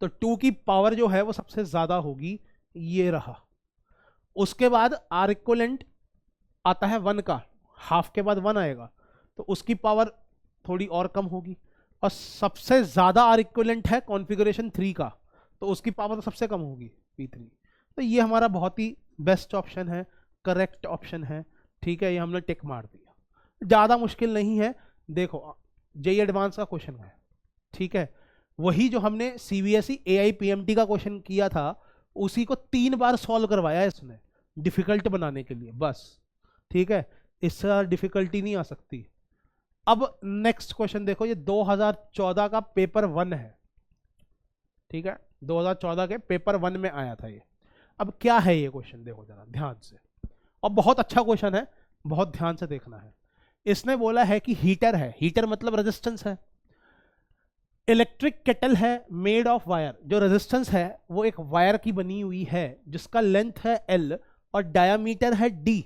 [SPEAKER 1] तो 2 की पावर जो है वो सबसे ज्यादा होगी, ये रहा। उसके बाद आर इक्विवेलेंट आता है 1 का, हाफ के बाद 1 आएगा, तो उसकी पावर थोड़ी और कम होगी। और सबसे ज्यादा आर इक्विवेलेंट है कॉन्फ़िगरेशन 3 का, तो उसकी पावर तो सबसे कम होगी, P3। तो ये हमारा बहुत ही बेस्ट ऑप्शन है, करेक्ट ऑप्शन है, ठीक है। ये हमने टिक मार दिया, ज्यादा मुश्किल नहीं है। देखो जेईई एडवांस का क्वेश्चन है, ठीक है, वही जो हमने सीबीएसई AIPMT का क्वेश्चन किया था, उसी को 3 बार सॉल्व करवाया इसने डिफिकल्ट बनाने के लिए, बस, ठीक है। इससे डिफिकल्टी नहीं आ सकती। अब नेक्स्ट क्वेश्चन देखो, ये 2014 का पेपर 1 है, ठीक है, 2014 के पेपर 1 में आया था ये। अब क्या है ये क्वेश्चन, देखो जरा ध्यान से, और बहुत अच्छा क्वेश्चन है, बहुत ध्यान से देखना है। इसने बोला है कि हीटर है, हीटर मतलब रेजिस्टेंस है, इलेक्ट्रिक केटल है मेड ऑफ वायर, जो रेजिस्टेंस है वो एक वायर की बनी हुई है जिसका लेंथ है L और डायामीटर है D,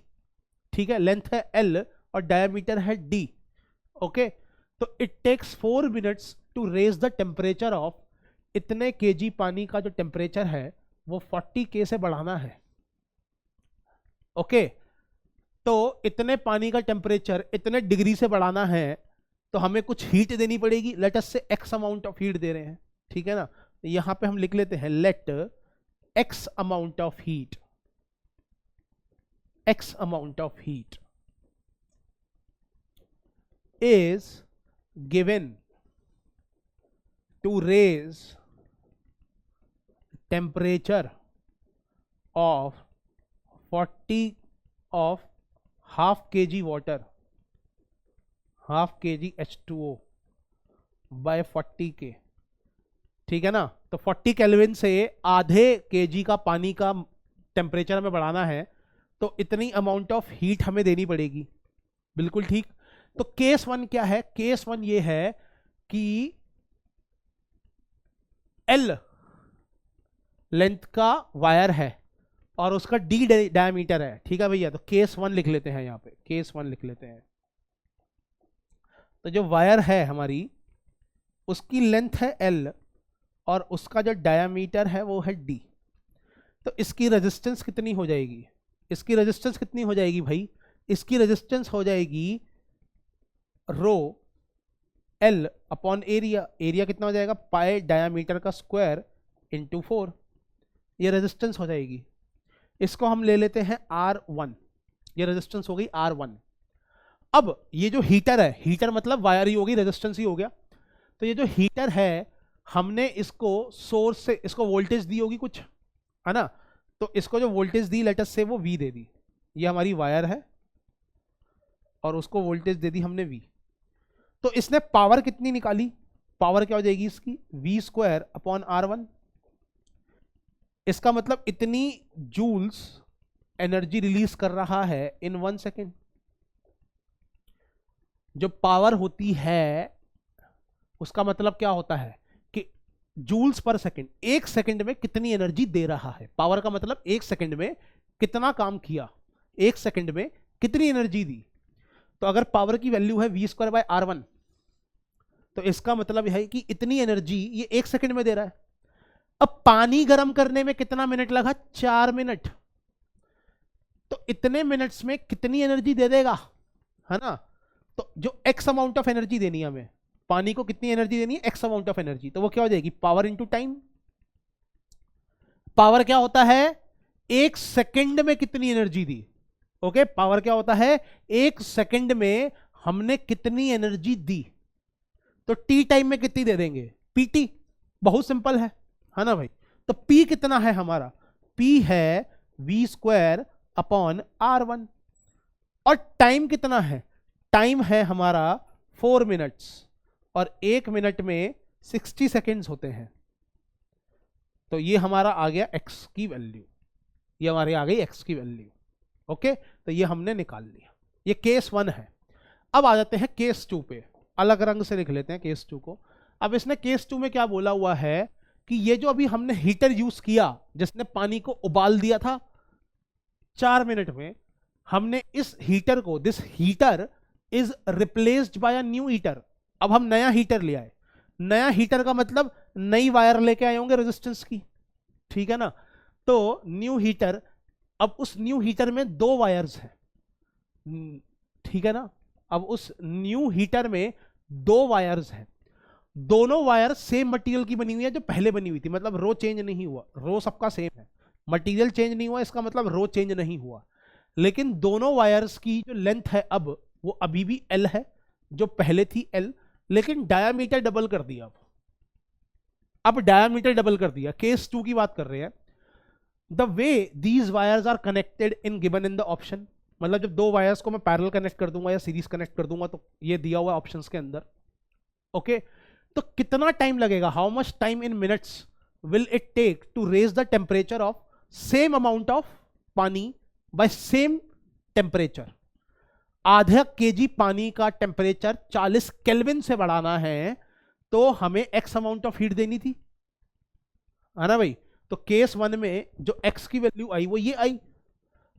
[SPEAKER 1] ठीक है, लेंथ है L और डायामीटर है D, ओके। तो it takes 4 minutes to raise the temperature of, इतने kg पानी का जो टेम्परेचर है वो 40 K से बढ़ाना है, ओके। तो इतने पानी का टेम्परेचर इतने डिग्री से बढ़ाना है, तो हमें कुछ हीट देनी पड़ेगी, लेट अस से x अमाउंट ऑफ हीट दे रहे हैं, ठीक है ना। यहां पे हम लिख लेते हैं let x amount of heat, x amount of heat is given to raise temperature of 40 of half kg water, half kg H2O by 40 K, ठीक है ना। तो 40 केल्विन से आधे kg का पानी का टेम्परेचर हमें बढ़ाना है, तो इतनी अमाउंट ऑफ हीट हमें देनी पड़ेगी, बिल्कुल ठीक। तो केस 1 क्या है, केस 1 ये है कि L लेंथ का वायर है और उसका D डायमीटर है, ठीक है भैया। तो केस 1 लिख लेते हैं, यहां पे केस 1 लिख लेते हैं। तो जो वायर है हमारी उसकी लेंथ है L और उसका जो डायमीटर है वो है D। तो इसकी रेजिस्टेंस कितनी हो जाएगी, इसकी रेजिस्टेंस कितनी हो जाएगी भाई, इसकी रेजिस्टेंस हो जाएगी rho L upon area, area कितना हो जाएगा पाई डायामीटर का स्क्वायर इंटू 4, ये रेजिस्टेंस हो जाएगी। इसको हम ले लेते हैं R1, ये रेजिस्टेंस हो गई R1। अब ये जो हीटर है, हीटर मतलब वायर ही होगी, रेजिस्टेंस ही हो गया। तो ये जो हीटर है हमने इसको सोर्स से इसको वोल्टेज दी होगी कुछ, है ना, तो इसको जो वोल्टेज दी लेटर से वो V दे दी, ये हमारी वायर है और उसको वोल्टेज दे दी हमने V। तो इसने पावर कितनी निकाली, पावर क्या हो जाएगी इसकी V स्क्वायर अपॉन R1। इसका मतलब इतनी जूल्स एनर्जी रिलीज कर रहा है इन 1 सेकेंड। जो पावर होती है उसका मतलब क्या होता है कि जूल्स पर सेकेंड, एक सेकेंड में कितनी एनर्जी दे रहा है। पावर का मतलब एक सेकेंड में कितना काम किया, एक सेकेंड में कितनी एनर्जी दी। तो अगर पावर की वैल्यू है V स्क्वायर बाय R1, तो इसका मतलब है कि इतनी एनर्जी ये एक सेकेंड में दे रहा है। अब पानी गर्म करने में कितना मिनट लगा, 4 मिनट। तो इतने मिनट्स में कितनी एनर्जी दे देगा, है ना। तो जो एक्स अमाउंट ऑफ एनर्जी देनी है हमें, पानी को कितनी एनर्जी देनी है, एक्स अमाउंट ऑफ एनर्जी, तो वो क्या हो जाएगी पावर इंटू टाइम। पावर क्या होता है, एक सेकंड में कितनी एनर्जी दी। ओके, पावर क्या होता है, एक सेकंड में हमने कितनी एनर्जी दी। तो टी टाइम में कितनी दे देंगे, पीटी। बहुत सिंपल है ना भाई। तो पी कितना है हमारा, पी है V स्क्वायर अपॉन R1। और टाइम कितना है, टाइम है हमारा 4 मिनट्स, और 1 मिनट में 60 सेकेंड्स होते हैं। तो ये हमारा आ गया x की वैल्यू, ये हमारे आ गई x की वैल्यू। ओके, तो ये हमने निकाल लिया। ये केस 1 है। अब आ जाते हैं केस 2 पे, अलग रंग से लिख लेते हैं केस 2 को। अब इसने केस 2 में क्या बोला हुआ है कि ये जो अभी हमने हीटर यूज किया जिसने पानी को उबाल दिया था 4 मिनट में, हमने इस हीटर को, this heater is replaced by a new heater. अब हम नया हीटर ले आए, नया हीटर का मतलब नई वायर लेके आए होंगे रेजिस्टेंस की, ठीक है ना। तो न्यू हीटर, अब उस न्यू हीटर में 2 वायर्स हैं, ठीक है ना। अब उस न्यू हीटर में 2 वायर्स हैं, दोनों वायर सेम मटेरियल की बनी हुई है जो पहले बनी हुई थी, मतलब रो चेंज नहीं हुआ, रो सबका सेम है, मटेरियल चेंज नहीं हुआ, इसका मतलब रो चेंज नहीं हुआ। लेकिन दोनों वायर्स की जो लेंथ है अब वो अभी भी L है, जो पहले थी L, लेकिन डायामीटर डबल कर दिया। अब डायामीटर डबल कर दिया। केस 2 की बात कर रहे हैं। The way these wires are connected in given in the option, मतलब जब 2 वायर्स को मैं पैरेलल कनेक्ट कर दूंगा या सीरीज कनेक्ट कर दूंगा तो ये दिया हुआ ऑप्शंस के अंदर। ओके, तो कितना टाइम लगेगा, how much time in minutes will it take to raise the temperature of same amount of pani by same temperature. आधा केजी पानी का टेम्परेचर 40 केल्विन से बढ़ाना है तो हमें एक्स अमाउंट ऑफ हीट देनी थी, है ना भाई। तो केस 1 में जो एक्स की वैल्यू आई वो ये आई,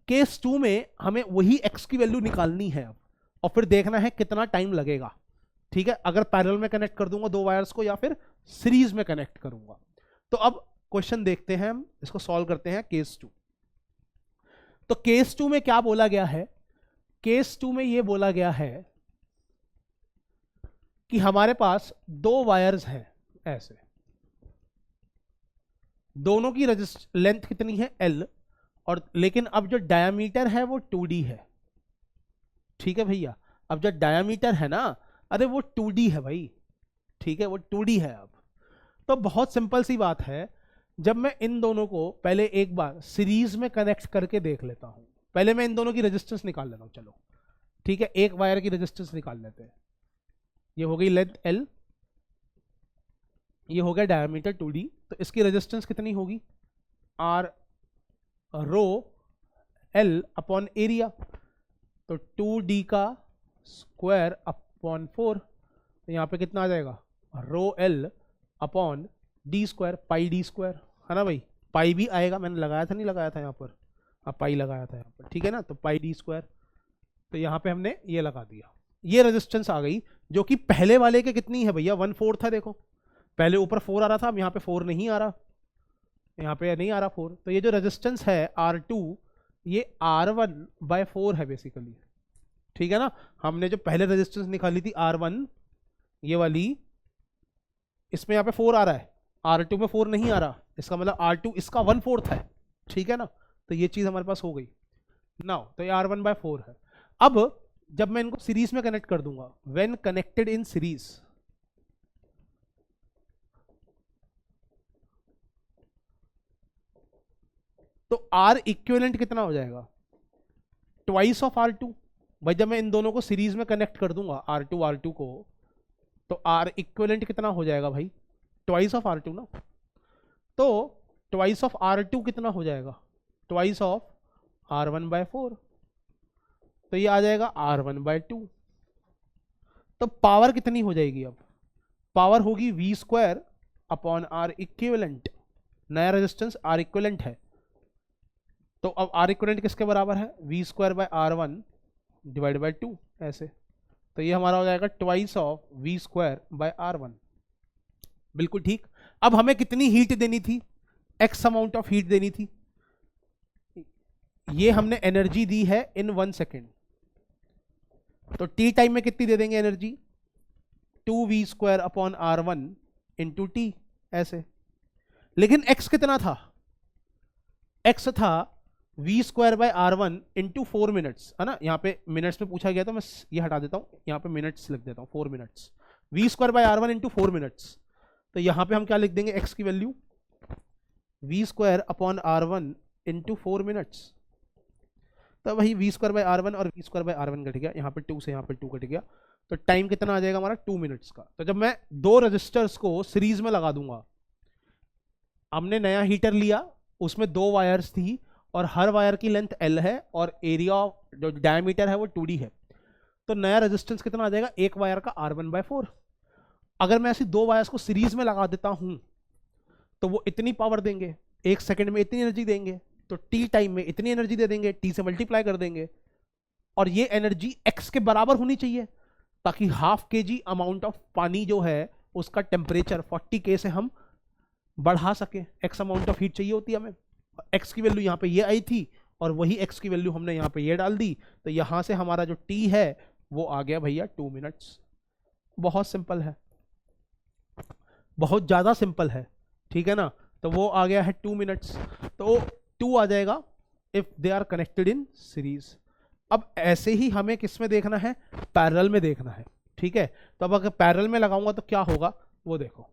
[SPEAKER 1] केस 2 में हमें वही एक्स की वैल्यू निकालनी है अब, और फिर देखना है कितना टाइम लगेगा, ठीक है। अगर पैरेलल में कनेक्ट कर दूंगा 2 वायर्स को या फिर सीरीज में कनेक्ट करूंगा। तो अब क्वेश्चन देखते हैं, हम इसको सॉल्व करते हैं केस 2। तो केस 2 में क्या बोला गया है, केस 2 में ये बोला गया है कि हमारे पास 2 वायर्स हैं ऐसे, दोनों की लेंथ कितनी है L, और लेकिन अब जो डायामीटर है वो 2D है, ठीक है भैया। अब जो डायामीटर है ना, अरे वो 2D है भाई, ठीक है, वो 2D है। अब तो बहुत सिंपल सी बात है, जब मैं इन दोनों को पहले एक बार सीरीज में कनेक्ट करके देख लेता हूं, पहले मैं इन दोनों की रेजिस्टेंस निकाल लेता हूं, चलो ठीक है, एक वायर की रेजिस्टेंस निकाल लेते हैं। ये हो गई लेंथ L, ये हो गया डायमीटर 2D, तो इसकी रेजिस्टेंस कितनी होगी, R रो L अपॉन एरिया, तो 2D का स्क्वायर अपॉन 4, तो यहाँ पे कितना आ जाएगा, रो L अपॉन D स्क्वायर, पाई D स्क्वायर, है ना भाई। पाई भी आएगा, मैंने लगाया था नहीं लगाया था यहाँ पर, हाँ पाई लगाया था यहाँ पर, ठीक है ना। तो पाई D स्क्वायर, तो यहाँ पे हमने ये लगा दिया, ये रेजिस्टेंस आ गई, जो कि पहले वाले के कितनी है भैया 1/4 था। देखो पहले ऊपर 4 आ रहा था, अब यहाँ पे 4 नहीं आ रहा, यहाँ पे नहीं आ रहा 4। तो ये जो रेजिस्टेंस है R2 ये R1/4 है बेसिकली, ठीक है ना। हमने जो पहले रेजिस्टेंस निकाली थी R1, ये वाली, इसमें यहाँ पे 4 आ रहा है, R2 में 4 नहीं आ रहा, इसका मतलब R2 इसका 1/4 है, ठीक है ना। तो ये चीज हमारे पास हो गई नाउ। तो ये R1/4 है। अब जब मैं इनको सीरीज में कनेक्ट कर दूंगा, व्हेन कनेक्टेड इन सीरीज, तो R इक्विवेलेंट कितना हो जाएगा, ट्वाइस ऑफ R2। भाई जब मैं इन दोनों को सीरीज में कनेक्ट कर दूंगा R2 को, तो R इक्विवेलेंट कितना हो जाएगा भाई, ट्वाइस ऑफ R2 ना। तो ट्वाइस ऑफ R2 कितना हो जाएगा, ट्वाइस ऑफ R1/4, तो ये आ जाएगा R1/2। तो पावर कितनी हो जाएगी, अब पावर होगी V² अपॉन R इक्विवेलेंट। नया रेजिस्टेंस R इक्विवेलेंट है, तो अब R इक्विवेलेंट किसके बराबर है, V²/R1 डिवाइड बाई 2 ऐसे। तो ये हमारा हो जाएगा ट्वाइस ऑफ V²/R1। बिल्कुल ठीक। अब हमें कितनी हीट देनी थी, एक्स अमाउंट ऑफ हीट देनी थी। ये हमने एनर्जी दी है इन 1 सेकेंड, तो टी टाइम में कितनी दे देंगे एनर्जी, 2V²/R1 इंटू टी ऐसे। लेकिन एक्स कितना था, एक्स था V²/R1 इंटू 4 मिनट्स, है ना। यहाँ पे मिनट्स में पूछा गया तो मैं ये हटा देता हूँ, यहाँ पे मिनट्स लिख देता हूँ, 4 मिनट्स, V²/R1 इंटू 4 मिनट्स। तो यहाँ पे हम क्या लिख देंगे, एक्स की वैल्यू V²/R1 इंटू 4 मिनट्स। तो वही V²/R1 और V²/R1 कट गया, यहाँ पे 2 से यहाँ पे 2 कट गया, तो टाइम कितना आ जाएगा हमारा, 2 मिनट्स का। तो जब मैं दो रजिस्टर्स को सीरीज में लगा दूंगा, हमने नया हीटर लिया, उसमें 2 वायर्स थी और हर वायर की लेंथ L है और एरिया जो डायमीटर है वो 2D है, तो नया रेजिस्टेंस कितना आ जाएगा, एक वायर का R1/4। अगर मैं ऐसी 2 वायर्स को सीरीज में लगा देता हूं तो वो इतनी पावर देंगे, 1 सेकंड में इतनी एनर्जी देंगे, तो टी टाइम में इतनी एनर्जी दे देंगे, टी से मल्टीप्लाई कर देंगे, और ये एनर्जी एक्स के बराबर होनी चाहिए, ताकि ½ kg अमाउंट ऑफ पानी जो है उसका टेम्परेचर 40K से हम बढ़ा सके। एक्स अमाउंट ऑफ हीट चाहिए होती है हमें, एक्स की वैल्यू यहाँ पे ये आई थी और वही एक्स की वैल्यू हमने यहाँ पे ये डाल दी, तो यहाँ से हमारा जो टी है वो आ गया भैया 2 मिनट्स। बहुत सिंपल है, बहुत ज़्यादा सिंपल है, ठीक है ना। तो वो आ गया है 2 मिनट्स, तो 2 आ जाएगा if they are connected in series. अब ऐसे ही हमें किस में देखना है, पैरेलल में देखना है, ठीक है। तो अब अगर पैरेलल में लगाऊंगा तो क्या होगा वो देखो।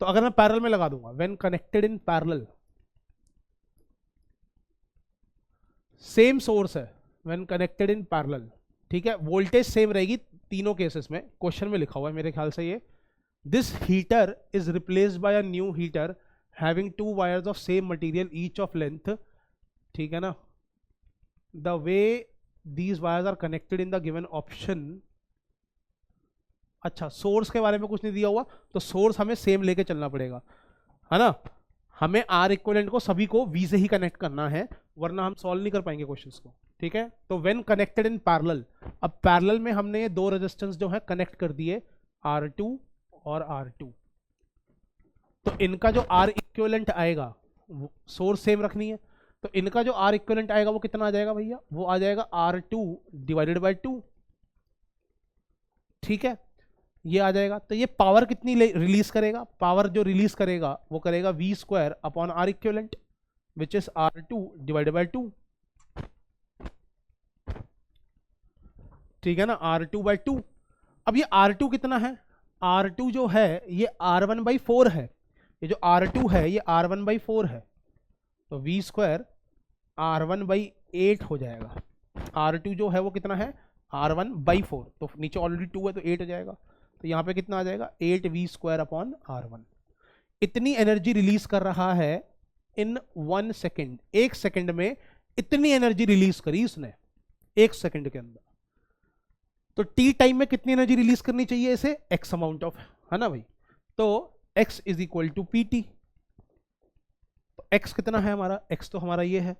[SPEAKER 1] तो अगर मैं पैरेलल में लगा दूंगा, when connected in parallel, same source है, व्हेन कनेक्टेड इन पैरेलल, ठीक है, वोल्टेज सेम रहेगी तीनों केसेस में, क्वेश्चन में लिखा हुआ है मेरे ख्याल से ये, this heater is replaced by a new heater having 2 wires of same material each of length, ठीक है ना, the way these wires are connected in the given option. अच्छा, सोर्स के बारे में कुछ नहीं दिया हुआ, तो सोर्स हमें सेम लेके चलना पड़ेगा, है ना। हमें R इक्विवेलेंट को सभी को V से ही कनेक्ट करना है, वरना हम सॉल्व नहीं कर पाएंगे क्वेश्चंस को, ठीक है। तो व्हेन कनेक्टेड इन पैरेलल, अब पैरेलल में हमने ये 2 रेजिस्टेंस जो है कनेक्ट कर दिए, R2 और R2, तो इनका जो R इक्विवेलेंट आएगा, सोर्स सेम रखनी है, तो इनका जो R इक्विवेलेंट आएगा वो कितना आ जाएगा भैया, वो आ जाएगा R2 डिवाइडेड बाई 2, ठीक है, ये आ जाएगा। तो ये पावर कितनी रिलीज करेगा, पावर जो रिलीज करेगा वो करेगा V²/R equivalent which is R2 divided by 2, ठीक है ना, R2/2। अब ये R2 कितना है, R2 जो है ये R1/4 है, ये जो R2 है ये R1/4 है, तो V²R1/8 हो जाएगा। R2 जो है वो कितना है, R1/4, तो नीचे ऑलरेडी 2 है तो 8 हो जाएगा, तो यहाँ पे कितना आ जाएगा, 8V²/R1। इतनी एनर्जी रिलीज कर रहा है इन 1 सेकेंड, 1 सेकेंड में इतनी एनर्जी रिलीज करी इसने 1 सेकेंड के अंदर। तो टी टाइम में कितनी एनर्जी रिलीज करनी चाहिए इसे, एक्स अमाउंट ऑफ, है ना भाई। तो x is equal to P T, तो x कितना है हमारा, x तो हमारा ये है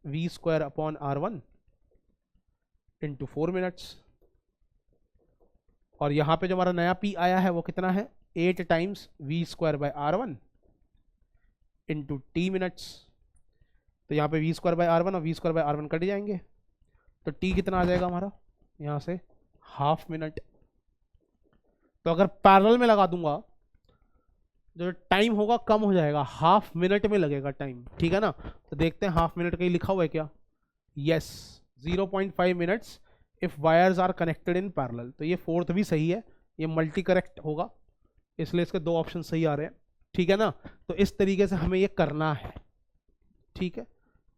[SPEAKER 1] V²/R1 इंटू 4 मिनट्स, और यहां पे जो हमारा नया p आया है वो कितना है, 8 times V²/R1 into T minutes. तो यहाँ पे V²/R1 और V²/R1 कट जाएंगे, तो t कितना आ जाएगा हमारा यहाँ से, ½ मिनट। तो अगर पैरेलल में लगा दूंगा जो टाइम होगा कम हो जाएगा, हाफ मिनट में लगेगा टाइम, ठीक है ना। तो देखते हैं हाफ मिनट कहीं लिखा हुआ है क्या। Yes, 0.5 minutes if wires are connected in parallel. तो ये फोर्थ भी सही है, ये मल्टी करेक्ट होगा, इसलिए इसके दो ऑप्शन सही आ रहे हैं, ठीक है ना। तो इस तरीके से हमें ये करना है, ठीक है।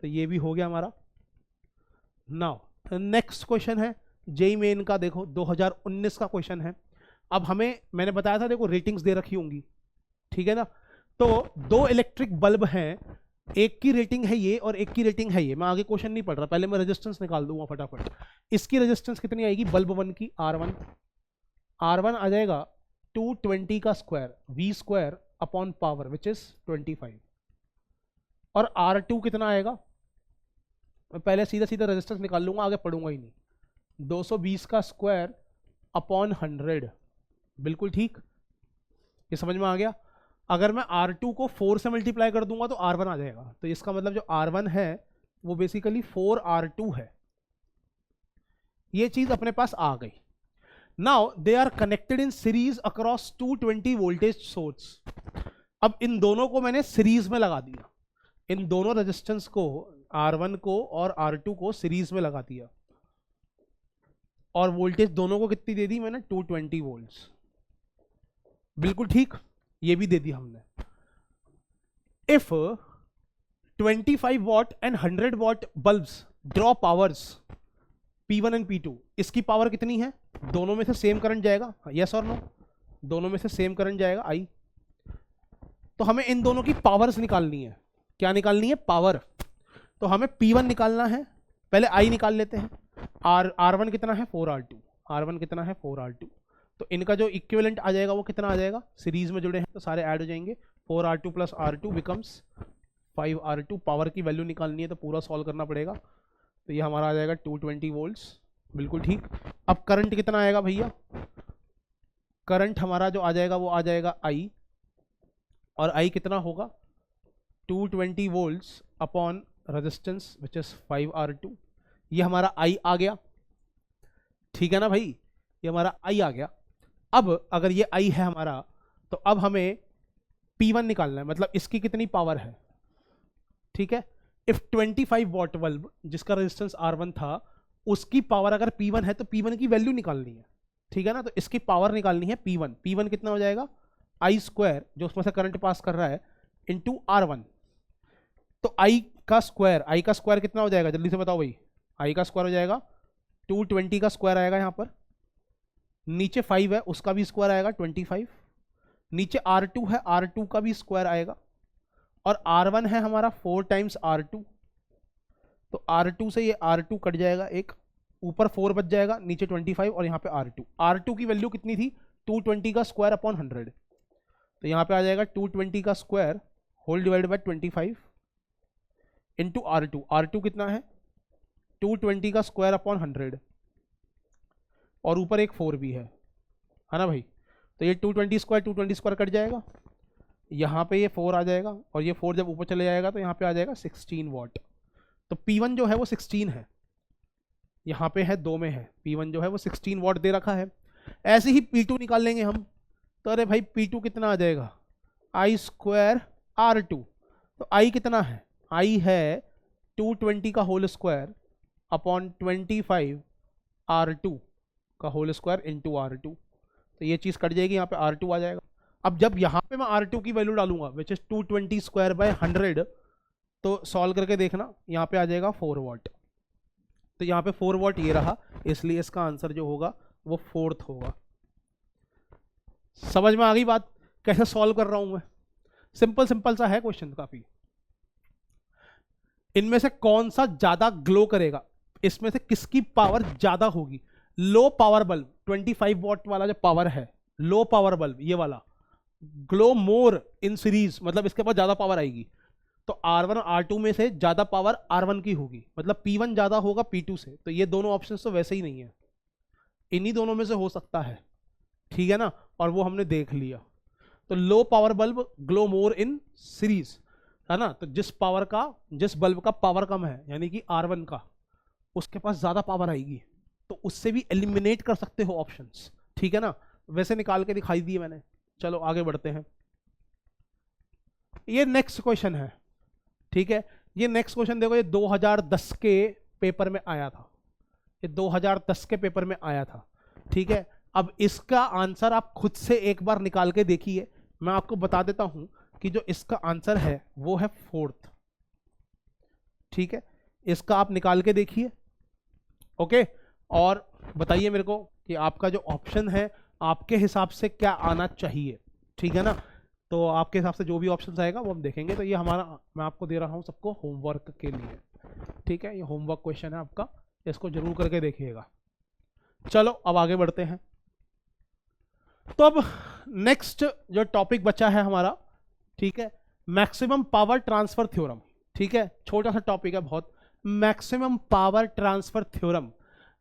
[SPEAKER 1] तो ये भी हो गया हमारा। नाउ नेक्स्ट क्वेश्चन है जेई मेन का, देखो 2019 का क्वेश्चन है। अब हमें, मैंने बताया था देखो रेटिंग्स दे रखी होंगी, ठीक है ना। तो दो इलेक्ट्रिक बल्ब हैं, एक की रेटिंग है ये और एक की रेटिंग है ये। मैं आगे क्वेश्चन नहीं पढ़ रहा, पहले मैं रेजिस्टेंस निकाल दूंगा फटाफट। इसकी रेजिस्टेंस कितनी आएगी बल्ब 1 की, R1। R1 आ जाएगा 220 का square, V square upon power which is 25। और R2 कितना आएगा, मैं पहले सीधा सीधा रेजिस्टेंस निकाल लूंगा, आगे पढ़ूंगा ही नहीं। 220 का स्क्वायर अपॉन 100, बिल्कुल ठीक, ये समझ में आ गया। अगर मैं R2 को 4 से मल्टीप्लाई कर दूंगा तो R1 आ जाएगा। तो इसका मतलब जो R1 है वो बेसिकली 4R2 है। ये चीज अपने पास आ गई। Now they are connected in series across 220 voltage source. अब इन दोनों को मैंने सीरीज में लगा दिया, इन दोनों रेजिस्टेंस को, R1 को और R2 को सीरीज में लगा दिया, और वोल्टेज दोनों को कितनी दे दी मैंने, 220 वोल्ट्स, बिल्कुल ठीक, ये भी दे दी हमने। If 25 what and 100 what bulbs draw powers P1 and P2, इसकी पावर कितनी है, दोनों में से सेम करंट जाएगा, यस और नो, दोनों में से सेम करंट जाएगा I। तो हमें इन दोनों की पावर्स निकालनी है, क्या निकालनी है, पावर। तो हमें P1 निकालना है, पहले I निकाल लेते हैं। R1 कितना है 4R2, R1 कितना है 4R2। तो इनका जो इक्विवेलेंट आ जाएगा वो कितना आ जाएगा, सीरीज में जुड़े हैं तो सारे ऐड हो जाएंगे, 4R2 plus R2 becomes 5R2। Power की वैल्यू निकालनी है तो पूरा सॉल्व करना पड़ेगा। तो ये हमारा आ जाएगा 220 वोल्ट्स, बिल्कुल ठीक। अब करंट कितना आएगा भैया, करंट हमारा जो आ जाएगा वो आ जाएगा I, और I कितना होगा 220 volts upon resistance which is 5R2। ये हमारा I आ गया, ठीक है ना भाई, ये हमारा I आ गया। अब अगर ये I है हमारा, तो अब हमें P1 निकालना है, मतलब इसकी कितनी पावर है, ठीक है। इफ 25 वॉट बल्ब जिसका रेजिस्टेंस R1 था, उसकी पावर अगर P1 है तो P1 की वैल्यू निकालनी है, ठीक है ना। तो इसकी पावर निकालनी है P1। P1 कितना हो जाएगा, I स्क्वायर जो उसमें से करंट पास कर रहा है इंटू R1। तो I का स्क्वायर कितना हो जाएगा, जल्दी से बताओ भाई। I का स्क्वायर हो जाएगा 220 का स्क्वायर आएगा यहाँ पर, नीचे 5 है उसका भी स्क्वायर आएगा 25, नीचे R2 है R2 का भी स्क्वायर आएगा, और R1 है हमारा 4 टाइम्स R2। तो R2 से ये R2 कट जाएगा, एक ऊपर 4 बच जाएगा, नीचे 25 और यहाँ पे R2। R2 की वैल्यू कितनी थी, 220 का स्क्वायर अपॉन 100। तो यहाँ पे आ जाएगा 220 का square whole divide by 25 into R2। R2 कितना है 220 का स्क्वायर अपॉन 100, और ऊपर एक 4 भी है ना भाई। तो ये 220 स्क्वायर कट जाएगा, यहाँ पे ये 4 आ जाएगा, और ये 4 जब ऊपर चले जाएगा तो यहाँ पे आ जाएगा 16 वॉट। तो P1 जो है वो 16 है, यहाँ पे है 2 में है, P1 जो है वो 16 वॉट दे रखा है। ऐसे ही P2 निकाल लेंगे हम। तो अरे भाई P2 कितना आ जाएगा, I स्क्वायर R2। तो I कितना है, I है 220 का होल स्क्वायर अपॉन 25 R2 का होल स्क्वायर इंटू R2। तो ये चीज़ कट जाएगी, यहाँ पे R2 आ जाएगा। अब जब यहाँ पे मैं R2 की वैल्यू डालूंगा विच इज 220 स्क्वायर बाय 100, तो सॉल्व करके देखना, यहाँ पे आ जाएगा 4 वॉट। तो यहाँ पे 4 वॉट ये रहा, इसलिए इसका आंसर जो होगा वो 4th होगा। समझ में आ गई बात, कैसे सॉल्व कर रहा हूं मैं। सिंपल सा है क्वेश्चन काफी। इनमें से कौन सा ज्यादा ग्लो करेगा, इसमें से किसकी पावर ज्यादा होगी। लो पावर बल्ब 25 वॉट वाला जो पावर है, लो पावर बल्ब ये वाला ग्लो मोर इन सीरीज, मतलब इसके पास ज्यादा पावर आएगी। तो R1 और R2 में से ज्यादा पावर R1 की होगी, मतलब P1 ज्यादा होगा P2 से। तो ये दोनों ऑप्शन तो वैसे ही नहीं है, इन्हीं दोनों में से हो सकता है, ठीक है ना, और वो हमने देख लिया। तो low power bulb glow more in series है ना। तो जिस बल्ब का पावर कम है, यानी कि R1 का, उसके पास ज्यादा पावर आएगी, तो उससे भी एलिमिनेट कर सकते हो ऑप्शंस, ठीक है ना। वैसे निकाल के दिखाई दिए मैंने। चलो आगे बढ़ते हैं। ये नेक्स्ट क्वेश्चन है, ठीक है। ये नेक्स्ट क्वेश्चन देखो, ये 2010 के पेपर में आया था, ये 2010 के पेपर में आया था, ठीक है। अब इसका आंसर आप खुद से एक बार निकाल के देखिए। मैं आपको बता देता हूं कि जो इसका आंसर है वो है 4th, ठीक है। इसका आप निकाल के देखिए, ओके। और बताइए मेरे को कि आपका जो ऑप्शन है आपके हिसाब से क्या आना चाहिए, ठीक है ना। तो आपके हिसाब से जो भी ऑप्शन आएगा वो हम देखेंगे। तो ये हमारा, मैं आपको दे रहा हूं सबको होमवर्क के लिए, ठीक है। ये होमवर्क क्वेश्चन है आपका, इसको जरूर करके देखिएगा। चलो अब आगे बढ़ते हैं। तो अब नेक्स्ट जो टॉपिक बचा है हमारा, ठीक है, मैक्सिमम पावर ट्रांसफर थ्योरम, ठीक है। छोटा सा टॉपिक है बहुत, मैक्सिमम पावर ट्रांसफर थ्योरम।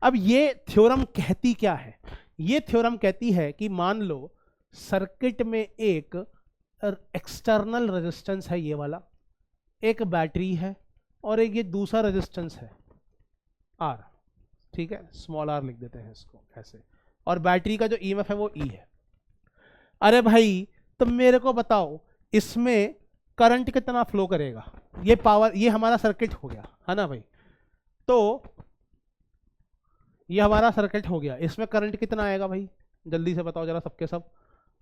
[SPEAKER 1] अब ये थ्योरम कहती क्या है? ये थ्योरम कहती है कि मान लो सर्किट में एक एक्सटर्नल रेजिस्टेंस है, ये वाला, एक बैटरी है, और एक ये दूसरा रेजिस्टेंस है R, ठीक है। स्मॉल r लिख देते हैं इसको ऐसे, और बैटरी का जो EMF है वो E है। अरे भाई तो मेरे को बताओ इसमें करंट कितना फ्लो करेगा? ये पावर, ये हमारा सर्किट हो गया है ना भाई। तो ये हमारा सर्किट हो गया, इसमें करंट कितना आएगा भाई? जल्दी से बताओ जरा सबके सब,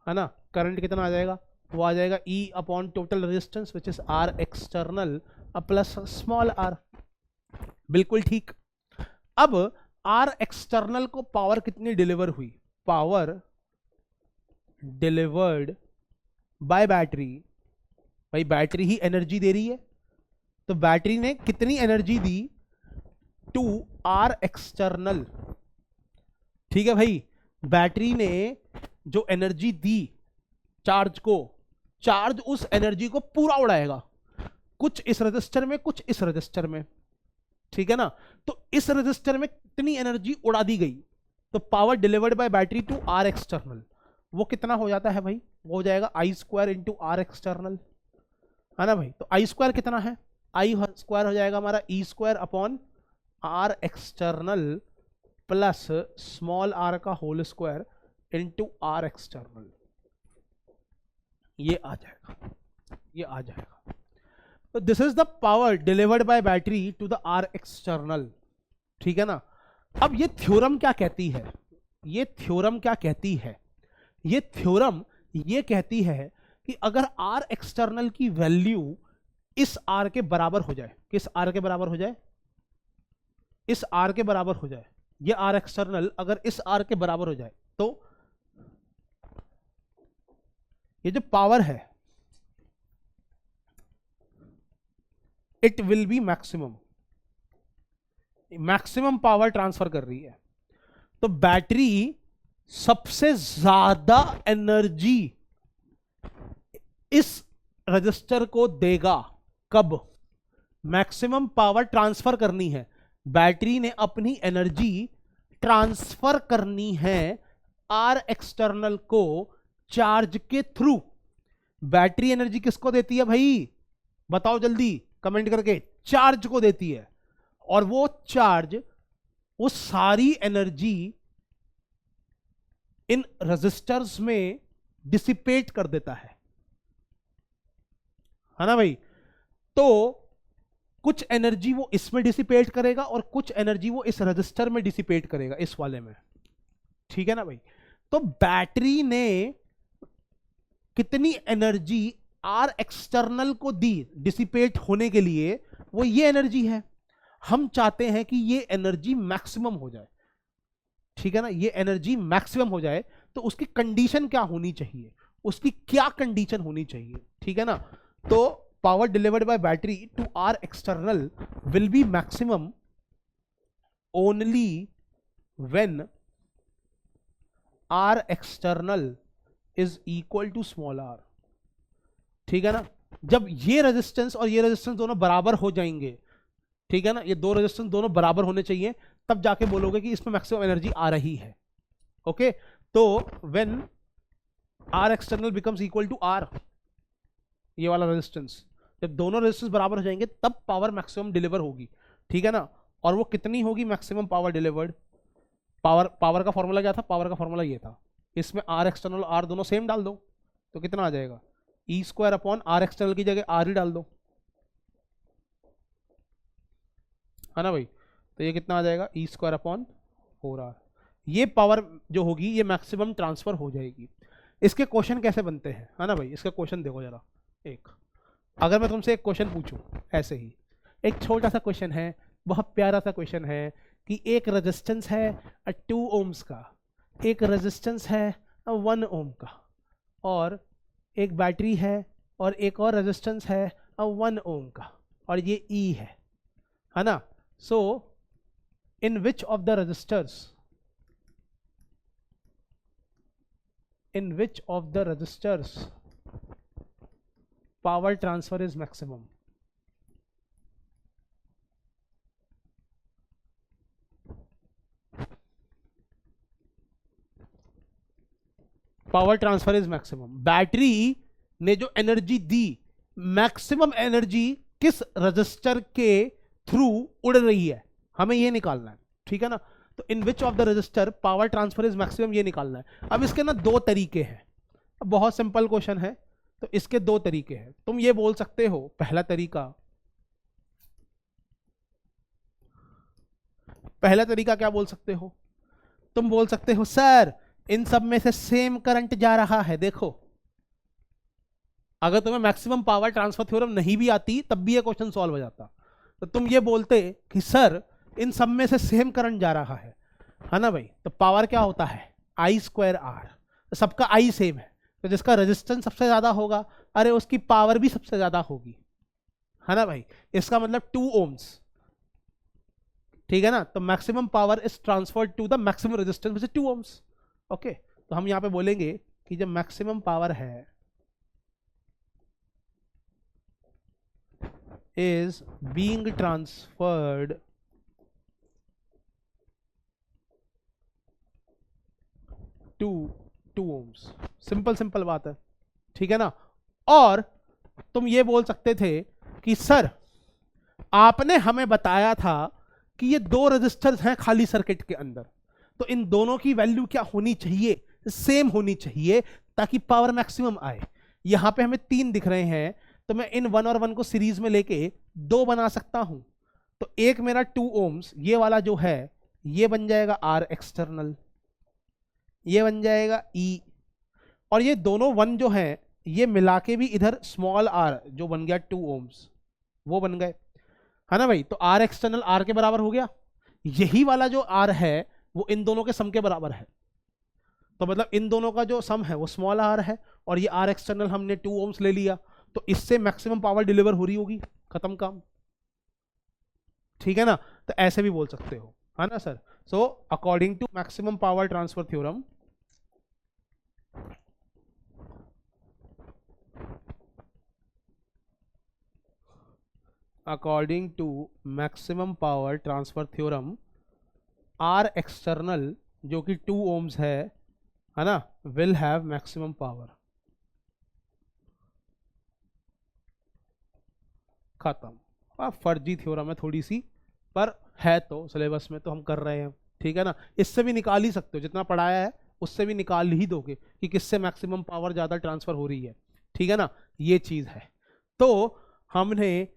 [SPEAKER 1] है ना। करंट कितना आ जाएगा? वो आ जाएगा E upon total resistance which is R external plus small r। बिल्कुल ठीक। अब R एक्सटर्नल को पावर कितनी डिलीवर हुई? पावर डिलीवर्ड बाय बैटरी, भाई बैटरी ही एनर्जी दे रही है, तो बैटरी ने कितनी एनर्जी दी? टू R एक्सटर्नल, ठीक है भाई। बैटरी ने जो एनर्जी दी चार्ज को, चार्ज उस एनर्जी को पूरा उड़ाएगा, कुछ इस रजिस्टर में कुछ इस रजिस्टर में, ठीक है ना। तो इस रजिस्टर में कितनी एनर्जी उड़ा दी गई, तो power delivered by battery to R external, वो कितना हो जाता है भाई? वो हो जाएगा I square into R external, है ना भाई। तो I स्क्वायर कितना है? I स्क्वायर हो जाएगा हमारा E square upon R external plus small r का whole square into R external, ये आ जाएगा, ये आ जाएगा। तो this is the power delivered by battery to the R external, ठीक है ना। अब ये थ्योरम क्या कहती है? ये थ्योरम क्या कहती है? ये थ्योरम ये कहती है कि अगर R एक्सटर्नल की वैल्यू इस R के बराबर हो जाए, किस R के बराबर हो जाए? इस R के बराबर हो जाए, ये R एक्सटर्नल अगर इस R के बराबर हो जाए, तो ये जो पावर है it will be maximum, maximum power transfer कर रही है। तो बैटरी सबसे ज्यादा एनर्जी इस रजिस्टर को देगा, कब? मैक्सिमम पावर ट्रांसफर करनी है, बैटरी ने अपनी एनर्जी ट्रांसफर करनी है R एक्सटर्नल को चार्ज के थ्रू। बैटरी एनर्जी किसको देती है भाई? बताओ जल्दी कमेंट करके। चार्ज को देती है, और वो चार्ज वो सारी एनर्जी इन रजिस्टर्स में डिसिपेट कर देता है ना भाई। तो कुछ एनर्जी वो इसमें डिसिपेट करेगा और कुछ एनर्जी वो इस रजिस्टर में डिसिपेट करेगा, इस वाले में, ठीक है ना भाई। तो बैटरी ने कितनी एनर्जी R एक्सटर्नल को दी डिसिपेट होने के लिए? वो ये एनर्जी है। हम चाहते हैं कि ये एनर्जी मैक्सिमम हो जाए, ठीक है ना। ये एनर्जी मैक्सिमम हो जाए तो उसकी कंडीशन क्या होनी चाहिए? उसकी क्या कंडीशन होनी चाहिए, ठीक है ना। तो power delivered by battery to R external will be maximum only when R external is equal to small r, ठीक है ना। जब ये रेजिस्टेंस और ये रेजिस्टेंस दोनों बराबर हो जाएंगे, ठीक है ना, ये दो रेजिस्टेंस दोनों बराबर होने चाहिए, तब जाके बोलोगे कि इसमें मैक्सिमम एनर्जी आ रही है, ओके। तो when R external becomes equal to R, ये वाला रेजिस्टेंस, जब दोनों रेजिस्टेंस बराबर हो जाएंगे तब पावर मैक्सिमम डिलीवर होगी, ठीक है ना। और वो कितनी होगी मैक्सिमम पावर डिलीवर्ड? पावर का फॉर्मूला क्या था? पावर का फॉर्मूला ये था, इसमें आर एक्सटर्नल आर दोनों सेम डाल दो, तो कितना आ जाएगा, E square upon are external की जगह आर ही डाल दो, है ना भाई। तो ये कितना आ जाएगा, ई स्क्वायर अपॉन 4r। ये पावर जो होगी ये मैक्सिमम ट्रांसफर हो जाएगी। इसके क्वेश्चन कैसे बनते हैं, है ना भाई, इसका क्वेश्चन देखो जरा। एक अगर मैं तुमसे एक क्वेश्चन पूछूं ऐसे ही, एक छोटा सा क्वेश्चन है, बहुत प्यारा सा क्वेश्चन है कि एक रेजिस्टेंस है 2 ओम्स का, एक रेजिस्टेंस है 1 ओम का, और एक बैटरी है और एक और रेजिस्टेंस है 1 ओम का, और ये E है ना। So in which of the resistors, in which of the resistors power transfer is maximum? Power transfer is maximum. Battery ने जो एनर्जी दी, मैक्सिमम एनर्जी किस रजिस्टर के थ्रू उड़ रही है, हमें ये निकालना है, ठीक है ना। तो in which of the resistor power transfer is maximum, ये निकालना है। अब इसके ना दो तरीके हैं, बहुत सिंपल क्वेश्चन है, तो इसके दो तरीके हैं। तुम ये बोल सकते हो, पहला तरीका क्या बोल सकते हो, तुम बोल सकते हो सर इन सब में से सेम करंट जा रहा है। देखो, अगर तुम्हें मैक्सिमम पावर ट्रांसफर थ्योरम नहीं भी आती तब भी ये क्वेश्चन सॉल्व हो जाता। तो तुम ये बोलते कि सर इन सब में से सेम करंट जा रहा है ना भाई। तो पावर क्या होता है, आई स्क्वायर आर, तो सबका आई सेम है, तो जिसका रेजिस्टेंस सबसे ज्यादा होगा, अरे उसकी पावर भी सबसे ज्यादा होगी, है ना भाई। इसका मतलब 2 ओम्स, ठीक है ना। तो maximum power is transferred to the maximum resistance which is 2 ohms. Okay, तो हम यहां पे बोलेंगे कि जब मैक्सिमम पावर है is being transferred to 2 ohms. Simple बात है, ठीक है ना। और तुम ये बोल सकते थे कि सर आपने हमें बताया था कि ये 2 रजिस्टर्स हैं खाली सर्किट के अंदर, तो इन दोनों की वैल्यू क्या होनी चाहिए, सेम होनी चाहिए, ताकि पावर मैक्सिमम आए। यहां पे हमें 3 दिख रहे हैं, तो मैं इन 1 और 1 को सीरीज में लेके 2 बना सकता हूं। तो एक मेरा 2 ओम्स ये वाला जो है, ये बन जाएगा आर एक्सटर्नल, ये बन जाएगा E, और ये दोनों 1 जो है ये मिला के भी इधर स्मॉल आर जो बन गया 2 ओम्स, वो बन गए, है ना भाई। तो आर एक्सटर्नल आर के बराबर हो गया, यही वाला जो आर है वो इन दोनों के सम के बराबर है। तो मतलब इन दोनों का जो सम है वो स्मॉल आर है, और ये आर एक्सटर्नल हमने 2 ओम्स ले लिया, तो इससे मैक्सिमम पावर डिलीवर हो रही होगी, खत्म काम, ठीक है ना। तो ऐसे भी बोल सकते हो, है ना sir. So according to maximum power transfer theorem, according to maximum power transfer theorem, R external जो कि 2 ओम्स है ना, विल हैव मैक्सिमम पावर। खत्म। फर्जी थ्योरम है थोड़ी सी, पर है तो सिलेबस में तो हम कर रहे हैं, ठीक है ना। इससे भी निकाल ही सकते हो, जितना पढ़ाया है उससे भी निकाल ही दोगे कि किससे मैक्सिमम पावर ज्यादा ट्रांसफर हो रही है, ठीक है ना। ये चीज है। तो हमने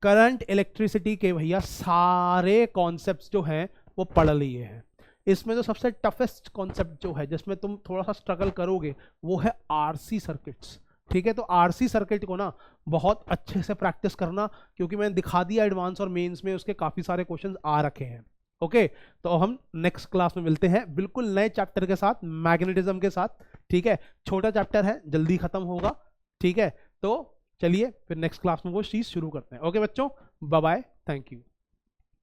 [SPEAKER 1] करंट इलेक्ट्रिसिटी के भैया सारे कॉन्सेप्ट्स जो हैं वो पढ़ लिए हैं। इसमें जो सबसे टफेस्ट कॉन्सेप्ट जो है, जिसमें तुम थोड़ा सा स्ट्रगल करोगे, वो है आरसी सर्किट्स, ठीक है। तो आरसी सर्किट को ना बहुत अच्छे से प्रैक्टिस करना, क्योंकि मैंने दिखा दिया एडवांस और मेंस में उसके काफी सारे क्वेश्चंस आ रखे हैं। ओके, तो हम नेक्स्ट क्लास में मिलते हैं बिल्कुल नए चैप्टर के साथ, मैग्नेटिज्म के साथ, ठीक है। छोटा चैप्टर है, जल्दी खत्म होगा, ठीक है। तो चलिए फिर नेक्स्ट क्लास में वो चीज शुरू करते हैं। ओके बच्चों, बाय बाय, थैंक यू।